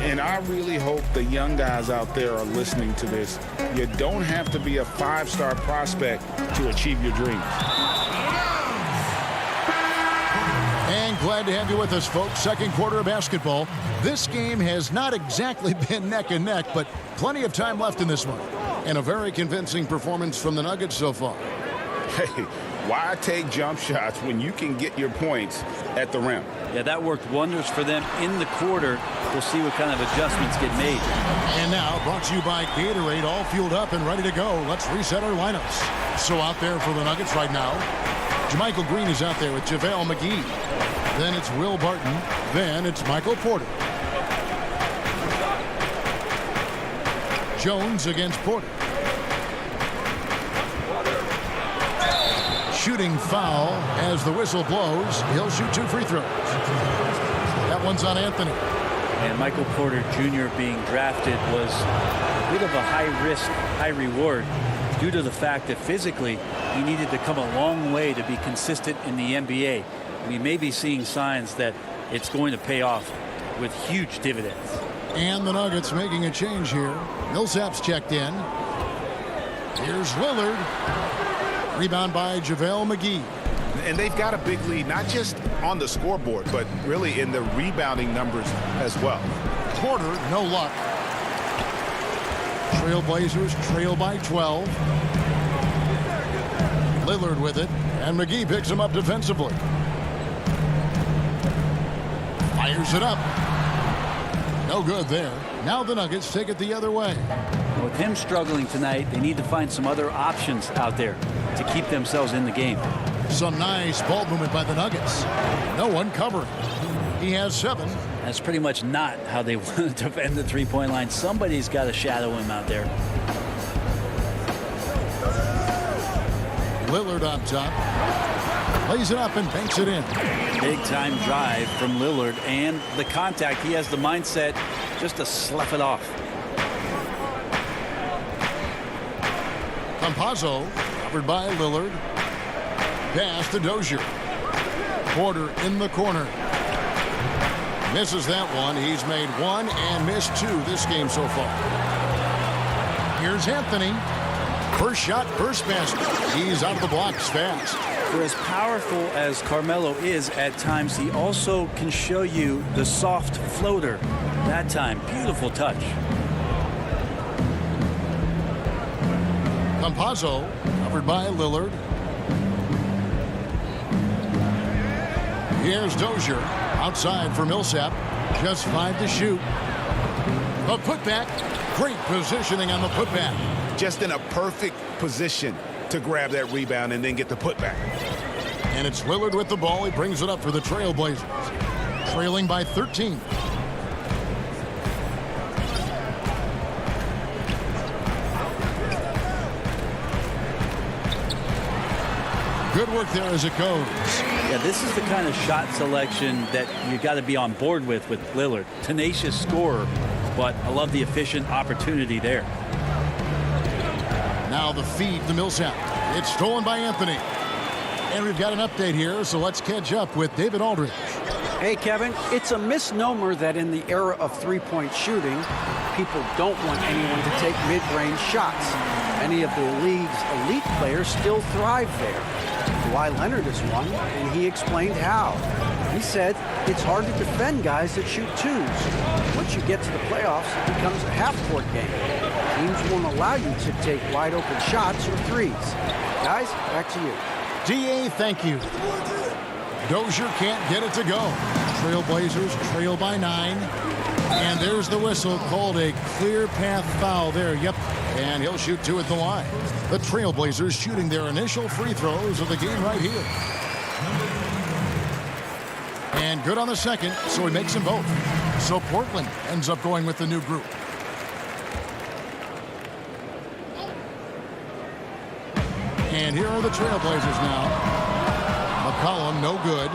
And I really hope the young guys out there are listening to this. You don't have to be a 5-star prospect to achieve your dreams. And glad to have you with us, folks. Second quarter of basketball. This game has not exactly been neck and neck, but plenty of time left in this one. And a very convincing performance from the Nuggets so far. Hey, why take jump shots when you can get your points at the rim? Yeah, that worked wonders for them in the quarter. We'll see what kind of adjustments get made. And now, brought to you by Gatorade, all fueled up and ready to go. Let's reset our lineups. So out there for the Nuggets right now, JaMychal Green is out there with JaVale McGee. Then it's Will Barton. Then it's Michael Porter. Jones against Porter. shooting foul as the whistle blows. He'll shoot 2 free throws. That one's on Anthony. And Michael Porter Jr. being drafted was a bit of a high risk, high reward due to the fact that physically he needed to come a long way to be consistent in the NBA. We may be seeing signs that it's going to pay off with huge dividends. And the Nuggets making a change here. Millsap's checked in. Here's Lillard. Rebound by JaVale McGee. And they've got a big lead, not just on the scoreboard, but really in the rebounding numbers as well. Porter, no luck. Trailblazers trail by 12. Lillard with it, and McGee picks him up defensively. Fires it up. No good there. Now the Nuggets take it the other way. With him struggling tonight, they need to find some other options out there to keep themselves in the game. Some nice ball movement by the Nuggets. No one covering. He has 7. That's pretty much not how they want to defend the three-point line. Somebody's got to shadow him out there. Lillard on top. Lays it up and banks it in. Big-time drive from Lillard, and the contact. He has the mindset just to slough it off. Campazzo covered by Lillard. Pass to Dozier. Porter in the corner. Misses that one. He's made 1 and missed 2 this game so far. Here's Anthony. First shot, first basket. He's out of the blocks fast. For as powerful as Carmelo is at times, he also can show you the soft floater. That time, beautiful touch. Campazzo covered by Lillard. Here's Dozier outside for Millsap. Just 5 to shoot. The putback. Great positioning on the putback. Just in a perfect position to grab that rebound and then get the putback. And it's Lillard with the ball. He brings it up for the Trailblazers. Trailing by 13. Good work there as it goes. Yeah, this is the kind of shot selection that you got to be on board with Lillard. Tenacious scorer, but I love the efficient opportunity there. Now the feed to Millsap. It's stolen by Anthony. And we've got an update here, so let's catch up with David Aldridge. Hey, Kevin, it's a misnomer that in the era of three-point shooting, people don't want anyone to take mid-range shots. Many of the league's elite players still thrive there. Kawhi Leonard is one, and he explained how. He said it's hard to defend guys that shoot twos. Once you get to the playoffs, it becomes a half-court game. Teams won't allow you to take wide-open shots or threes. Guys, back to you. DA, thank you. Dozier can't get it to go. Trailblazers trail by 9. And there's the whistle, called a clear path foul there. Yep. And he'll shoot 2 at the line. The Trailblazers shooting their initial free throws of the game right here. And good on the second, so he makes them both. So Portland ends up going with the new group. And here are the Trailblazers now. McCollum, no good.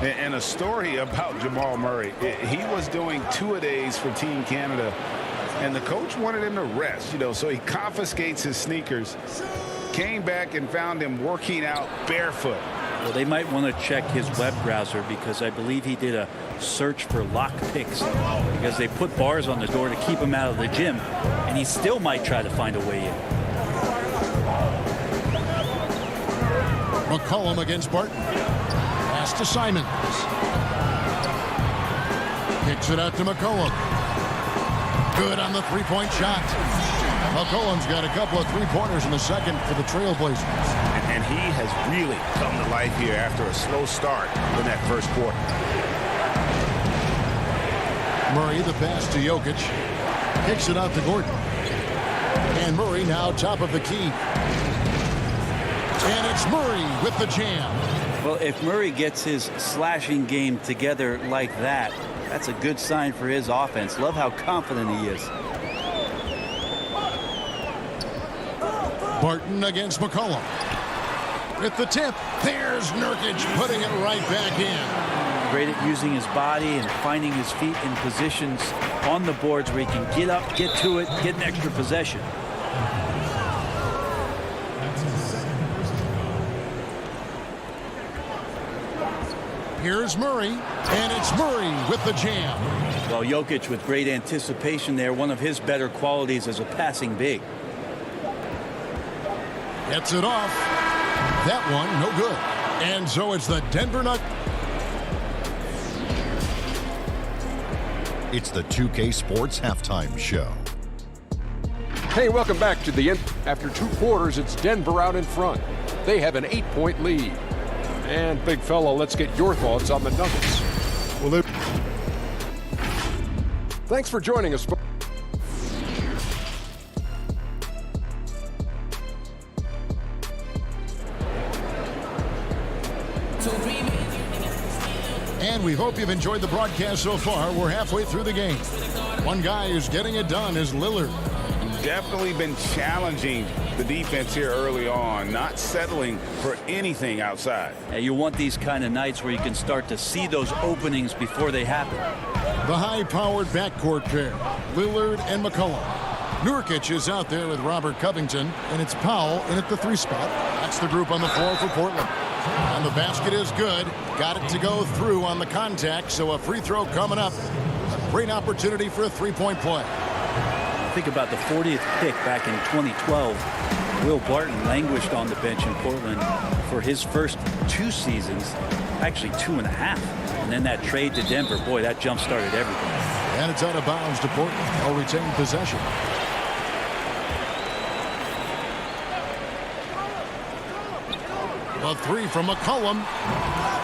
And a story about Jamal Murray. He was doing 2-a-days for Team Canada, and the coach wanted him to rest, so he confiscates his sneakers, came back and found him working out barefoot. Well, they might want to check his web browser because I believe he did a search for lock picks because they put bars on the door to keep him out of the gym, and he still might try to find a way in. McCollum against Barton. Pass to Simons. Kicks it out to McCollum. Good on the three-point shot. McCollum's got a couple of three-pointers in the second for the Trailblazers. And he has really come to life here after a slow start in that first quarter. Murray, the pass to Jokic. Kicks it out to Gordon. And Murray now top of the key. And it's Murray with the jam. Well, if Murray gets his slashing game together like that, that's a good sign for his offense. Love how confident he is. Barton against McCollum. with the tip. There's Nurkic putting it right back in. Great at using his body and finding his feet in positions on the boards where he can get up, get to it, get an extra possession. Here's Murray, and it's Murray with the jam. Well, Jokic with great anticipation there, one of his better qualities as a passing big. Gets it off. That one, no good. And so it's the Denver Nuggets. It's the 2K Sports Halftime Show. Hey, welcome back to the end. After 2 quarters, it's Denver out in front. They have an 8-point lead. And big fella, let's get your thoughts on the Nuggets. Well, thanks for joining us. And we hope you've enjoyed the broadcast so far. We're halfway through the game. One guy who's getting it done is Lillard. Definitely been challenging the defense here early on, not settling for anything outside. Yeah, you want these kind of nights where you can start to see those openings before they happen. The high-powered backcourt pair, Lillard and McCollum. Nurkic is out there with Robert Covington, and it's Powell in at the 3 spot. That's the group on the floor for Portland. And the basket is good. Got it to go through on the contact, so a free throw coming up. A great opportunity for a three-point play. Think about the 40th pick back in 2012. Will Barton languished on the bench in Portland for his first 2 seasons, actually 2.5. And then that trade to Denver, boy, that jump-started everything. And it's out of bounds to Portland. They'll retain possession. The 3 from McCollum.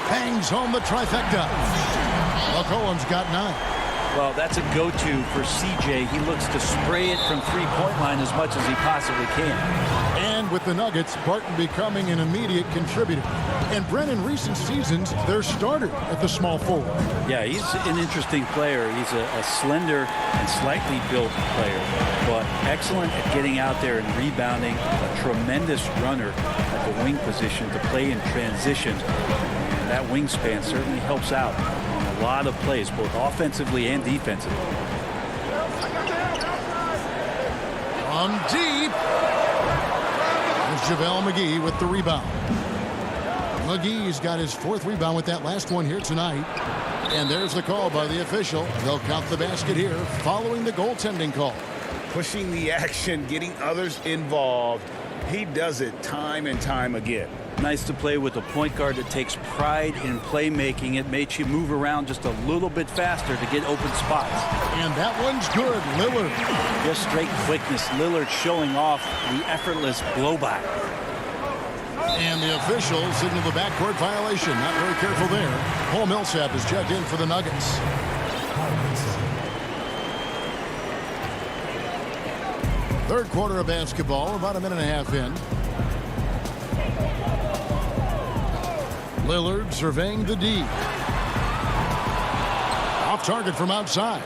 Bangs home the trifecta. McCollum's got 9. Well, that's a go-to for CJ. He looks to spray it from three-point line as much as he possibly can. And with the Nuggets, Barton becoming an immediate contributor. And Brent, in recent seasons, their starter at the small forward. Yeah, he's an interesting player. He's a slender and slightly built player, but excellent at getting out there and rebounding. A tremendous runner at the wing position to play in transition. And that wingspan certainly helps out on a lot of plays, both offensively and defensively. From deep. There's JaVale McGee with the rebound. McGee's got his 4th rebound with that last one here tonight. And there's the call by the official. They'll count the basket here following the goaltending call. Pushing the action, getting others involved. He does it time and time again. Nice to play with a point guard that takes pride in playmaking. It makes you move around just a little bit faster to get open spots. And that one's good. Lillard. Just straight quickness. Lillard showing off the effortless blowback. And the officials signal the backcourt violation. Not very careful there. Paul Millsap is checked in for the Nuggets. Third quarter of basketball, about a minute and a half in. Lillard surveying the D. Off target from outside.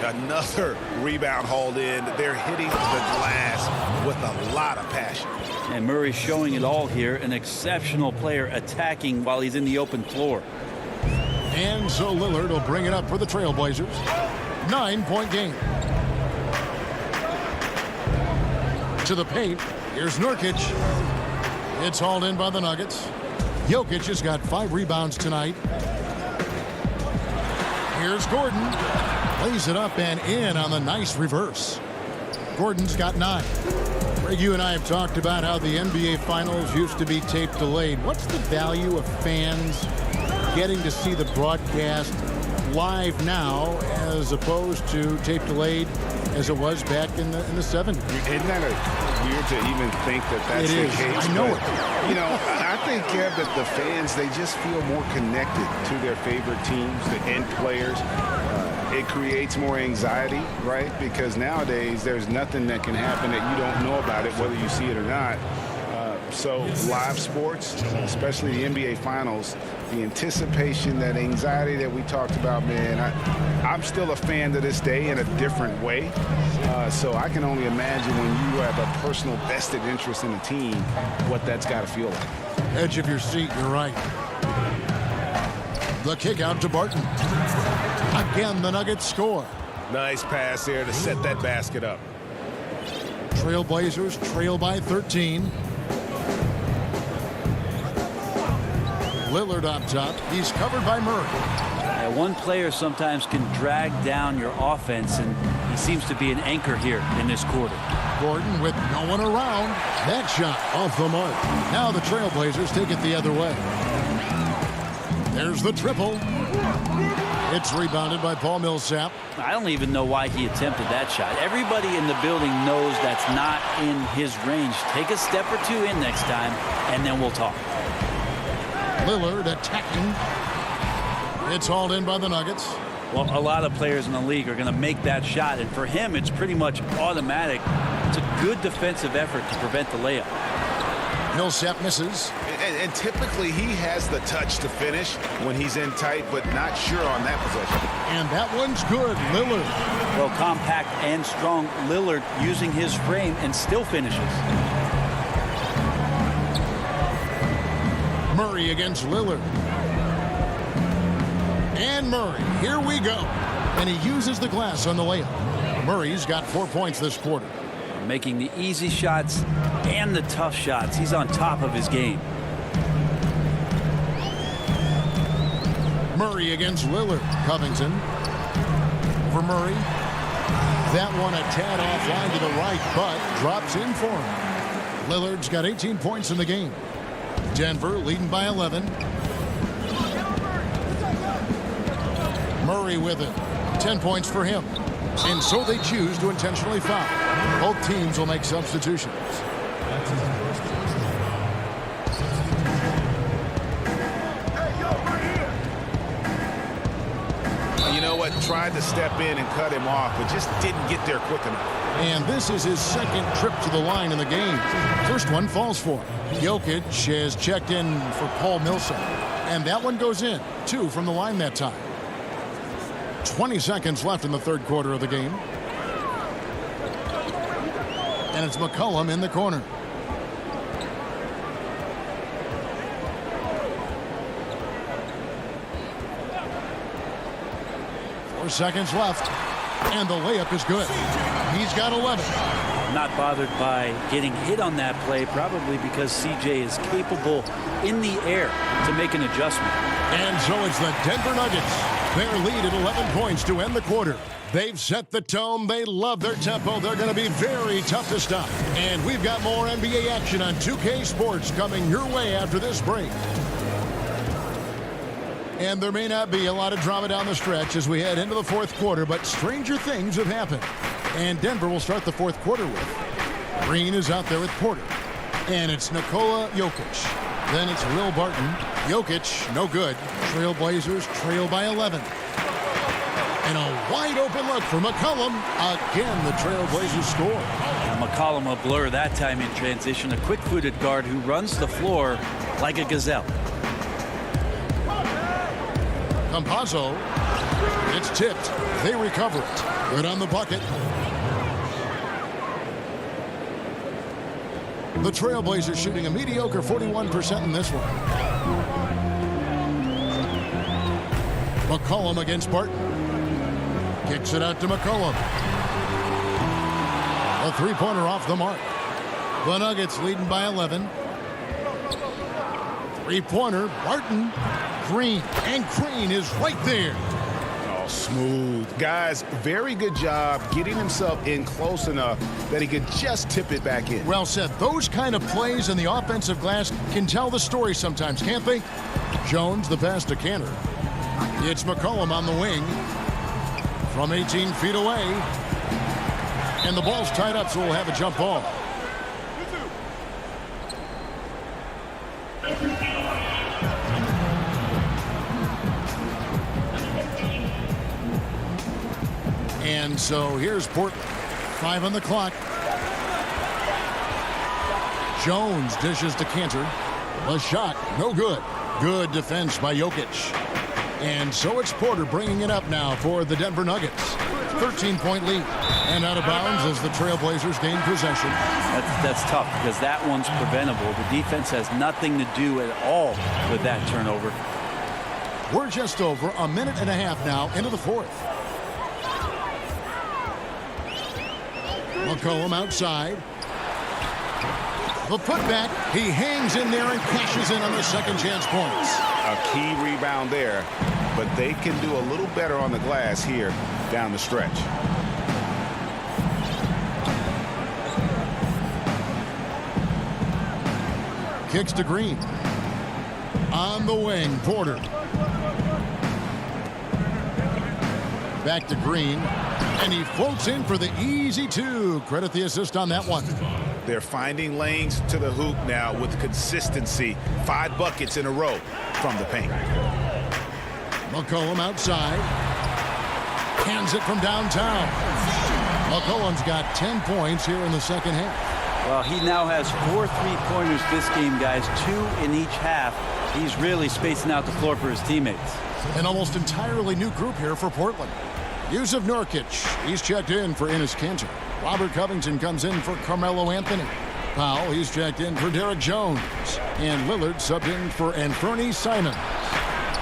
Another rebound hauled in. They're hitting the glass with a lot of passion. And Murray showing it all here. An exceptional player attacking while he's in the open floor. And so Lillard will bring it up for the Trailblazers. 9-point game. To the paint. Here's Nurkic. It's hauled in by the Nuggets. Jokic has got 5 rebounds tonight. Here's Gordon. Lays it up and in on the nice reverse. Gordon's got 9. Greg, you and I have talked about how the NBA Finals used to be tape delayed. What's the value of fans getting to see the broadcast live now as opposed to tape delayed as it was back in the 70s? Isn't that weird to even think that that's the case? I know but, it. You know, I think, Kev, that the fans, they just feel more connected to their favorite teams, the end players. It creates more anxiety, right? Because nowadays there's nothing that can happen that you don't know about it, whether you see it or not. So live sports, especially the NBA Finals, the anticipation, that anxiety that we talked about, man, I'm still a fan to this day in a different way. So I can only imagine when you have a personal vested interest in a team, what that's got to feel like. Edge of your seat, you're right. The kick out to Barton. Again, the Nuggets score. Nice pass there to set that basket up. Trailblazers trail by 13. Lillard up top. He's covered by Murray. Yeah, one player sometimes can drag down your offense, and he seems to be an anchor here in this quarter. Gordon with no one around. That shot off the mark. Now the Trailblazers take it the other way. There's the triple. It's rebounded by Paul Millsap. I don't even know why he attempted that shot. Everybody in the building knows that's not in his range. Take a step or two in next time, and then we'll talk. Lillard attacking. It's hauled in by the Nuggets. Well, a lot of players in the league are going to make that shot, and for him, it's pretty much automatic. It's a good defensive effort to prevent the layup. Millsap misses. And typically he has the touch to finish when he's in tight, but not sure on that possession. And that one's good. Lillard. Well, compact and strong Lillard using his frame and still finishes. Murray against Lillard. And Murray. Here we go. And he uses the glass on the layup. Murray's got 4 points this quarter. Making the easy shots and the tough shots. He's on top of his game. Murray against Lillard. Covington for Murray. That one a tad offline to the right, but drops in for him. Lillard's got 18 points in the game. Denver leading by 11. Murray with it. 10 points for him. And so they choose to intentionally foul. Both teams will make substitutions. You know what? Tried to step in and cut him off, but just didn't get there quick enough. And this is his second trip to the line in the game. First one falls for him. Jokic has checked in for Paul Millsap. And that one goes in. 2 from the line that time. 20 seconds left in the third quarter of the game. And it's McCollum in the corner. Four seconds left. And the layup is good. He's got 11. Not bothered by getting hit on that play, probably because CJ is capable in the air to make an adjustment. And so it's the Denver Nuggets. Their lead at 11 points to end the quarter. They've set the tone. They love their tempo. They're going to be very tough to stop. And we've got more NBA action on 2K Sports coming your way after this break. And there may not be a lot of drama down the stretch as we head into the fourth quarter, but stranger things have happened. And Denver will start the fourth quarter with. Green is out there with Porter. And it's Nikola Jokic. Then it's Will Barton. Jokic, no good. Trailblazers trail by 11. And a wide open look for McCollum. Again, the Trailblazers score. Now, McCollum a blur that time in transition. A quick-footed guard who runs the floor like a gazelle. Campazzo. It's tipped. They recover it. Good on the bucket. The Trailblazers shooting a mediocre 41% in this one. McCollum against Barton. Kicks it out to McCollum. A three-pointer off the mark. The Nuggets leading by 11. Three-pointer, Barton. Green, and Green is right there. Oh, smooth. Guys, very good job getting himself in close enough that he could just tip it back in. Well said. Those kind of plays in the offensive glass can tell the story sometimes, can't they? Jones, the pass to Cantor. It's McCollum on the wing from 18 feet away. And the ball's tied up, so we'll have a jump ball. And so here's Portland. 5 on the clock. Jones dishes to Cantor. The shot, no good. Good defense by Jokic. And so it's Porter bringing it up now for the Denver Nuggets. 13-point lead. And out of bounds as the Trailblazers gain possession. That's tough because that one's preventable. The defense has nothing to do at all with that turnover. We're just over a minute and a half now into the fourth. McCollum outside. The putback. He hangs in there and cashes in on the second chance points. A key rebound there, but they can do a little better on the glass here down the stretch. Kicks to Green. On the wing, Porter. Back to Green. And he floats in for the easy two. Credit the assist on that one. They're finding lanes to the hoop now with consistency. 5 buckets in a row from the paint. McCollum outside. Hands it from downtown. McCollum's got 10 points here in the second half. Well, he now has 4 3-pointers this game, guys. 2 in each half. He's really spacing out the floor for his teammates. An almost entirely new group here for Portland. Yusuf Nurkic, he's checked in for Enes Kanter. Robert Covington comes in for Carmelo Anthony. Powell, he's checked in for Derek Jones. And Lillard subbed in for Anthony Simons.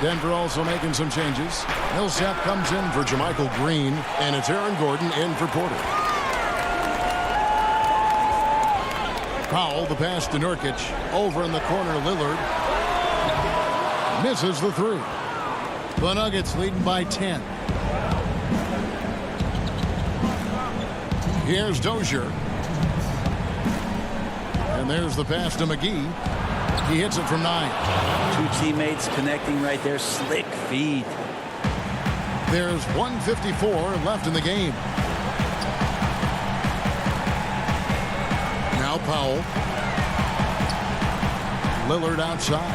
Denver also making some changes. Millsap comes in for JaMychal Green. And it's Aaron Gordon in for Porter. Powell, the pass to Nurkic. Over in the corner, Lillard. Misses the three. The Nuggets leading by 10. Here's Dozier. And there's the pass to McGee. He hits it from 9. 2 teammates connecting right there. Slick feed. There's 1:54 left in the game. Now Powell. Lillard outside.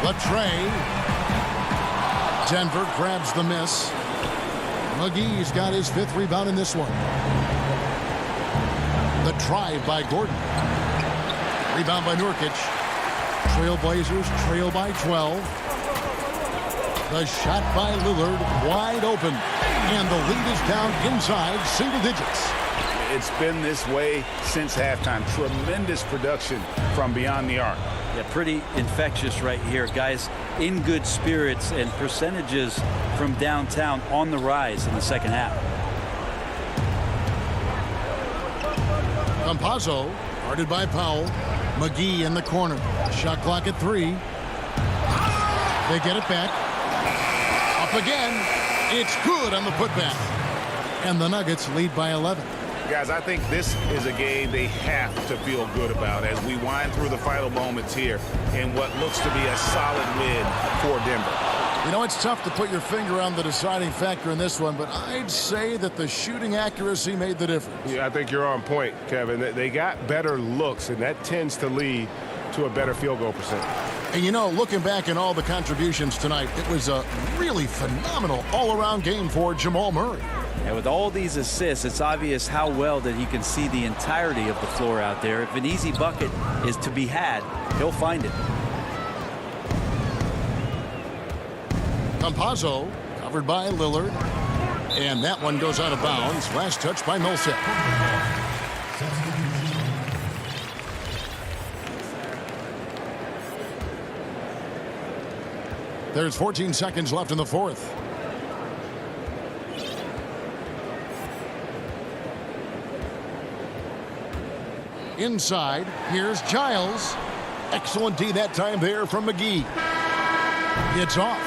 The tray. Denver grabs the miss. McGee's got his 5th rebound in this one. The drive by Gordon. Rebound by Nurkic. Trailblazers trail by 12. The shot by Lillard wide open. And the lead is down inside single digits. It's been this way since halftime. Tremendous production from beyond the arc. Yeah, pretty infectious right here. Guys in good spirits and percentages from downtown on the rise in the second half. Campazzo, guarded by Powell. McGee in the corner. Shot clock at 3. They get it back. Up again. It's good on the putback. And the Nuggets lead by 11. Guys, I think this is a game they have to feel good about as we wind through the final moments here in what looks to be a solid win for Denver. You know, it's tough to put your finger on the deciding factor in this one, but I'd say that the shooting accuracy made the difference. Yeah, I think you're on point, Kevin. They got better looks, and that tends to lead to a better field goal percentage. And, you know, looking back at all the contributions tonight, it was a really phenomenal all-around game for Jamal Murray. And with all these assists, it's obvious how well that he can see the entirety of the floor out there. If an easy bucket is to be had, he'll find it. Campazzo covered by Lillard. And that one goes out of bounds. Last touch by Millsap. There's 14 seconds left in the fourth. Inside, here's Giles. Excellent D that time there from McGee. It's off.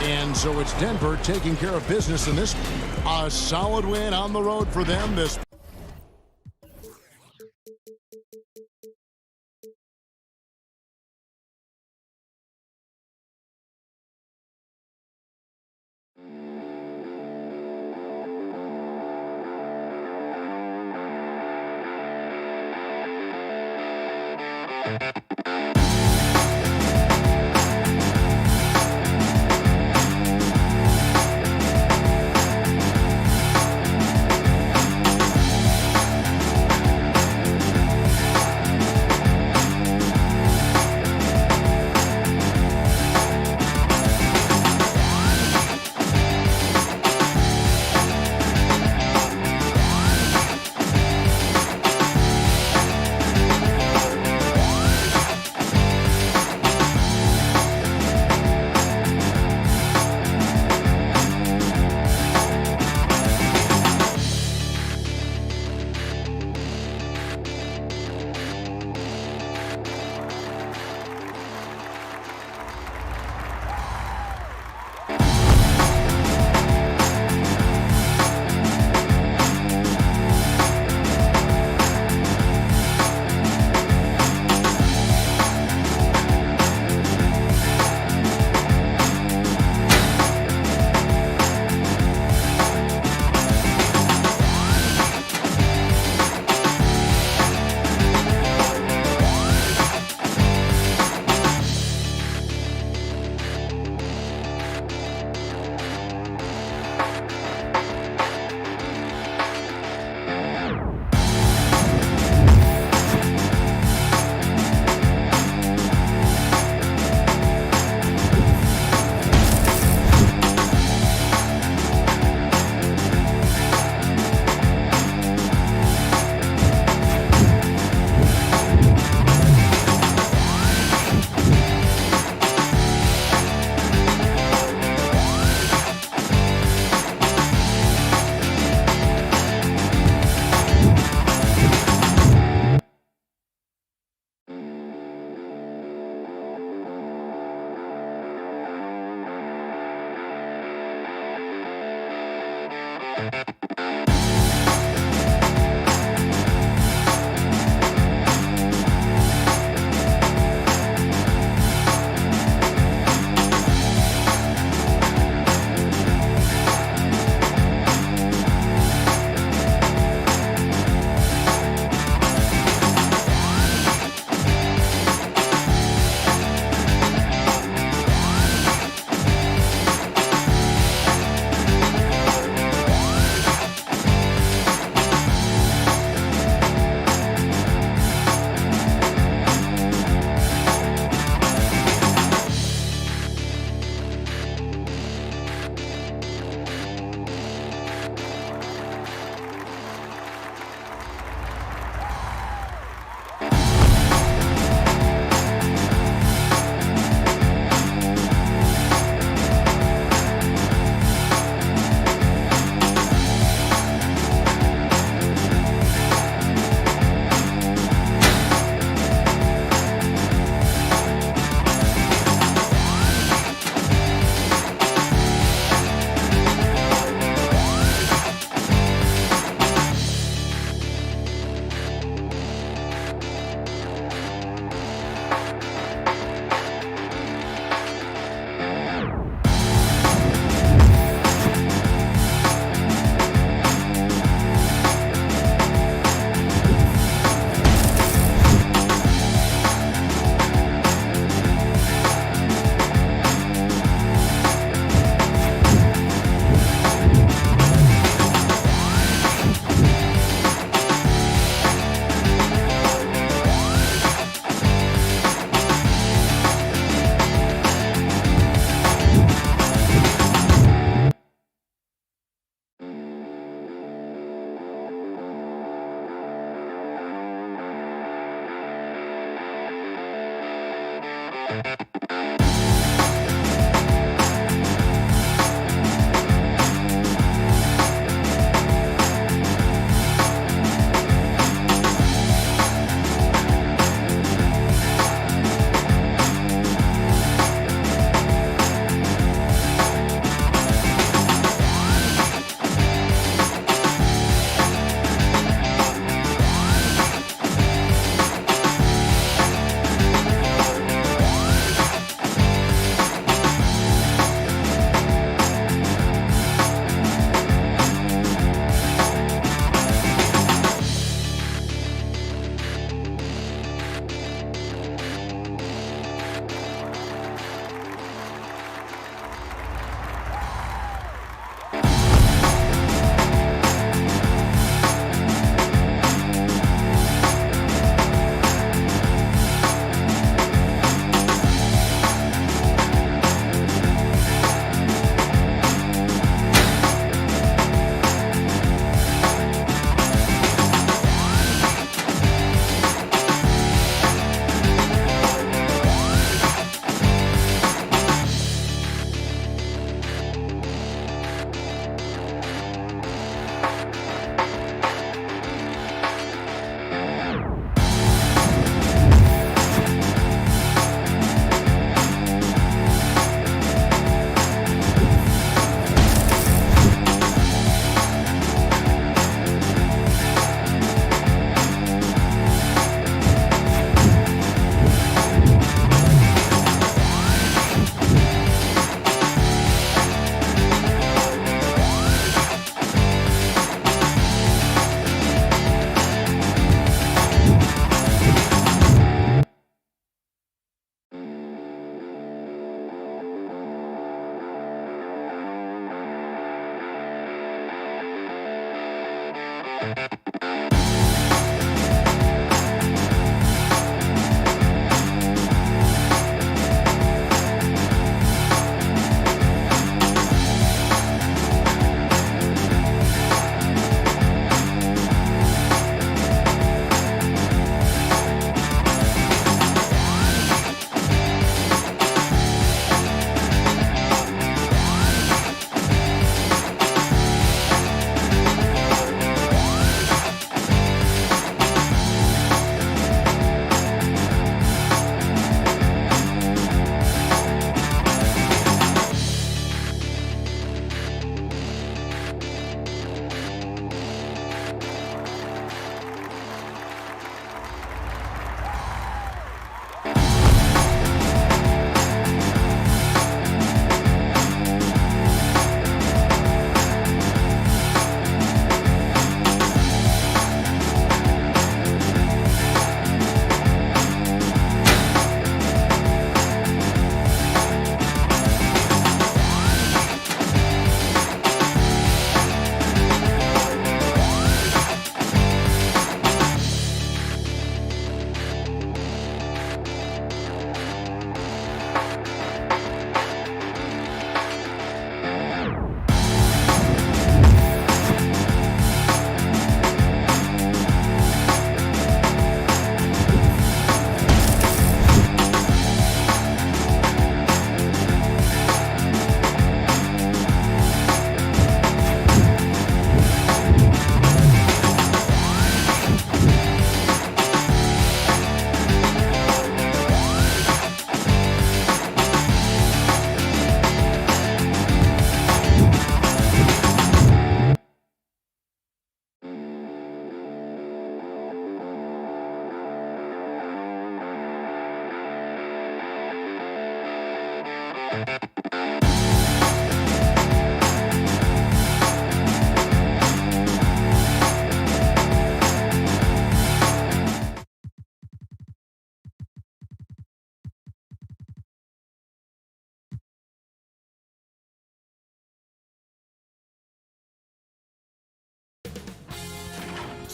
And so it's Denver taking care of business in this one. A solid win on the road for them this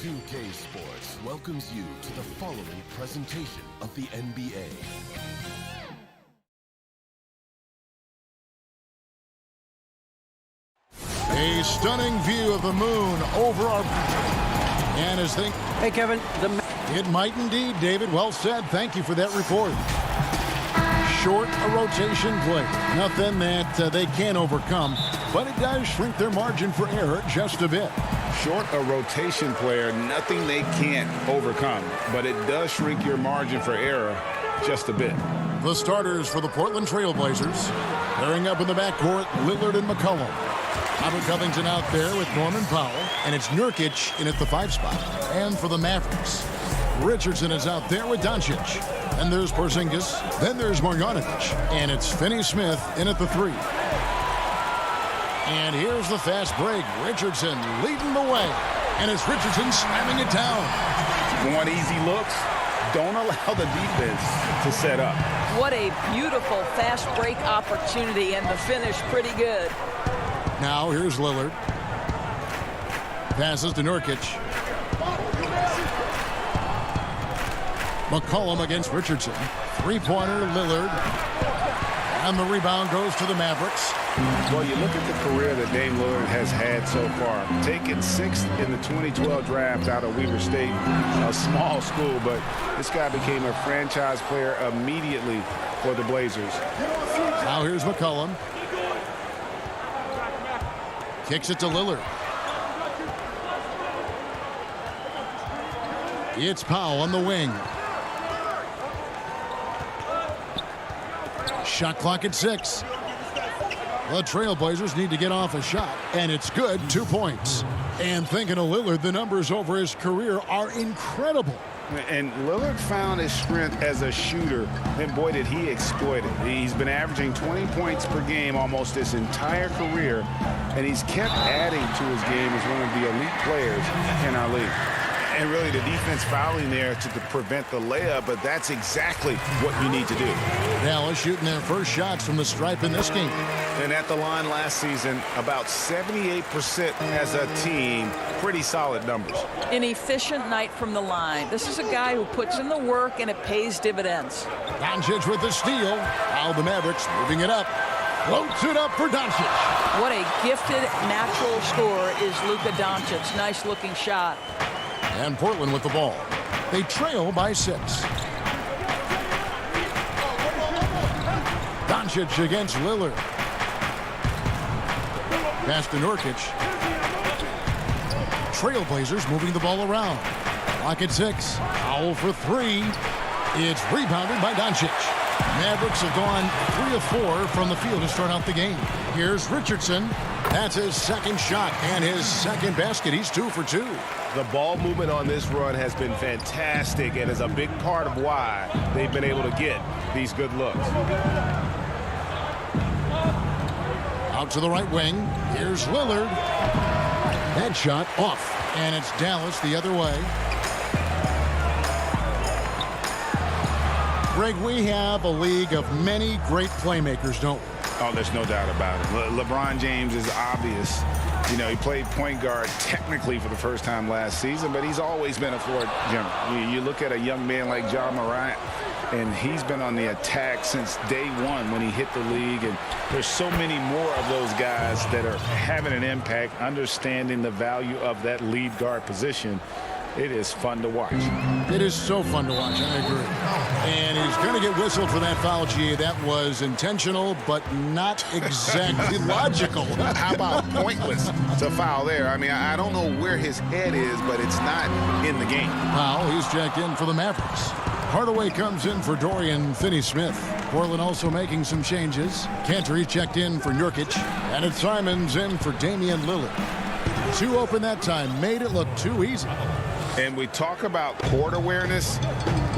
2K Sports welcomes you to the following presentation of the NBA. A stunning view of the moon over our... And as they... Hey, Kevin. It might indeed, David. Well said. Thank you for that report. short a rotation play. Nothing that they can't overcome, but it does shrink their margin for error just a bit. Short a rotation player, nothing they can't overcome, but it does shrink your margin for error just a bit. The starters for the Portland Trail Blazers. Pairing up in the backcourt, Lillard and McCollum. Robert Covington out there with Norman Powell, and it's Nurkic in at the 5 spot. And for the Mavericks, Richardson is out there with Doncic. And there's Porzingis. Then there's Marjanovic. And it's Finney-Smith in at the 3. And here's the fast break. Richardson leading the way. And it's Richardson slamming it down. Want easy looks? Don't allow the defense to set up. What a beautiful fast break opportunity, and the finish pretty good. Now here's Lillard. Passes to Nurkic. McCollum against Richardson. Three-pointer, Lillard. And the rebound goes to the Mavericks. Well, you look at the career that Dame Lillard has had so far. Taken 6th in the 2012 draft out of Weber State, a small school, but this guy became a franchise player immediately for the Blazers. Now here's McCollum. Kicks it to Lillard. It's Powell on the wing. Shot clock at 6. The Trailblazers need to get off a shot, and it's good. 2 points. And thinking of Lillard, the numbers over his career are incredible. And Lillard found his strength as a shooter, and boy, did he exploit it. He's been averaging 20 points per game almost his entire career, and he's kept adding to his game as one of the elite players in our league. And really, the defense fouling there to prevent the layup, but that's exactly what you need to do. Dallas shooting their first shots from the stripe in this game. And at the line last season, about 78% as a team. Pretty solid numbers. An efficient night from the line. This is a guy who puts in the work, and it pays dividends. Doncic with the steal. Now the Mavericks moving it up. Floats it up for Doncic. What a gifted natural scorer is Luka Doncic. Nice looking shot. And Portland with the ball. They trail by 6. Doncic against Lillard. Pass to Nurkic. Trailblazers moving the ball around. Clock at 6. Foul for 3. It's rebounded by Doncic. Mavericks have gone 3 of 4 from the field to start out the game. Here's Richardson. That's his second shot and his second basket. He's 2 for 2. The ball movement on this run has been fantastic and is a big part of why they've been able to get these good looks. Out to the right wing. Here's Lillard. That shot off. And it's Dallas the other way. Greg, we have a league of many great playmakers, don't we? Oh, there's no doubt about it. LeBron James is obvious. You know, he played point guard technically for the first time last season, but he's always been a floor general. You look at a young man like Ja Morant, and he's been on the attack since day one when he hit the league. And there's so many more of those guys that are having an impact, understanding the value of that lead guard position. It is fun to watch. It is so fun to watch, I agree. And he's going to get whistled for that foul, G. That was intentional, but not exactly logical. How about pointless to foul there? I mean, I don't know where his head is, but it's not in the game. Powell, he's checked in for the Mavericks. Hardaway comes in for Dorian Finney-Smith. Portland also making some changes. Cantor checked in for Nurkic. And it's Simons in for Damian Lillard. 2 open that time. Made it look too easy. And we talk about court awareness.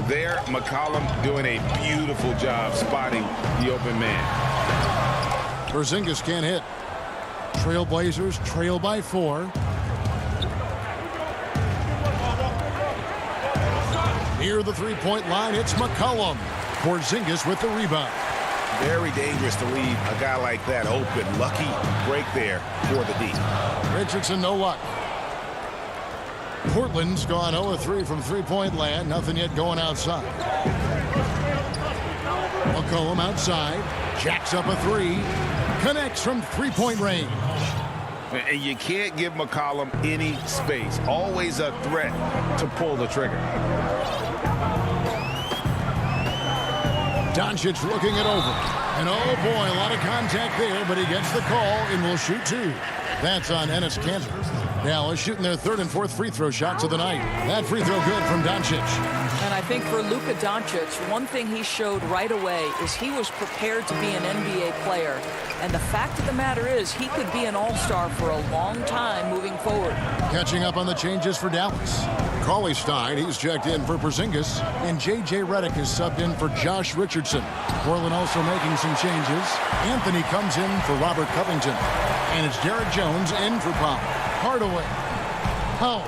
There, McCollum doing a beautiful job spotting the open man. Porzingis can't hit. Trailblazers trail by 4. Near the three-point line, it's McCollum. Porzingis with the rebound. Very dangerous to leave a guy like that open. Lucky break there for the D. Richardson, no luck. Portland's gone 0-3 from three-point land. Nothing yet going outside. McCollum outside. Jacks up a 3. Connects from three-point range. And you can't give McCollum any space. Always a threat to pull the trigger. Doncic looking it over. And oh boy, a lot of contact there, but he gets the call and will shoot two. That's on Enes Kanter. Dallas shooting their third and fourth free throw shots of the night. That free throw good from Doncic. And I think for Luka Doncic, one thing he showed right away is he was prepared to be an NBA player. And the fact of the matter is he could be an all-star for a long time moving forward. Catching up on the changes for Dallas. Cauley Stein, he's checked in for Porzingis. And J.J. Redick is subbed in for Josh Richardson. Portland also making some changes. Anthony comes in for Robert Covington. And it's Derek Jones in for Powell. Hardaway. Powell.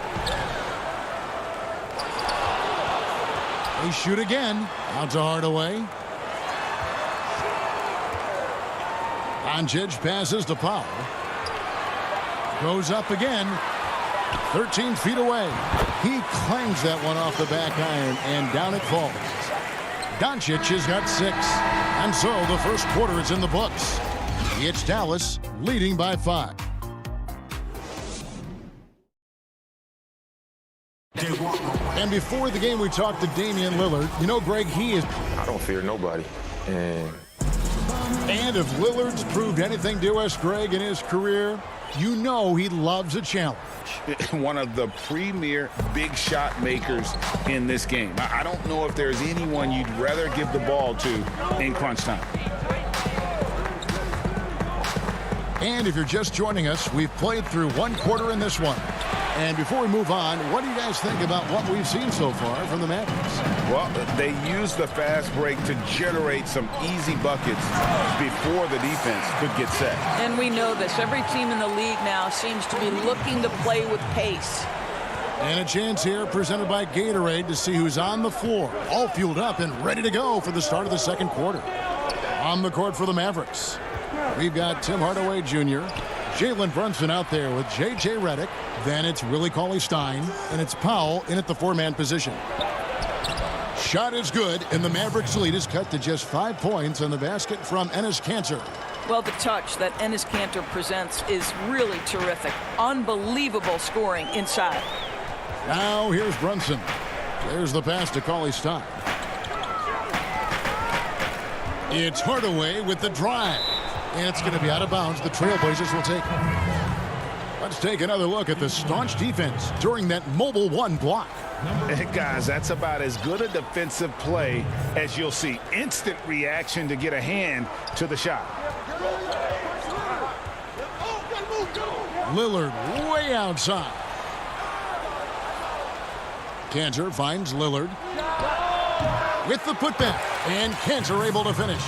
They shoot again. Out to Hardaway. Doncic passes to Powell. Goes up again. 13 feet away. He clangs that one off the back iron, and down it falls. Doncic has got 6. And so the first quarter is in the books. It's Dallas leading by 5. And before the game, we talked to Damian Lillard. You know, Greg, I don't fear nobody. And if Lillard's proved anything to us, Greg, in his career, you know he loves a challenge. One of the premier big shot makers in this game. I don't know if there's anyone you'd rather give the ball to in crunch time. And if you're just joining us, we've played through one quarter in this one. And before we move on, what do you guys think about what we've seen so far from the Mavericks? Well, they used the fast break to generate some easy buckets before the defense could get set. And we know this. Every team in the league now seems to be looking to play with pace. And a chance here presented by Gatorade to see who's on the floor, all fueled up and ready to go for the start of the second quarter. On the court for the Mavericks, we've got Tim Hardaway Jr., Jalen Brunson out there with J.J. Redick. Then it's Willie Cauley-Stein, and it's Powell in at the 4-man position. Shot is good, and the Mavericks lead is cut to just 5 points on the basket from Enes Kanter. Well, the touch that Enes Kanter presents is really terrific. Unbelievable scoring inside. Now here's Brunson. There's the pass to Cauley-Stein. It's Hardaway with the drive. And it's going to be out of bounds. The Trailblazers will take it. Let's take another look at the staunch defense during that mobile 1 block. Hey, guys, that's about as good a defensive play as you'll see. Instant reaction to get a hand to the shot. Lillard way outside. Kanter finds Lillard with the putback. And Kanter able to finish.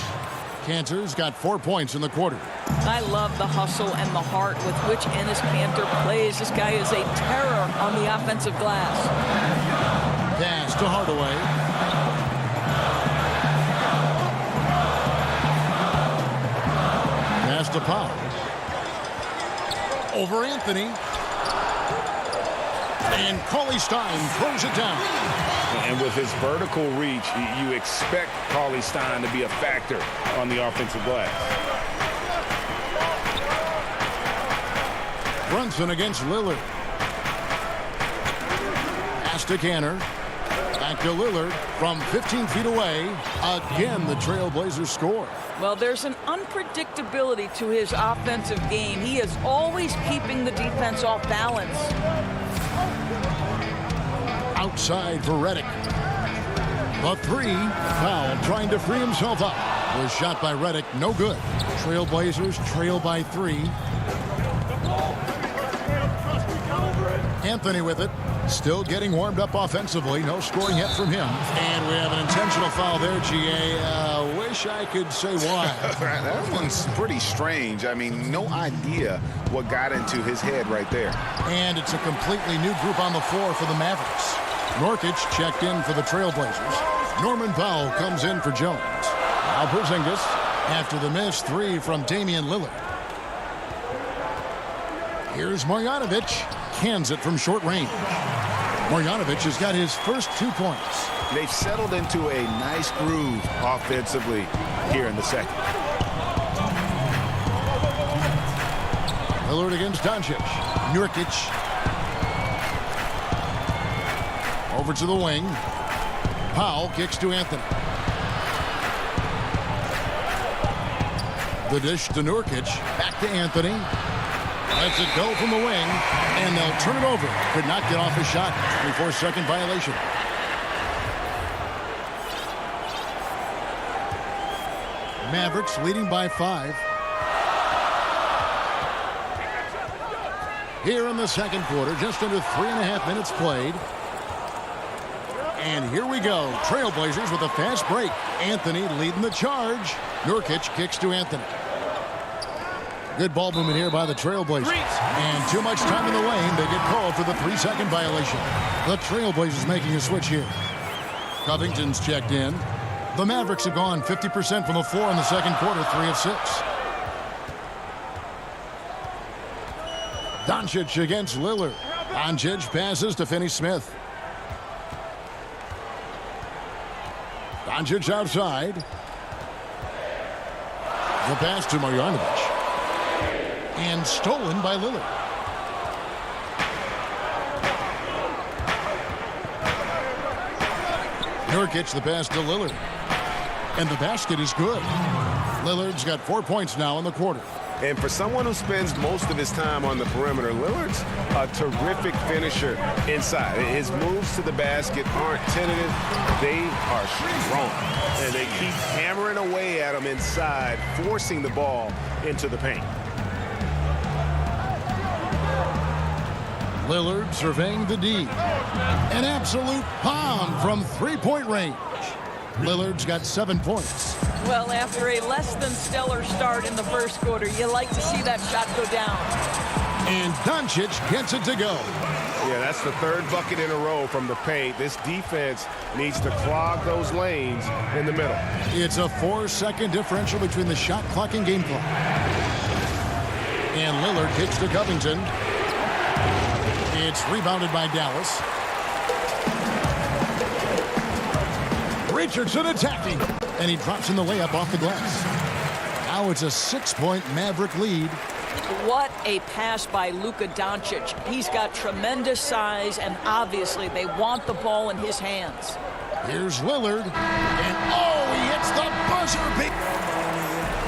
Kanter's got 4 points in the quarter. I love the hustle and the heart with which Enes Kanter plays. This guy is a terror on the offensive glass. Pass to Hardaway. Pass to Powell. Over Anthony. And Cauley-Stein throws it down. And with his vertical reach, you expect Cauley-Stein to be a factor on the offensive glass. Brunson against Lillard. Pass to Kanter. Back to Lillard from 15 feet away. Again, the Trailblazers score. Well, there's an unpredictability to his offensive game. He is always keeping the defense off balance. Outside for Redick. The 3, Powell trying to free himself up. Was shot by Redick, no good. Trailblazers trail by 3. Anthony with it. Still getting warmed up offensively. No scoring yet from him. And we have an intentional foul there, G.A. Wish I could say why. That one's pretty strange. I mean, no idea what got into his head right there. And it's a completely new group on the floor for the Mavericks. Nurkic checked in for the Trailblazers. Norman Powell comes in for Jones. Now Porzingis after the missed 3 from Damian Lillard. Here's Marjanovic. Cans it from short range. Marjanovic has got his first 2 points. They've settled into a nice groove offensively here in the second. Lillard against Doncic. Nurkic. Over to the wing. Powell kicks to Anthony. The dish to Nurkic. Back to Anthony. Lets it go from the wing. And they'll turn it over. Could not get off a shot. 24-second violation. Mavericks leading by 5. Here in the second quarter, just under 3.5 minutes played. And here we go. Trailblazers with a fast break. Anthony leading the charge. Nurkic kicks to Anthony. Good ball movement here by the Trailblazers. And too much time in the lane. They get called for the 3-second violation. The Trailblazers making a switch here. Covington's checked in. The Mavericks have gone 50% from the floor in the second quarter, 3 of 6. Doncic against Lillard. Doncic passes to Finney-Smith. Doncic outside. The pass to Marjanovic. And stolen by Lillard. Nurkic the pass to Lillard. And the basket is good. Lillard's got 4 points now in the quarter. And for someone who spends most of his time on the perimeter, Lillard's a terrific finisher inside. His moves to the basket aren't tentative. They are strong. And they keep hammering away at him inside, forcing the ball into the paint. Lillard surveying the D. An absolute bomb from three-point range. Lillard's got 7 points. Well, after a less than stellar start in the first quarter, you like to see that shot go down. And Doncic gets it to go. Yeah, that's the third bucket in a row from the paint. This defense needs to clog those lanes in the middle. It's a 4-second differential between the shot clock and game clock. And Lillard kicks to Covington. It's rebounded by Dallas. Richardson attacking. And he drops in the layup off the glass. Now it's a 6-point Maverick lead. What a pass by Luka Doncic. He's got tremendous size, and obviously they want the ball in his hands. Here's Lillard. And oh, he hits the buzzer.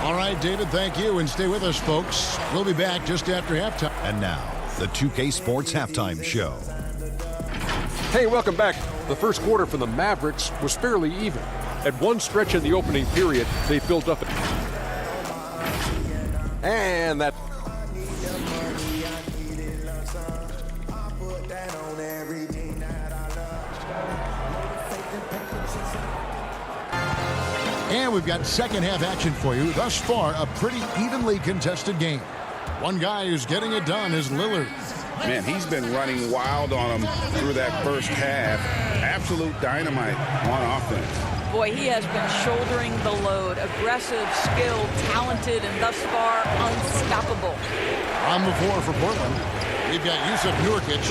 All right, David, thank you. And stay with us, folks. We'll be back just after halftime. And now, the 2K Sports Halftime Show. Hey, welcome back. The first quarter for the Mavericks was fairly even. At one stretch in the opening period, they built up. And that. And we've got second half action for you. Thus far, a pretty evenly contested game. One guy who's getting it done is Lillard. Man, he's been running wild on him through that first half. Absolute dynamite on offense. Boy, he has been shouldering the load. Aggressive, skilled, talented, and thus far unstoppable. On the floor for Portland, we've got Yusuf Nurkic.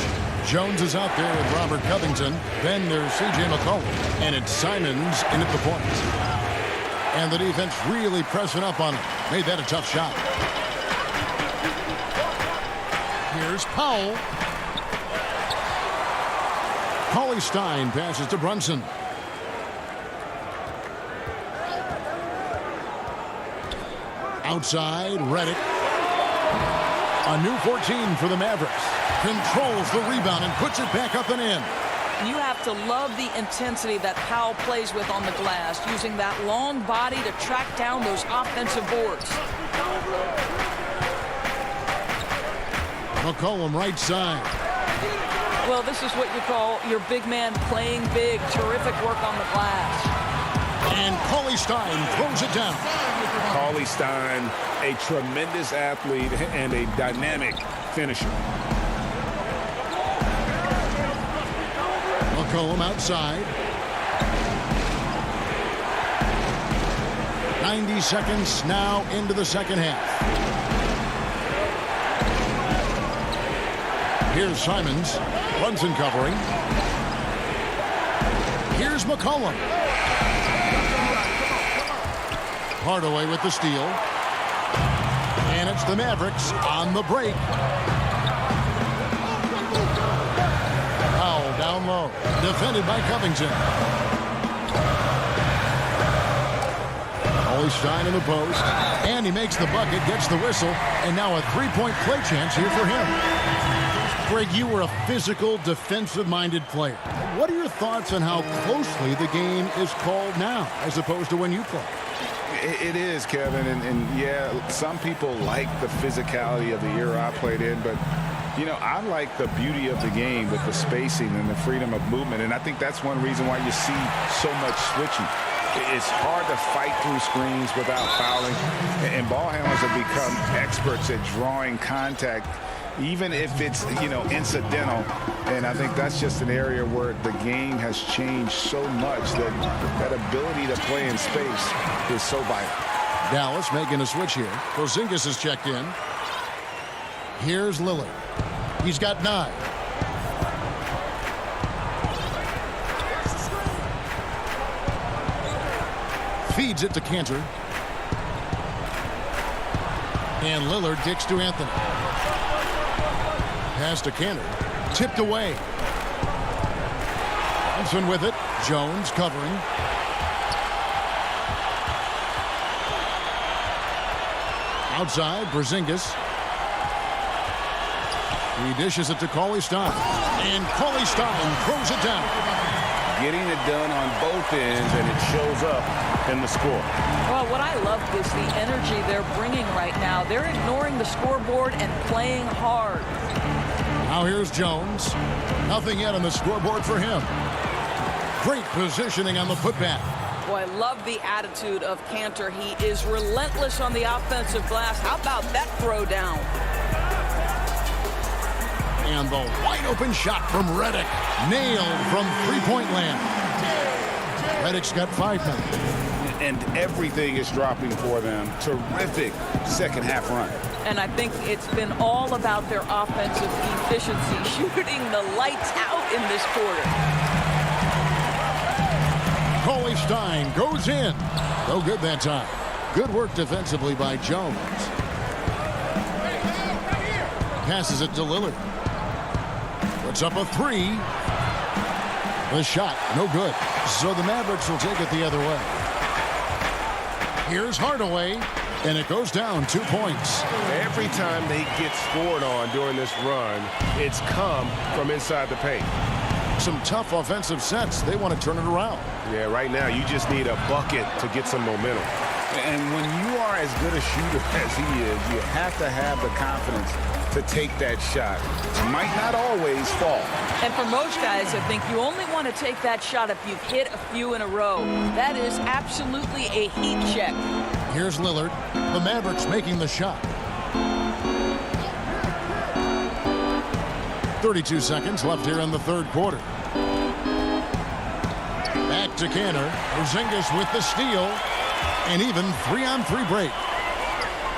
Jones is out there with Robert Covington. Then there's C.J. McCollum. And it's Simons in at the point. And the defense really pressing up on him. Made that a tough shot. Here's Powell. Cauley Stein passes to Brunson. Outside, Redick. A new 14 for the Mavericks. Controls the rebound and puts it back up and in. You have to love the intensity that Powell plays with on the glass, using that long body to track down those offensive boards. McCollum right side. Well, this is what you call your big man playing big. Terrific work on the glass. And Cauley Stein throws it down. Cauley Stein, a tremendous athlete and a dynamic finisher. McCollum outside. 90 seconds now into the second half. Here's Simons. Brunson covering. Here's McCollum. Hardaway with the steal. And it's the Mavericks on the break. Powell down low. Defended by Covington. Stein in the post, and he makes the bucket, gets the whistle, and now a three-point play chance here for him. Greg, you were a physical, defensive-minded player. What are your thoughts on how closely the game is called now, as opposed to when you played? It is, Kevin, and yeah, some people like the physicality of the era I played in, but you know, I like the beauty of the game with the spacing and the freedom of movement, and I think that's one reason why you see so much switching. It's hard to fight through screens without fouling, and ball handlers have become experts at drawing contact, even if it's, you know, incidental. And I think that's just an area where the game has changed so much that that ability to play in space is so vital. Dallas making a switch here. Porzingis is checked in. Here's Lillard. He's got 9. Feeds it to Cantor. And Lillard kicks to Anthony. Pass to Cantor. Tipped away. Thompson with it. Jones covering. Outside, Porzingis. He dishes it to CLA Stein. And CLA Stein throws it down. Getting it done on both ends, and it shows up in the score. Well, what I love is the energy they're bringing right now. They're ignoring the scoreboard and playing hard. Now here's Jones. Nothing yet on the scoreboard for him. Great positioning on the putback. Boy, I love the attitude of Cantor. He is relentless on the offensive glass. How about that throw down? And the wide-open shot from Redick. Nailed from three-point land. Redick's got 5 now. And everything is dropping for them. Terrific second-half run. And I think it's been all about their offensive efficiency, shooting the lights out in this quarter. CLA Stein goes in. No good that time. Good work defensively by Jones. Passes it to Lillard. Puts up a 3. The shot, no good. So the Mavericks will take it the other way. Here's Hardaway, and it goes down 2 points. Every time they get scored on during this run, it's come from inside the paint. Some tough offensive sets. They want to turn it around. Yeah, right now you just need a bucket to get some momentum. And when you are as good a shooter as he is, you have to have the confidence to take that shot. It might not always fall. And for most guys, I think you only want to take that shot if you've hit a few in a row. That is absolutely a heat check. Here's Lillard. The Mavericks making the shot. 32 seconds left here in the third quarter. Back to Cantor. Porzingis with the steal. And even 3-on-3 break.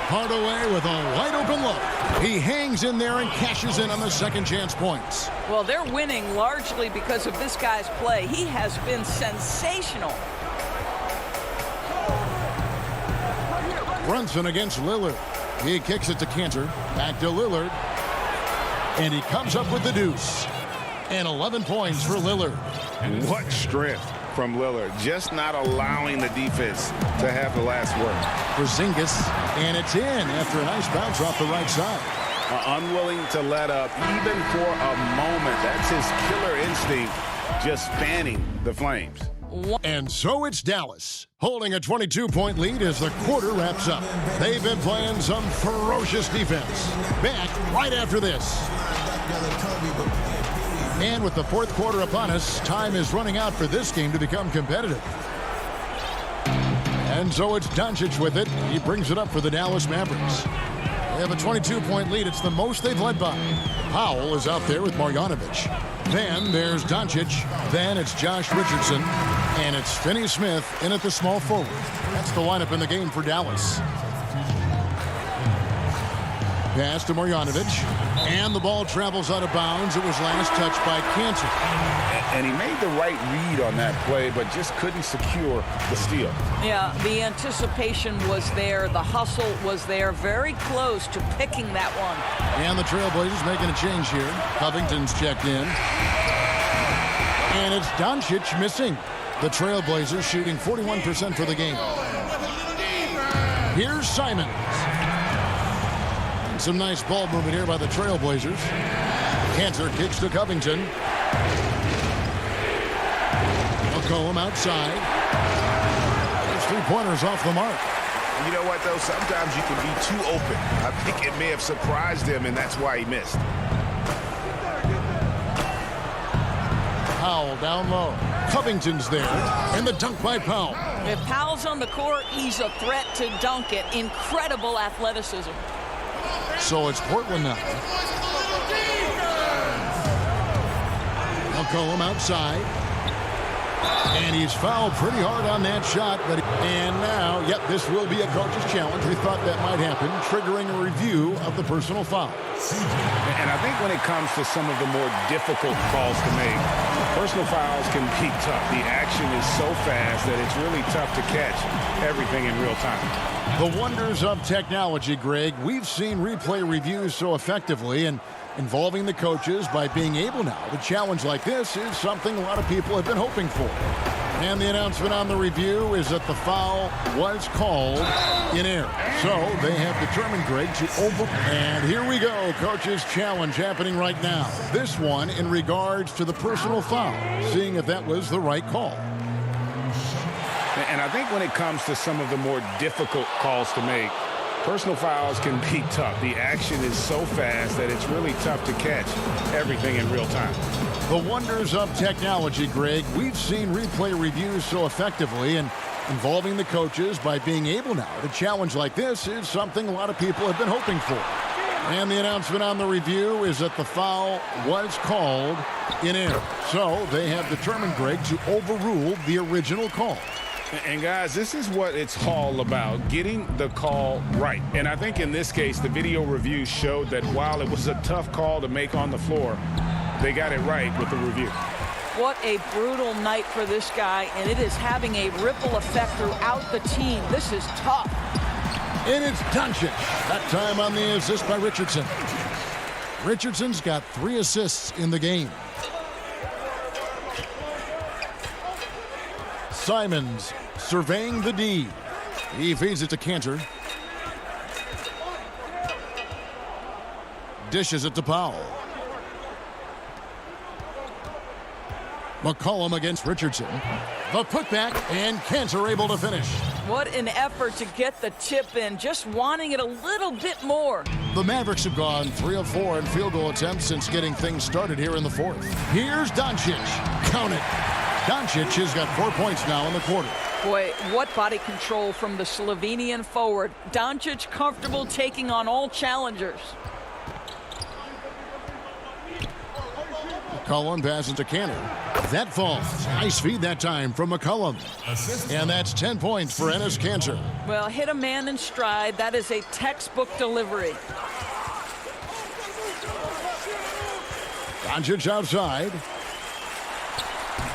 Hardaway with a wide-open look. He hangs in there and cashes in on the second chance points. Well, they're winning largely because of this guy's play. He has been sensational. Brunson against Lillard. He kicks it to Cantor. Back to Lillard. And he comes up with the deuce. And 11 points for Lillard. What strength from Lillard. Just not allowing the defense to have the last word. Porzingis, and it's in after a nice bounce off the right side. Unwilling to let up even for a moment. That's his killer instinct, just fanning the flames. And so it's Dallas, holding a 22-point lead as the quarter wraps up. They've been playing some ferocious defense. Back right after this. And with the fourth quarter upon us, time is running out for this game to become competitive. And so it's Doncic with it. He brings it up for the Dallas Mavericks. They have a 22-point lead. It's the most they've led by. Powell is out there with Marjanovic. Then there's Doncic. Then it's Josh Richardson. And it's Finney Smith in at the small forward. That's the lineup in the game for Dallas. Pass to Marjanovic. And the ball travels out of bounds. It was last touched by Cantor. And he made the right read on that play, but just couldn't secure the steal. Yeah, the anticipation was there. The hustle was there. Very close to picking that one. And the Trailblazers making a change here. Covington's checked in. And it's Doncic missing. The Trailblazers shooting 41% for the game. Here's Simons. And some nice ball movement here by the Trailblazers. Cantor kicks to Covington. McCollum outside. There's three-pointers off the mark. You know what, though? Sometimes you can be too open. I think it may have surprised him, and that's why he missed. Powell down low. Covington's there. And the dunk by Powell. If Powell's on the court, he's a threat to dunk it. Incredible athleticism. So it's Portland now. McCollum outside. And he's fouled pretty hard on that shot. And now, yep, this will be a coach's challenge. We thought that might happen, triggering a review of the personal foul. And I think when it comes to some of the more difficult calls to make, personal fouls can be tough. The action is so fast that it's really tough to catch everything in real time. The wonders of technology, Greg. We've seen replay reviews so effectively, and involving the coaches by being able now to challenge like this is something a lot of people have been hoping for. And the announcement on the review is that the foul was called in error. So they have determined, Greg, to over. And here we go. Coach's challenge happening right now. This one in regards to the personal foul, seeing if that was the right call. And I think when it comes to some of the more difficult calls to make, personal fouls can be tough. The action is so fast that it's really tough to catch everything in real time. The wonders of technology, Greg. We've seen replay reviews so effectively, and involving the coaches by being able now to challenge like this is something a lot of people have been hoping for. And the announcement on the review is that the foul was called in error. So they have determined, Greg, to overrule the original call. And guys, this is what it's all about, getting the call right. And I think in this case, the video review showed that while it was a tough call to make on the floor, they got it right with the review. What a brutal night for this guy, and it is having a ripple effect throughout the team. This is tough. And it's Doncic. That time on the assist by Richardson. Richardson's got 3 assists in the game. Simons surveying the D. He feeds it to Cantor. Dishes it to Powell. McCollum against Richardson. The putback, and Cantor able to finish. What an effort to get the tip in, just wanting it a little bit more. The Mavericks have gone 3 of 4 in field goal attempts since getting things started here in the fourth. Here's Doncic. Count it. Doncic has got 4 points now in the quarter. Boy, what body control from the Slovenian forward. Doncic comfortable taking on all challengers. McCollum passes to Cantor. That falls. Nice feed that time from McCollum. And that's 10 points for Enes Kanter. Well, hit a man in stride. That is a textbook delivery. Doncic outside.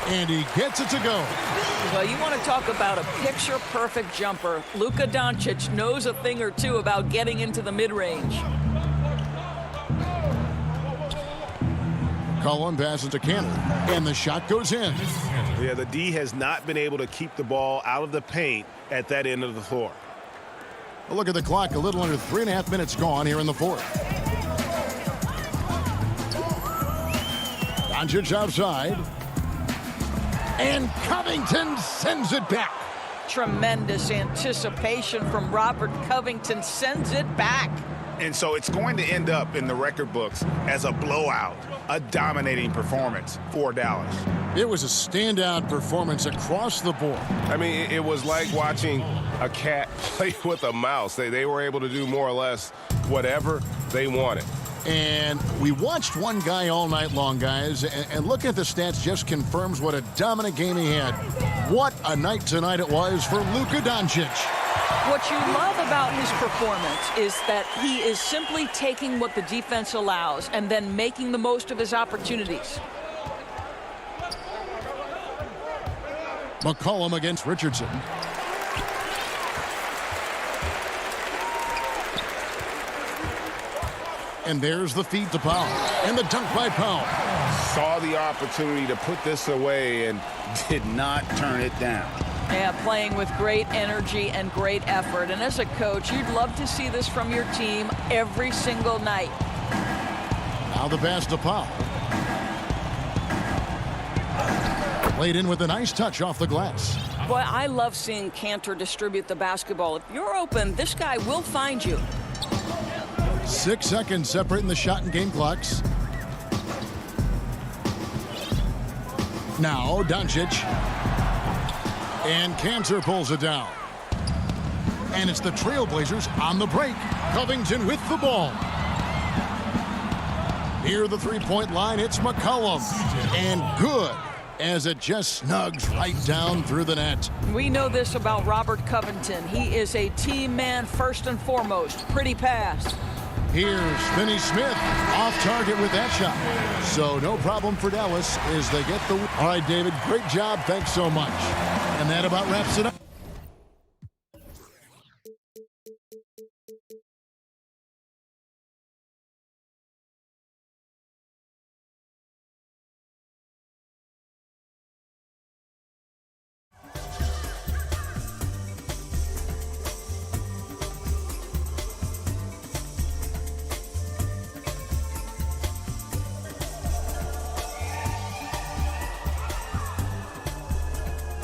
And he gets it to go. Well, you want to talk about a picture-perfect jumper. Luka Doncic knows a thing or two about getting into the mid-range. McCollum passes to Cantor, and the shot goes in. Yeah, the D has not been able to keep the ball out of the paint at that end of the floor. A look at the clock, a little under 3.5 minutes gone here in the fourth. Doncic outside. And Covington sends it back. Tremendous anticipation from Robert Covington, sends it back. And so it's going to end up in the record books as a blowout, a dominating performance for Dallas. It was a standout performance across the board. I mean, it was like watching a cat play with a mouse. They were able to do more or less whatever they wanted. And we watched one guy all night long, guys, and look at the stats just confirms what a dominant game he had. What a night tonight it was for Luka Doncic. What you love about his performance is that he is simply taking what the defense allows and then making the most of his opportunities. McCollum against Richardson. And there's the feed to Powell. And the dunk by Powell. Saw the opportunity to put this away and did not turn it down. Yeah, playing with great energy and great effort. And as a coach, you'd love to see this from your team every single night. Now the pass to Powell. Played in with a nice touch off the glass. Boy, I love seeing Cantor distribute the basketball. If you're open, this guy will find you. 6 seconds separating the shot and game clocks. Now Doncic. And Cantor pulls it down. And it's the Trailblazers on the break. Covington with the ball. Near the three-point line, it's McCollum. And good, as it just snugs right down through the net. We know this about Robert Covington. He is a team man first and foremost. Pretty pass. Here's Finney Smith off target with that shot. So no problem for Dallas as they get the... All right, David, great job. Thanks so much. And that about wraps it up.